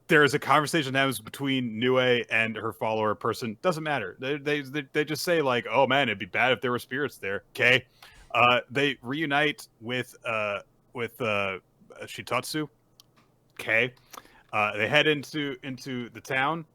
There is a conversation that happens between Nue and her follower person. Doesn't matter. They just say like, "Oh man, it'd be bad if there were spirits there." Okay. They reunite with Shitatsu. Okay. They head into the town.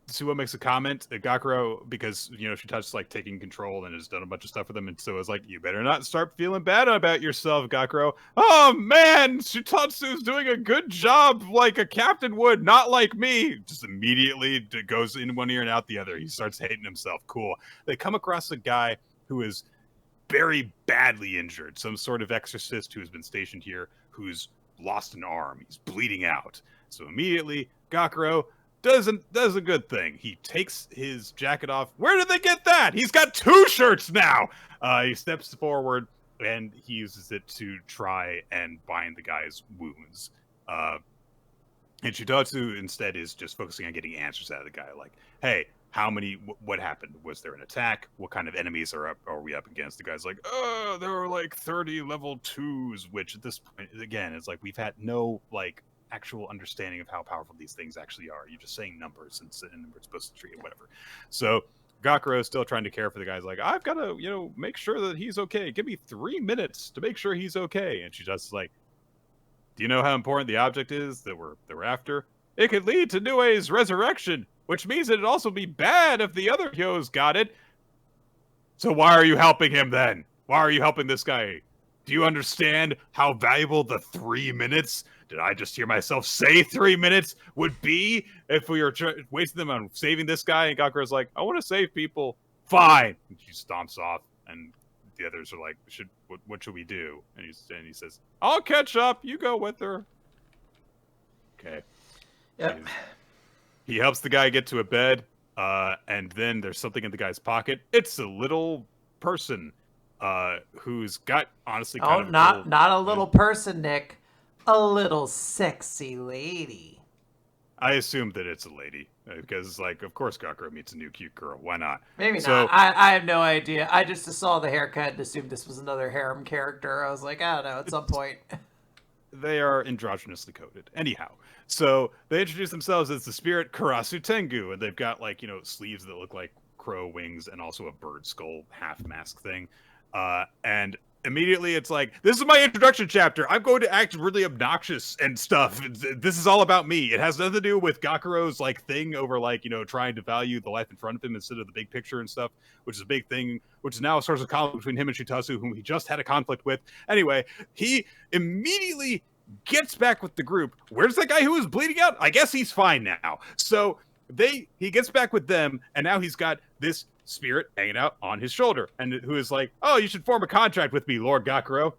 Suo makes a comment at Gakuro because Shitatsu's like taking control and has done a bunch of stuff for them, and so it's like, you better not start feeling bad about yourself, Gakuro. Oh man, Shitatsu's doing a good job like a captain would, not like me. Just immediately goes in one ear and out the other. He starts hating himself. Cool. They come across a guy who is very badly injured, some sort of exorcist who has been stationed here, who's lost an arm. He's bleeding out. So immediately, Gakuro does a good thing. He takes his jacket off. Where did they get that? He's got 2 shirts now. He steps forward and he uses it to try and bind the guy's wounds. And Shitatsu instead is just focusing on getting answers out of the guy. Like, hey, what happened? Was there an attack? What kind of enemies are we up against? The guy's like, oh, there were like 30 level 2s, which at this point, again, it's like we've had no like actual understanding of how powerful these things actually are. You're just saying numbers and we're supposed to treat it, whatever. So Gakuro is still trying to care for the guys. Like, I've got to, make sure that he's okay. Give me 3 minutes to make sure he's okay. And she just like, Do you know how important the object is that we're after? It could lead to Nue's resurrection, which means it'd also be bad if the other Hyos got it. So why are you helping him then? Why are you helping this guy? Do you understand how valuable the 3 minutes? Did I just hear myself say 3 minutes would be if we were wasting them on saving this guy? And Gakuro's like, I want to save people. Fine. And she stomps off, and the others are like, what should we do? And he says, I'll catch up. You go with her. Okay. Yep. He helps the guy get to a bed, and then there's something in the guy's pocket. It's a little person who's got, honestly, kind of not a little person, Nick. A little sexy lady. I assume that it's a lady, because, like, of course Gakuro meets a new cute girl. Why not? Maybe not. I have no idea. I just saw the haircut and assumed this was another harem character. I was like, I don't know, at some point. They are androgynously coded. Anyhow, so they introduce themselves as the spirit Karasu Tengu, and they've got, like, sleeves that look like crow wings and also a bird skull half mask thing. And immediately it's like, this is my introduction chapter. I'm going to act really obnoxious and stuff. This is all about me. It has nothing to do with Gakuro's, like, thing over, like, trying to value the life in front of him instead of the big picture and stuff, which is a big thing, which is now a source of conflict between him and Shitasu, whom he just had a conflict with. Anyway, he immediately gets back with the group. Where's that guy who was bleeding out? I guess he's fine now. So he gets back with them, and now he's got this spirit hanging out on his shoulder, and who is like, oh, you should form a contract with me, Lord Gakuro.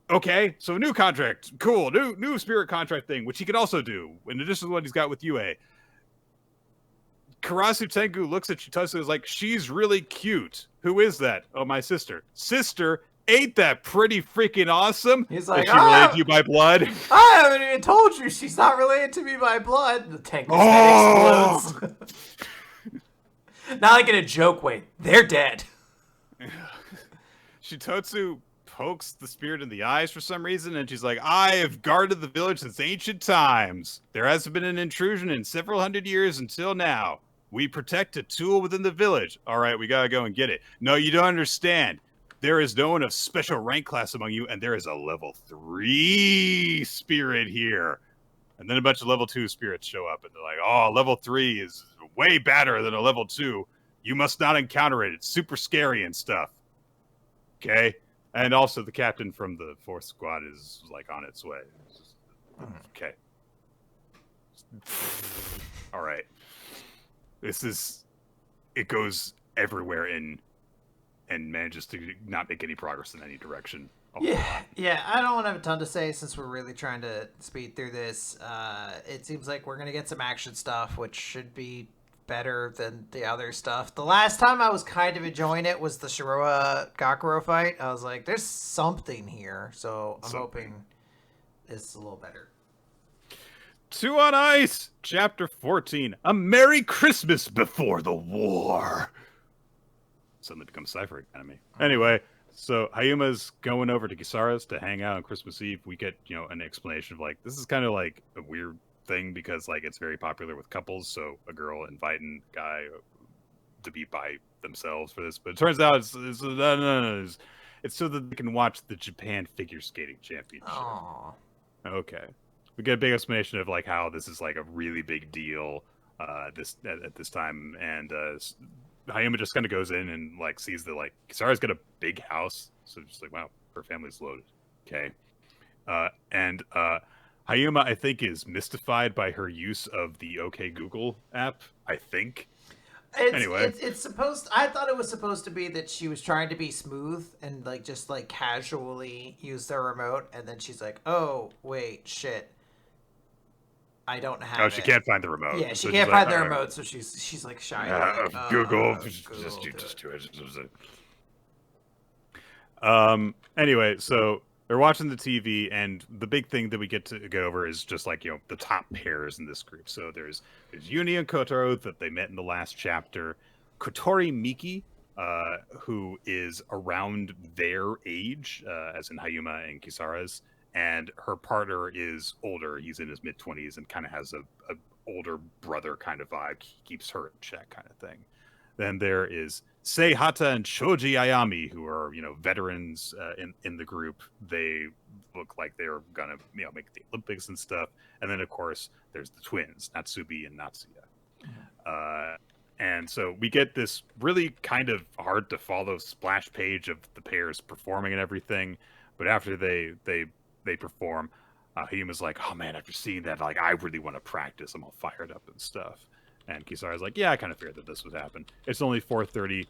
Okay, so a new contract. Cool, new spirit contract thing, which he can also do, in addition to what he's got with Yue. Karasu Tengu looks at Shitasu and is like, she's really cute. Who is that? Oh, my sister. Sister? Ain't that pretty freaking awesome? He's like, is she related to you by blood? I haven't even told you she's not related to me by blood. The Tengu's head explodes. Not like in a joke way. They're dead. Shitotsu pokes the spirit in the eyes for some reason, and she's like, I have guarded the village since ancient times. There hasn't been an intrusion in several hundred years until now. We protect a tool within the village. All right, we gotta go and get it. No, you don't understand. There is no one of special rank class among you, and there is a level 3 spirit here. And then a bunch of level 2 spirits show up, and they're like, oh, level 3 is way better than a level 2. You must not encounter it. It's super scary and stuff. Okay? And also the captain from the 4th squad is, like, on its way. Okay. All right. It goes everywhere and manages to not make any progress in any direction. Yeah, I don't have a ton to say since we're really trying to speed through this. It seems like we're going to get some action stuff, which should be better than the other stuff. The last time I was kind of enjoying it was the Shiroa Gakuro fight. I was like, there's something here, so I'm hoping it's a little better. 2 on Ice, Chapter 14, A Merry Christmas Before the War. Suddenly becomes Cipher Academy. Anyway, so Hayuma's going over to Kisara's to hang out on Christmas Eve. We get, an explanation of, like, this is kind of like a weird thing because, like, it's very popular with couples. So a girl inviting a guy to be by themselves for this, but it turns out it's so that they can watch the Japan Figure Skating Championship. Aww. Okay, we get a big explanation of, like, how this is, like, a really big deal at this time, and Hayuma just kind of goes in and, like, sees that, like, Kisara's got a big house, so just like, wow, her family's loaded. Okay, and Hayuma, I think, is mystified by her use of the OK Google app. I think. It's supposed. I thought it was supposed to be that she was trying to be smooth and, like, just, like, casually use the remote, and then she's like, "Oh wait, shit, I don't have." Oh, she can't find the remote. Yeah, she can't find the remote, so she's like shy. Google, just do it. Anyway, so they're watching the TV, and the big thing that we get to go over is just, like, the top pairs in this group. So there's Uni and Kotaro that they met in the last chapter. Kotori Miki, who is around their age, as in Hayuma and Kisara's, and her partner is older. He's in his mid-20s and kind of has a older brother kind of vibe. He keeps her in check kind of thing. Then there is Sei Hata and Shoji Ayami, who are, veterans in the group. They look like they're gonna, make the Olympics and stuff. And then, of course, there's the twins, Natsubi and Natsuya. And so we get this really kind of hard to follow splash page of the pairs performing and everything. But after they perform, Hayuma's like, oh man, after seeing that, like, I really want to practice. I'm all fired up and stuff. And Kisara's like, yeah, I kind of feared that this would happen. It's only 4:30,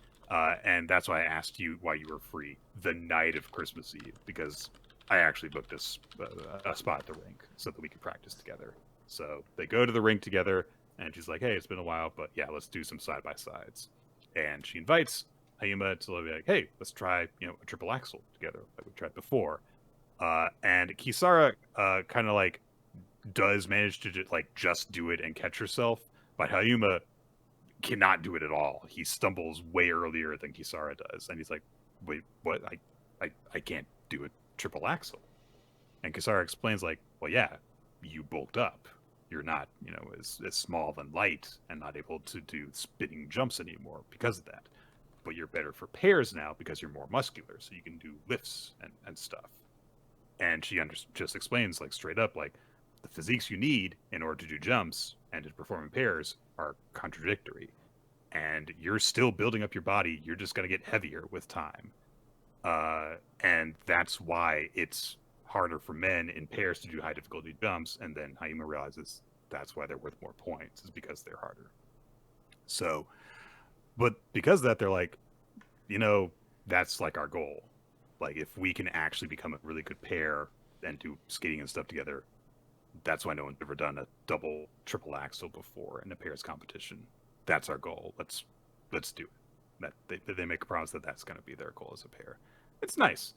and that's why I asked you why you were free the night of Christmas Eve, because I actually booked a spot at the rink so that we could practice together. So they go to the rink together, and she's like, hey, it's been a while, but yeah, let's do some side-by-sides. And she invites Hayuma to be like, hey, let's try, a triple axel together like we tried before. And Kisara kind of like does manage to just do it and catch herself, but Hayuma cannot do it at all. He stumbles way earlier than Kisara does, and he's like, wait, what? I can't do a triple axel. And Kisara explains like, well, yeah, you bulked up. You're not, as small and light and not able to do spinning jumps anymore because of that. But you're better for pairs now because you're more muscular, so you can do lifts and stuff. And she just explains like straight up, like, the physiques you need in order to do jumps and to perform in pairs are contradictory. And you're still building up your body. You're just going to get heavier with time. And that's why it's harder for men in pairs to do high difficulty jumps. And then Hayuma realizes that's why they're worth more points, is because they're harder. So, but because of that, they're like, that's like our goal. Like, if we can actually become a really good pair and do skating and stuff together, that's why no one's ever done a double, triple axel before in a pairs competition. That's our goal. Let's do it. That they make a promise that that's going to be their goal as a pair. It's nice.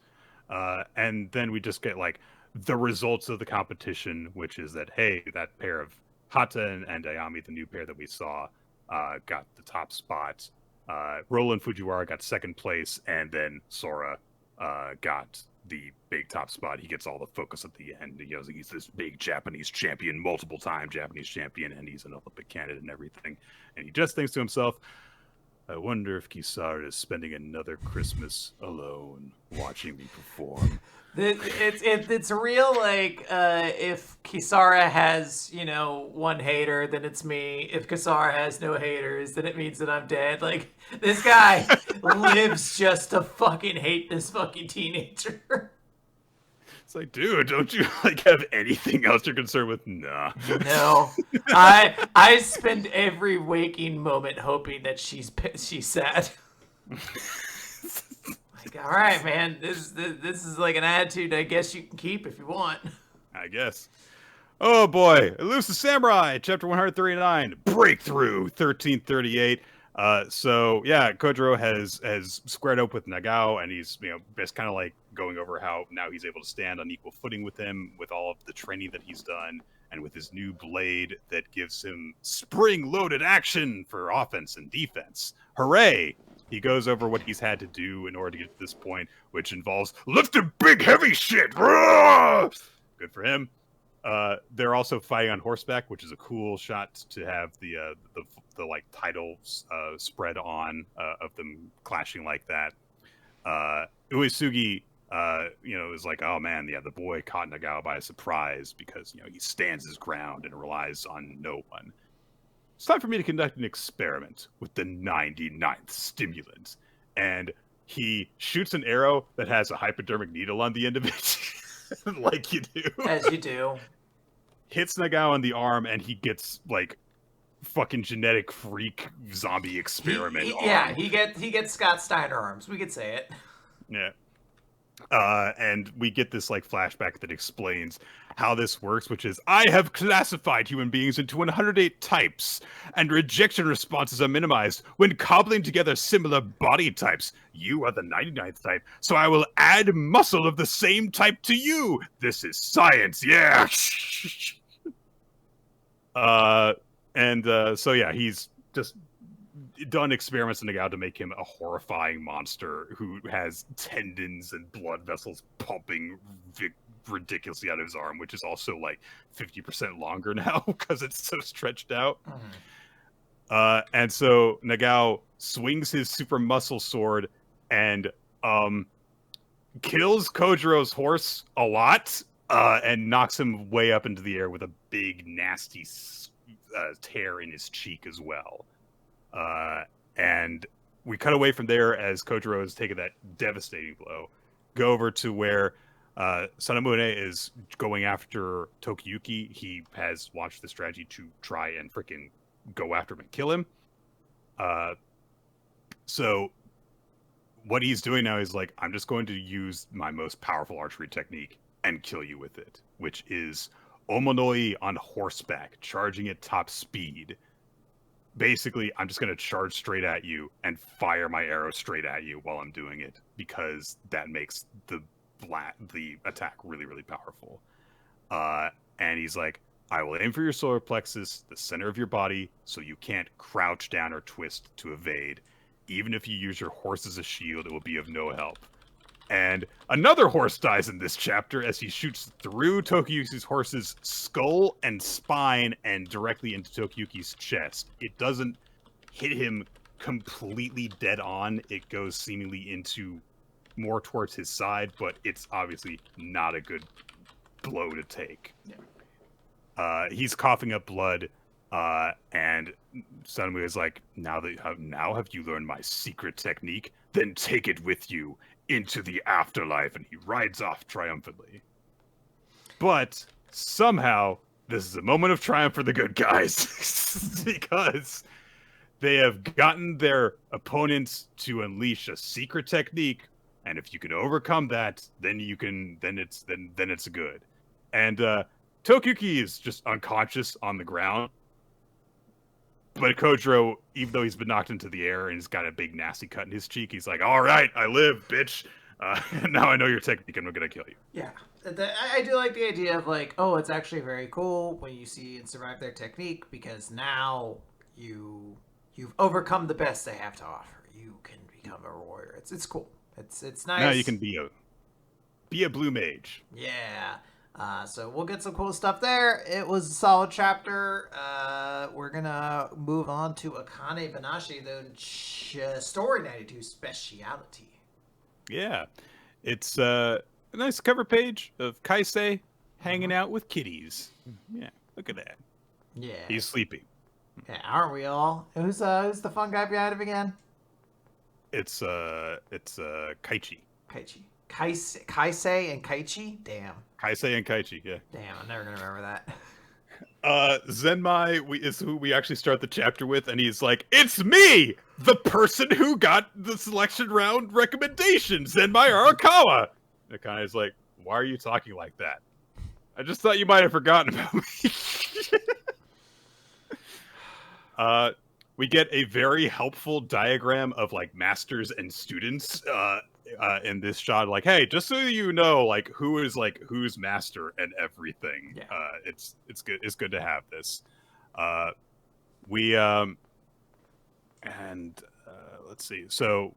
And then we just get like the results of the competition, which is that, hey, that pair of Hata and Ayami, the new pair that we saw, got the top spot. Roland Fujiwara got second place, and then Sora got the big top spot. He gets all the focus at the end. He's this big Japanese champion, multiple time Japanese champion, and he's an Olympic candidate and everything. And he just thinks to himself, I wonder if Kisara is spending another Christmas alone watching me perform. It's real, like, if Kisara has, one hater, then it's me. If Kisara has no haters, then it means that I'm dead. Like, this guy lives just to fucking hate this fucking teenager. It's like, dude, don't you have anything else you're concerned with? Nah. No. I spend every waking moment hoping that she's sad. Like, all right, man, this is like an attitude I guess you can keep if you want. I guess. Oh boy, Elusive Samurai, chapter 139, Breakthrough, 1338. So yeah, Kojiro has squared up with Nagao, and he's just kind of like going over how now he's able to stand on equal footing with him with all of the training that he's done, and with his new blade that gives him spring-loaded action for offense and defense. Hooray! He goes over what he's had to do in order to get to this point, which involves lifting big heavy shit. Good for him. They're also fighting on horseback, which is a cool shot to have the like title spread on of them clashing like that. Uesugi, is like, oh man, yeah, the boy caught Nagao by surprise because he stands his ground and relies on no one. It's time for me to conduct an experiment with the 99th stimulant. And he shoots an arrow that has a hypodermic needle on the end of it, like you do. As you do. Hits Nagao on the arm, and he gets like fucking genetic freak zombie experiment. He gets Scott Steiner arms. We could say it. Yeah. And we get this like flashback that explains how this works, which is, I have classified human beings into 108 types, and rejection responses are minimized when cobbling together similar body types. You are the 99th type, so I will add muscle of the same type to you. This is science, yeah. So yeah, he's just done experiments in Nagao to make him a horrifying monster who has tendons and blood vessels pumping ridiculously out of his arm, which is also like 50% longer now because it's so stretched out. And so Nagao swings his super muscle sword, and kills Kojiro's horse a lot, and knocks him way up into the air with a big, nasty tear in his cheek as well. And we cut away from there as Kojiro has taken that devastating blow. Go over to where Sanamune is going after Tokiyuki. He has launched the strategy to try and freaking go after him and kill him. So what he's doing now is like, I'm just going to use my most powerful archery technique and kill you with it, which is Omonoi on horseback, charging at top speed. Basically, I'm just going to charge straight at you and fire my arrow straight at you while I'm doing it, because that makes the attack really, really powerful. And he's like, I will aim for your solar plexus, the center of your body, so you can't crouch down or twist to evade. Even if you use your horse as a shield, it will be of no help. And another horse dies in this chapter as he shoots through Tokiyuki's horse's skull and spine and directly into Tokiyuki's chest. It doesn't hit him completely dead on. It goes seemingly into more towards his side, but it's obviously not a good blow to take. Yeah. He's coughing up blood, and Sanmu is like, now have you learned my secret technique? Then take it with you into the afterlife, and he rides off triumphantly. But somehow, this is a moment of triumph for the good guys, because they have gotten their opponents to unleash a secret technique, and if you can overcome that, then it's good. And Tokiyuki is just unconscious on the ground. But Kojiro, even though he's been knocked into the air and he's got a big nasty cut in his cheek, he's like, all right, I live, bitch. Now I know your technique and I'm going to kill you. Yeah. I do like the idea of like, oh, it's actually very cool when you see and survive their technique, because now you've overcome the best they have to offer. You can become a warrior. It's cool. It's nice. Now you can be a blue mage. Yeah. So we'll get some cool stuff there. It was a solid chapter. We're gonna move on to Akane-banashi, the story 92 speciality. Yeah, it's a nice cover page of Kaisei hanging out with kitties. Yeah, look at that. Yeah, he's sleeping. Yeah, aren't we all? Who's the fun guy behind him again? It's Kaichi. Kaisei and Kaichi? Damn. Kaisei and Kaichi, yeah. Damn, I'm never gonna remember that. Zenmai is who we actually start the chapter with, and he's like, it's me! The person who got the selection round recommendation, Zenmai Arakawa! And Akane's like, why are you talking like that? I just thought you might have forgotten about me. We get a very helpful diagram of like masters and students in this shot. Like, hey, just so you know, like who's master and everything. Yeah. It's good. It's good to have this. Let's see. So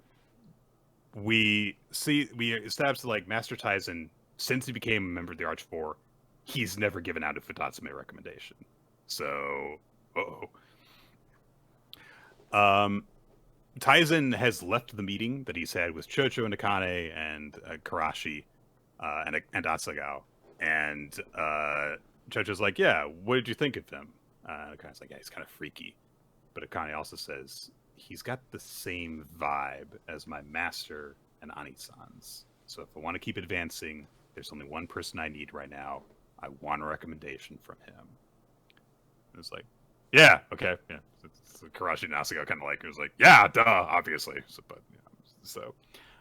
we establish that like Master Taizen, since he became a member of the Arch 4, he's never given out a Futatsume recommendation. So, Taizen has left the meeting that he's had with Chocho and Akane and Karashi and Asagao. And Chocho's like, yeah, what did you think of him? Akane's like, yeah, he's kind of freaky. But Akane also says, he's got the same vibe as my master and Ani-san's. So if I want to keep advancing, there's only one person I need right now. I want a recommendation from him. And it's like, yeah, okay, yeah. So Karashi and Asagao kind of like, it was like, yeah, duh, obviously.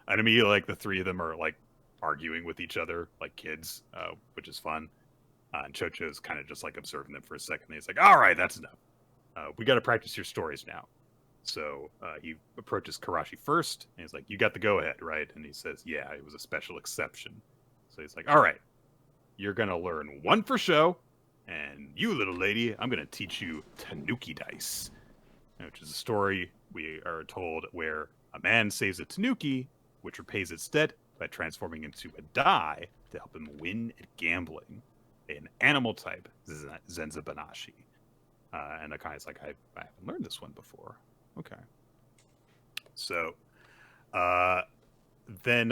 And immediately, like, the three of them are, like, arguing with each other, like kids, which is fun. And Chocho's kind of just, like, observing them for a second. And he's like, all right, that's enough. We got to practice your stories now. So he approaches Karashi first, and he's like, you got the go-ahead, right? And he says, yeah, it was a special exception. So he's like, all right, you're going to learn one for show, and you, little lady, I'm going to teach you Tanuki Dice, which is a story we are told where a man saves a Tanuki, which repays its debt by transforming into a die to help him win at gambling. An animal type, Zenza-banashi. And Akane's like, I haven't learned this one before. Okay. So, then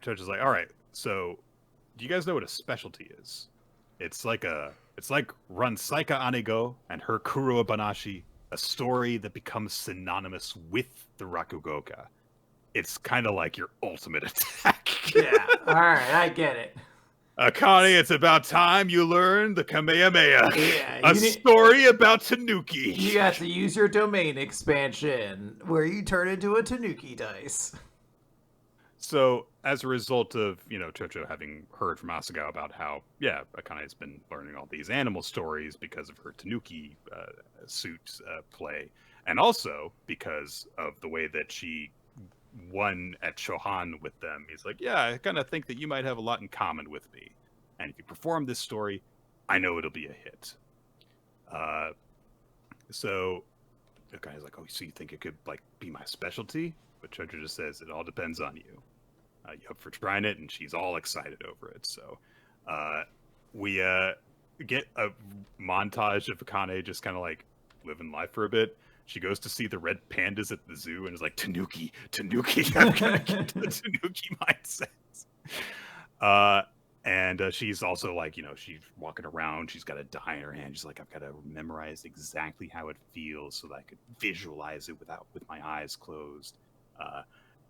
Judge is like, all right, so do you guys know what a specialty is? It's like Ransaika Anigo and her Akane-banashi, a story that becomes synonymous with the Rakugoka. It's kind of like your ultimate attack. Yeah, all right, I get it. Akane, it's about time you learned the Kamehameha. Yeah, A story about Tanuki. You got to use your domain expansion, where you turn into a Tanuki dice. So, as a result of, Chocho having heard from Asagao about how, Akane's been learning all these animal stories because of her Tanuki suit play, and also because of the way that she won at Shohan with them, he's like, yeah, I kind of think that you might have a lot in common with me. And if you perform this story, I know it'll be a hit. So Akane's like, oh, so you think it could, be my specialty? But Chocho just says, it all depends on you. You up for trying it? And she's all excited over it. So we get a montage of Akane just kind of living life for a bit. She goes to see the red pandas at the zoo and is like, Tanuki, I'm gonna get the Tanuki mindset. And she's also she's walking around. She's got a die in her hand. She's like, I've got to memorize exactly how it feels so that I could visualize it with my eyes closed.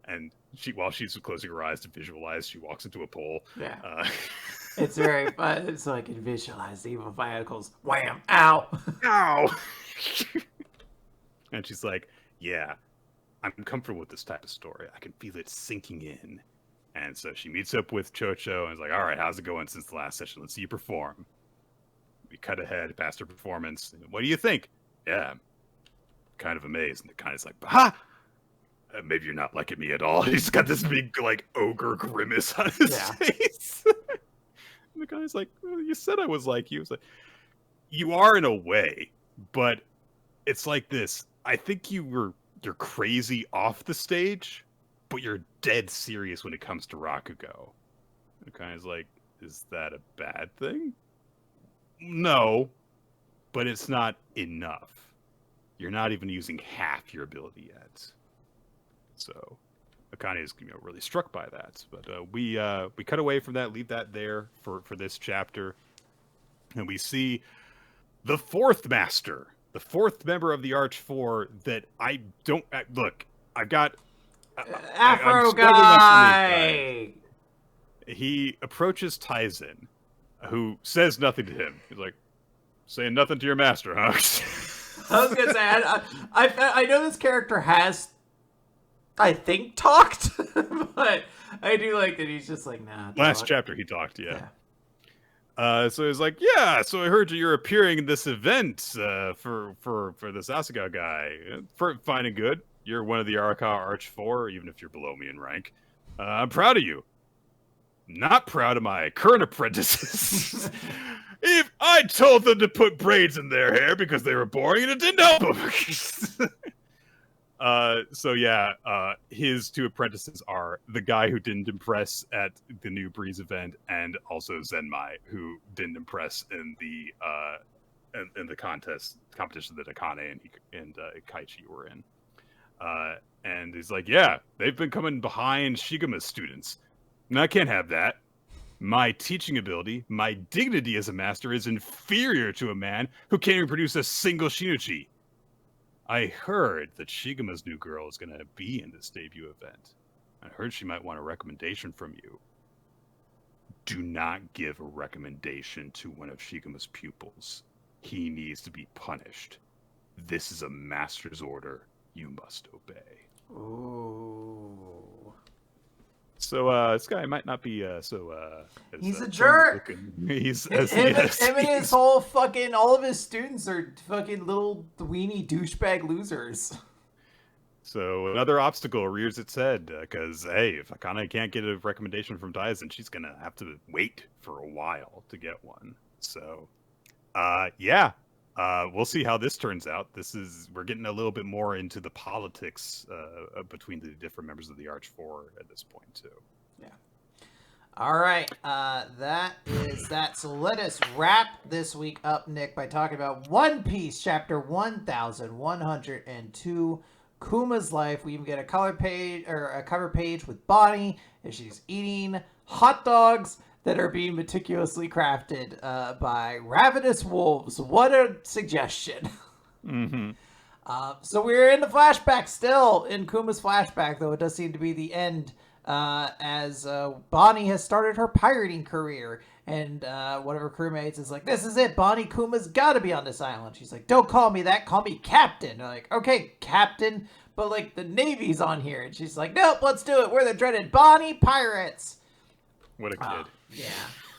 And while she's closing her eyes to visualize, she walks into a pole. Yeah. It's very fun. It's like, visualize the evil vehicles. Wham! Ow! Ow! And she's like, yeah, I'm comfortable with this type of story. I can feel it sinking in. And so she meets up with Chocho and is like, all right, how's it going since the last session? Let's see you perform. We cut ahead past her performance. What do you think? Yeah, I'm kind of amazed. And the kind of like, ha! Maybe you're not liking me at all. He's got this big, ogre grimace on his face. And the guy's like, well, you said I was like you. It's like, you are in a way, but it's like this. I think you're crazy off the stage, but you're dead serious when it comes to Rakugo. The guy's like, is that a bad thing? No, but it's not enough. You're not even using half your ability yet. So Akane is really struck by that. But we cut away from that, leave that there for this chapter. And we see the fourth master, the fourth member of the Arch Four that I don't... Look, I've got... Afro guy! He approaches Taizen, who says nothing to him. He's like, saying nothing to your master, huh? I was gonna say, I know this character has, I think, talked, but I do like that he's just like, nah. Last chapter he talked, yeah. So he's like, yeah, so I heard you're appearing in this event for this Asagao guy. Fine and good. You're one of the Araka Arch 4, even if you're below me in rank. I'm proud of you. Not proud of my current apprentices. If I told them to put braids in their hair because they were boring and it didn't help them. His two apprentices are the guy who didn't impress at the New Breeze event, and also Zenmai, who didn't impress in the competition that Akane and Kaichi were in. And he's like, yeah, they've been coming behind Shigama's students. And I can't have that. My teaching ability, my dignity as a master is inferior to a man who can't even produce a single Shinichi. I heard that Shigama's new girl is going to be in this debut event. I heard she might want a recommendation from you. Do not give a recommendation to one of Shigama's pupils. He needs to be punished. This is a master's order. You must obey. Ooh. So this guy might not be he's a jerk. Him and his whole fucking, all of his students are fucking little weenie douchebag losers. So another obstacle rears its head because hey, if Akane can't get a recommendation from Taizen, she's gonna have to wait for a while to get one. So we'll see how this turns out. We're getting a little bit more into the politics between the different members of the Arch 4 at this point too. Yeah. All right. That is that. So let us wrap this week up, Nick, by talking about One Piece chapter 1102, Kuma's life. We even get a cover page with Bonnie as she's eating hot dogs that are being meticulously crafted by ravenous wolves. What a suggestion. Mm-hmm. So we're in the flashback still, in Kuma's flashback, though it does seem to be the end, as Bonnie has started her pirating career. And one of her crewmates is like, this is it, Bonnie, Kuma's got to be on this island. She's like, don't call me that, call me Captain. They're like, okay, Captain, but like the Navy's on here. And she's like, nope, let's do it. We're the dreaded Bonnie Pirates. What a kid. Yeah.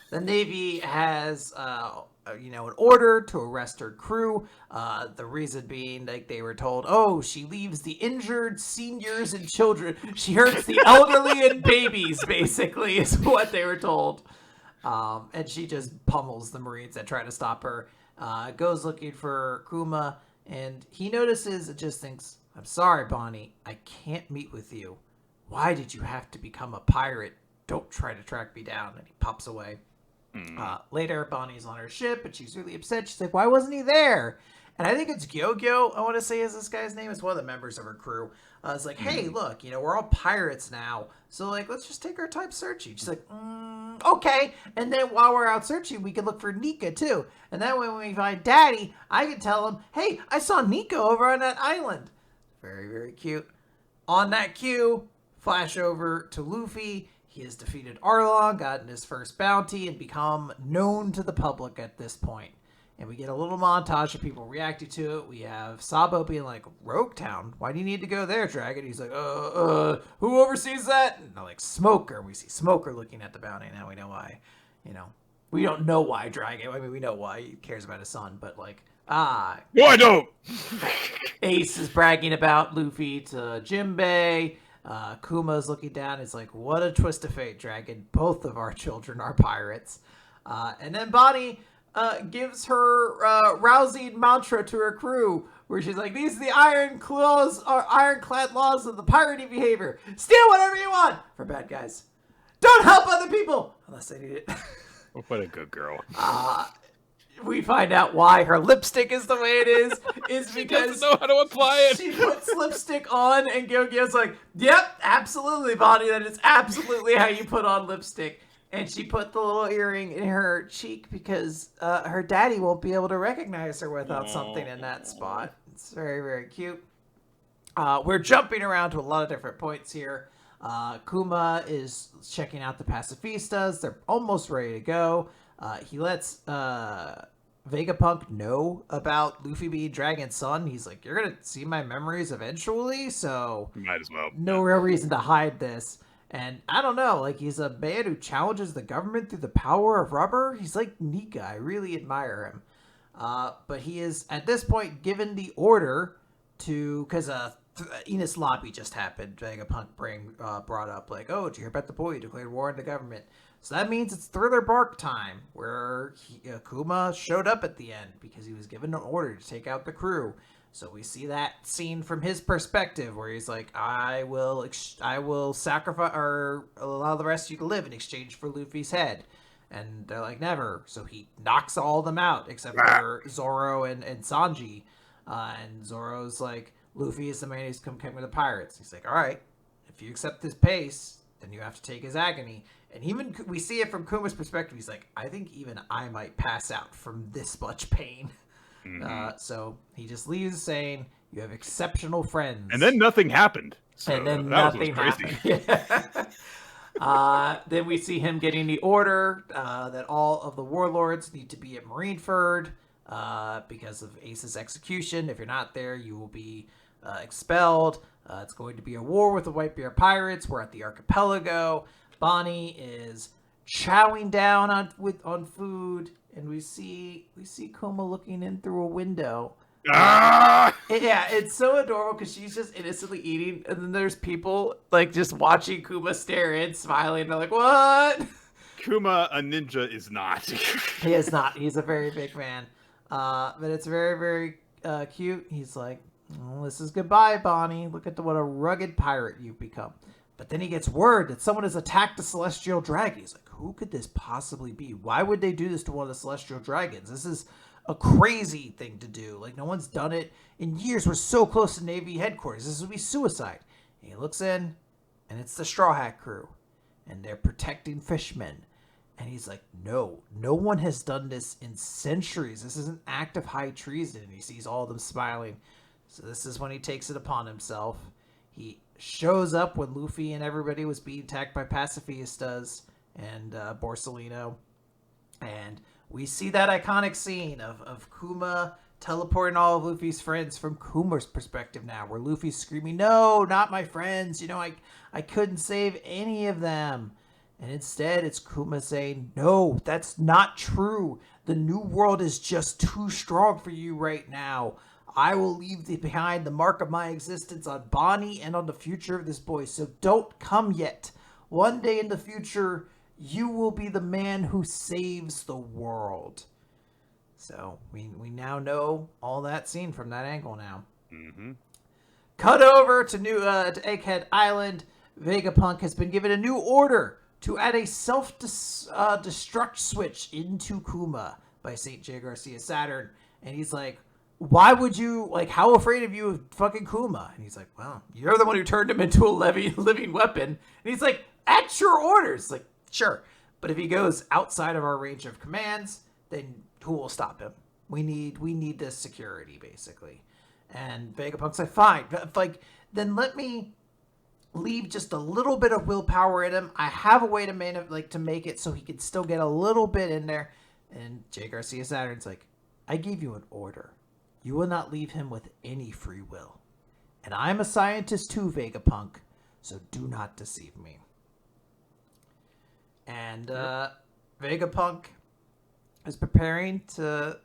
The Navy has, an order to arrest her crew. The reason being, like, they were told, oh, she leaves the injured, seniors, and children. She hurts the elderly and babies, basically, is what they were told. And she just pummels the Marines that try to stop her. Goes looking for Kuma, and he notices and just thinks, I'm sorry, Bonnie, I can't meet with you. Why did you have to become a pirate? Don't try to track me down. And he pops away. Later, Bonnie's on her ship, and she's really upset. She's like, why wasn't he there? And I think it's Gyogyo, I want to say is this guy's name. It's one of the members of her crew. It's like, hey, look, we're all pirates now. So, like, let's just take our time searching. She's like, okay. And then while we're out searching, we can look for Nika, too. And that way, when we find Daddy, I can tell him, hey, I saw Nika over on that island. Very, very cute. On that cue, flash over to Luffy. He has defeated Arlong, gotten his first bounty, and become known to the public at this point. And we get a little montage of people reacting to it. We have Sabo being like, Rogue Town? Why do you need to go there, Dragon? He's like, who oversees that? And they're like, Smoker. We see Smoker looking at the bounty. Now we know why. We don't know why Dragon. I mean, we know why he cares about his son, but like, No, I don't! Ace is bragging about Luffy to Jinbei. Kuma's looking down. It's like, what a twist of fate, Dragon. Both of our children are pirates. And then Bonnie gives her rousing mantra to her crew, where she's like, these are the ironclad laws of the pirating behavior. Steal whatever you want for bad guys. Don't help other people unless they need it. What a good girl. We find out why her lipstick is the way it is because she doesn't know how to apply it. She puts lipstick on, and Gyogyo's like, yep, absolutely, Bonnie, that is absolutely how you put on lipstick. And she put the little earring in her cheek because her daddy won't be able to recognize her without something in that spot. It's very, very cute. We're jumping around to a lot of different points here. Kuma is checking out the pacifistas. They're almost ready to go. He lets Vegapunk know about Luffy being Dragon's son. He's like, you're going to see my memories eventually, so might as well. No real reason to hide this. And I don't know, like, he's a man who challenges the government through the power of rubber. He's like Nika. I really admire him. But he is, at this point, given the order to, because Enos Lobby just happened. Vegapunk brought up, like, oh, did you hear about the boy who declared war on the government? So that means it's Thriller Bark time, where Kuma showed up at the end because he was given an order to take out the crew. So we see that scene from his perspective, where he's like, I will sacrifice or allow the rest of you to live in exchange for Luffy's head. And they're like, never. So he knocks all of them out except for Zoro and Sanji. And Zoro's like, Luffy is the man who's come with the pirates. He's like, all right, if you accept this pace, then you have to take his agony. And even we see it from Kuma's perspective. He's like, I think even I might pass out from this much pain. Mm-hmm. So he just leaves saying, you have exceptional friends. And then nothing happened. So and then nothing happened. Then we see him getting the order that all of the warlords need to be at Marineford because of Ace's execution. If you're not there, you will be expelled. It's going to be a war with the Whitebeard pirates. We're at the archipelago. Bonnie is chowing down on food. And we see Kuma looking in through a window. Yeah, it's so adorable because she's just innocently eating, and then there's people like just watching Kuma stare in, smiling. And they're like, "What?" Kuma, a ninja, is not. He is not. He's a very big man, but it's very, very cute. He's like, well, "This is goodbye, Bonnie. Look at what a rugged pirate you've become." But then he gets word that someone has attacked the Celestial Dragon. He's like, who could this possibly be? Why would they do this to one of the Celestial Dragons? This is a crazy thing to do. Like, no one's done it in years. We're so close to Navy headquarters. This would be suicide. And he looks in, and it's the Straw Hat crew, and they're protecting fishmen. And he's like, no one has done this in centuries. This is an act of high treason. And he sees all of them smiling. So this is when he takes it upon himself. He shows up when Luffy and everybody was being attacked by pacifistas and Borsalino. And we see that iconic scene of Kuma teleporting all of Luffy's friends from Kuma's perspective now, where Luffy's screaming, no, not my friends. I couldn't save any of them. And instead, it's Kuma saying, no, that's not true. The new world is just too strong for you right now. I will leave behind the mark of my existence on Bonnie and on the future of this boy. So don't come yet. One day in the future, you will be the man who saves the world. So we now know all that scene from that angle now. Mm-hmm. Cut over to to Egghead Island. Vegapunk has been given a new order to add a self-destruct switch into Kuma by St. J. Garcia Saturn. And he's like, why would you, how afraid of you of fucking Kuma? And he's like, well, you're the one who turned him into a living weapon. And he's like, at your orders. Like, sure. But if he goes outside of our range of commands, then who will stop him? We need this security, basically. And Vegapunk's like, fine. Then let me leave just a little bit of willpower in him. I have a way to make it so he can still get a little bit in there. And J. Garcia Saturn's like, I gave you an order. You will not leave him with any free will. And I'm a scientist too, Vegapunk, so do not deceive me. And Vegapunk is preparing to,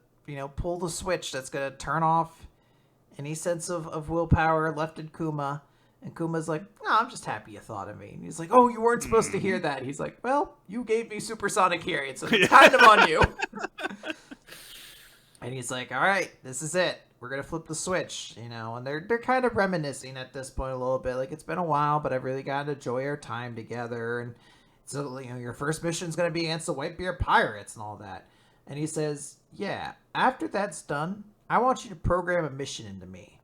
pull the switch that's going to turn off any sense of willpower left in Kuma. And Kuma's like, no, I'm just happy you thought of me. And he's like, oh, you weren't supposed to hear that. He's like, well, you gave me supersonic hearing, so it's kind of on you. And he's like, all right, this is it. We're going to flip the switch, and they're kind of reminiscing at this point a little bit. Like, it's been a while, but I've really got to enjoy our time together. And so, your first mission's going to be against the Whitebeard Pirates and all that. And he says, yeah, after that's done, I want you to program a mission into me.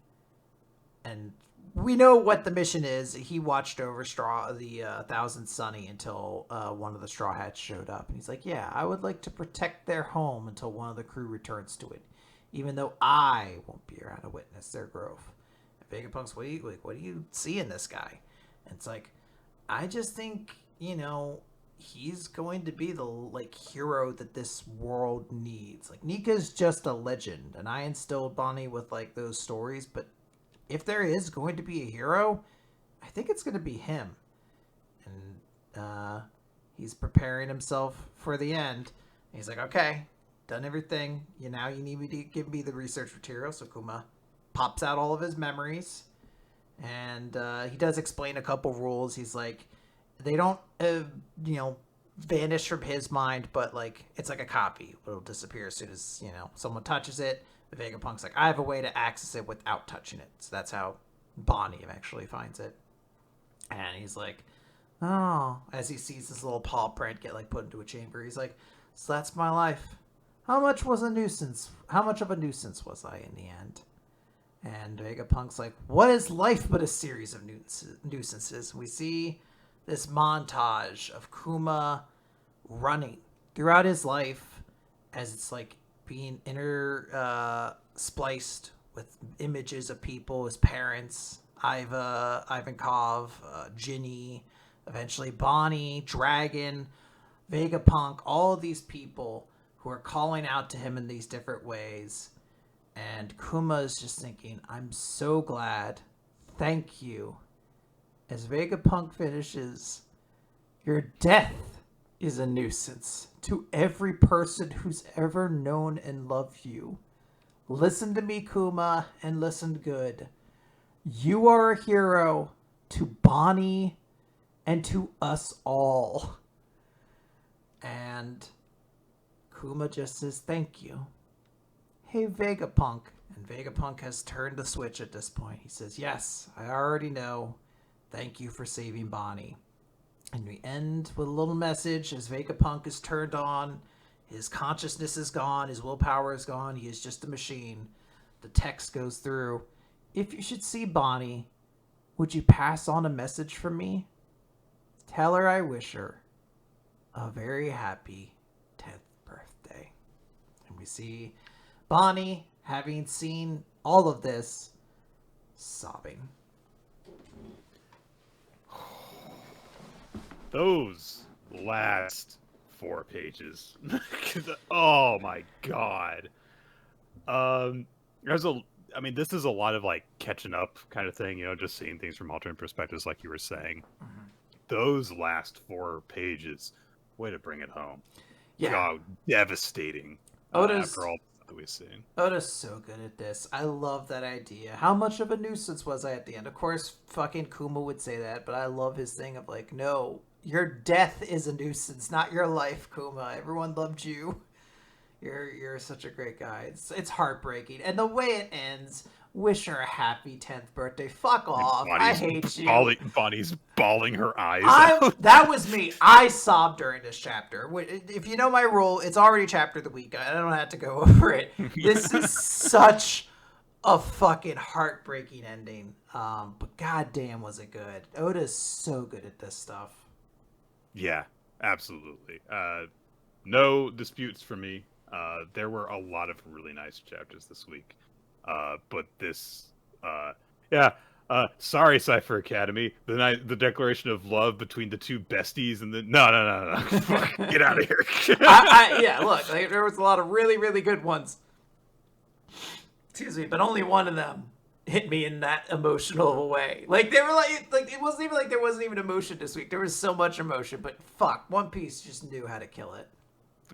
And we know what the mission is. He watched over the Thousand Sunny until one of the Straw Hats showed up. And he's like, yeah, I would like to protect their home until one of the crew returns to it, even though I won't be around to witness their growth. And Vegapunk's, what do you see in this guy? And it's like, I just think, he's going to be the hero that this world needs. Like, Nika's just a legend, and I instilled Bonnie with those stories, but if there is going to be a hero, I think it's going to be him. And he's preparing himself for the end. And he's like, okay, done everything. Now you need me to give me the research material. So Kuma pops out all of his memories. And he does explain a couple rules. He's like, they don't, vanish from his mind, but it's like a copy. It'll disappear as soon as, someone touches it. The Vegapunk's like, I have a way to access it without touching it. So that's how Bonnie eventually finds it. And he's like, oh, as he sees this little paw print get put into a chamber, he's like, so that's my life. How much of a nuisance was I in the end? And Vegapunk's like, what is life but a series of nuisances? We see this montage of Kuma running throughout his life as it's being spliced with images of people, his parents, Ivankov, Ginny, eventually Bonnie, Dragon, Vegapunk, all of these people who are calling out to him in these different ways. And Kuma is just thinking, I'm so glad. Thank you. As Vegapunk finishes, your death is a nuisance to every person who's ever known and loved you. Listen to me, Kuma, and listen good. You are a hero to Bonnie and to us all. And Kuma just says thank you. Hey, Vegapunk. And Vegapunk has turned the switch at this point. He says, yes, I already know. Thank you for saving Bonnie. And we end with a little message as Vegapunk is turned on. His consciousness is gone. His willpower is gone. He is just a machine. The text goes through. If you should see Bonnie, would you pass on a message from me? Tell her I wish her a very happy 10th birthday. And we see Bonnie, having seen all of this, sobbing. Those last 4 pages. Oh my god. This is a lot of like catching up kind of thing, just seeing things from alternate perspectives, like you were saying. Mm-hmm. Those last 4 pages, way to bring it home. Yeah. God, devastating. After all that we've seen. Oda's so good at this. I love that idea. How much of a nuisance was I at the end? Of course, fucking Kuma would say that, but I love his thing of like, no, your death is a nuisance, not your life, Kuma. Everyone loved you. You're such a great guy. It's heartbreaking, and the way it ends. Wish her a happy 10th birthday. Fuck off. I hate you. Bonnie's bawling her eyes out. That was me. I sobbed during this chapter. If you know my rule, it's already chapter of the week. I don't have to go over it. This is such a fucking heartbreaking ending. But goddamn was it good. Oda's so good at this stuff. Yeah, absolutely. No disputes for me. There were a lot of really nice chapters this week. But this, sorry, Cipher Academy. The declaration of love between the 2 besties, and no. Fuck, get out of here. Yeah, look, there was a lot of really, really good ones. Excuse me, but only one of them hit me in that emotional way. Like they were like it wasn't even like there wasn't even emotion this week. There was so much emotion, but fuck, One Piece just knew how to kill it.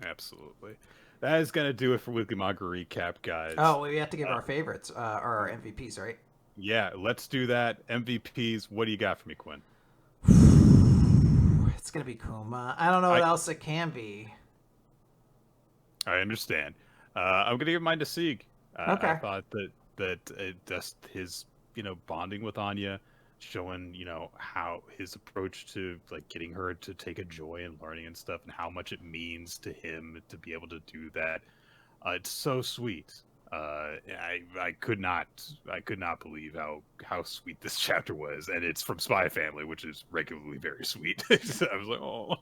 Absolutely. That is going to do it for Weekly Manga Recap, guys. Oh, we have to give our favorites, or our MVPs, right? Yeah, let's do that. MVPs, what do you got for me, Quinn? It's going to be Kuma. I don't know what else it can be. I understand. I'm going to give mine to Sieg. Okay. I thought that just his, bonding with Anya, showing, how his approach to like getting her to take a joy in learning and stuff, and how much it means to him to be able to do that. It's so sweet. I could not believe how sweet this chapter was, and it's from Spy Family, which is regularly very sweet. So I was like, oh.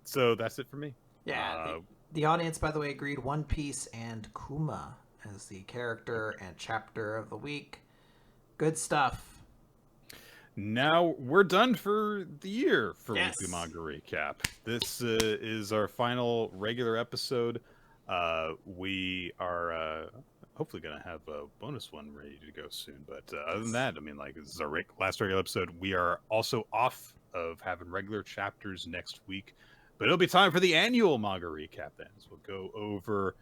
So that's it for me. Yeah. The audience, by the way, agreed One Piece and Kuma as the character and chapter of the week. Good stuff. Now we're done for the year for Yes. Weekly Manga Recap. This is our final regular episode. We are hopefully going to have a bonus one ready to go soon. But other than that, this is our last regular episode. We are also off of having regular chapters next week. But it'll be time for the annual Manga Recap then. So we'll go over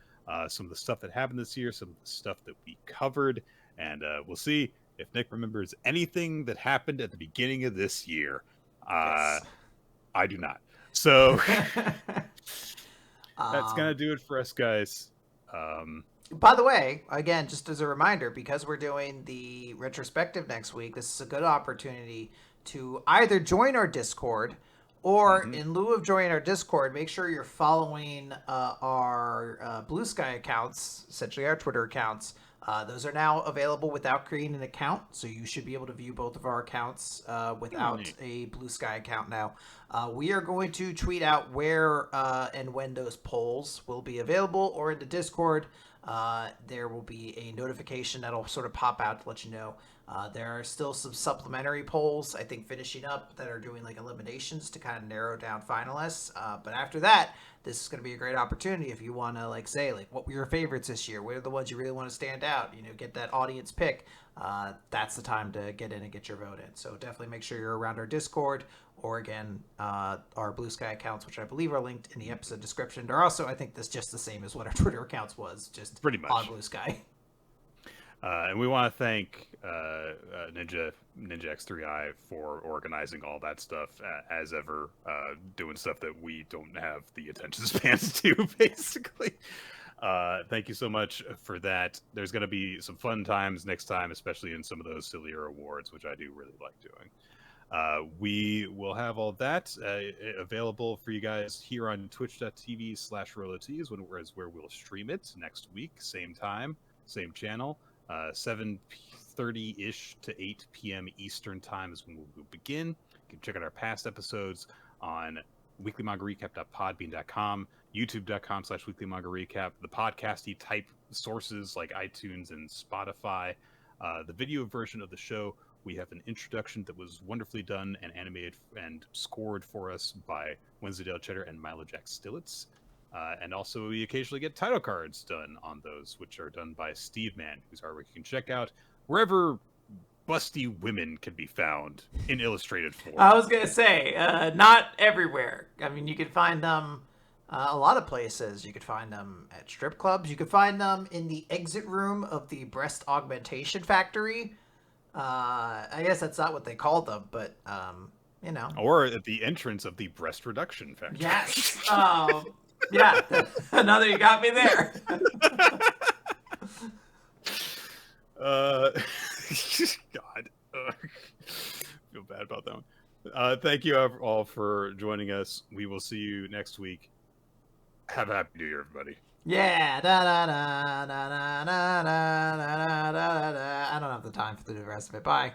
some of the stuff that happened this year, some of the stuff that we covered, and we'll see if Nick remembers anything that happened at the beginning of this year. Yes. I do not. So that's going to do it for us, guys. By the way, again, just as a reminder, because we're doing the retrospective next week, this is a good opportunity to either join our Discord or in lieu of joining our Discord, make sure you're following our Blue Sky accounts, essentially our Twitter accounts. Those are now available without creating an account, so you should be able to view both of our accounts without a Blue Sky account now. We are going to tweet out where and when those polls will be available, or in the Discord, there will be a notification that'll sort of pop out to let you know. There are still some supplementary polls, I think, finishing up that are doing like eliminations to kind of narrow down finalists. But after that, this is going to be a great opportunity if you want to like say like what were your favorites this year? What are the ones you really want to stand out? Get that audience pick. That's the time to get in and get your vote in. So definitely make sure you're around our Discord or again our Blue Sky accounts, which I believe are linked in the episode description. They're also, I think, that's just the same as what our Twitter accounts was, just pretty much on Blue Sky. And we want to thank Ninja X3i for organizing all that stuff, as ever, doing stuff that we don't have the attention spans to, basically. Thank you so much for that. There's going to be some fun times next time, especially in some of those sillier awards, which I do really like doing. We will have all that available for you guys here on twitch.tv/RoloTs, where we'll stream it next week, same time, same channel, 7:30-ish to 8 p.m. Eastern time is when we'll begin. You can check out our past episodes on weeklymangarecap.podbean.com, youtube.com/weeklymangarecap, the podcasty type sources like iTunes and Spotify. The video version of the show, we have an introduction that was wonderfully done and animated and scored for us by Wednesdaydale Cheddar and Milo Jack Stillitz. And also we occasionally get title cards done on those, which are done by Steve Mann, whose artwork you can check out wherever busty women can be found in illustrated form. I was going to say, not everywhere. I mean, you can find them a lot of places. You could find them at strip clubs. You could find them in the exit room of the breast augmentation factory. I guess that's not what they called them, but, you know. Or at the entrance of the breast reduction factory. Yes. Yeah. Now that you got me there. God. Feel bad about that one. Thank you all for joining us. We will see you next week. Have a happy New Year, everybody. Yeah. Da, da, da, da, da, da, da, da, da, da. I don't have the time for the rest of it. Bye.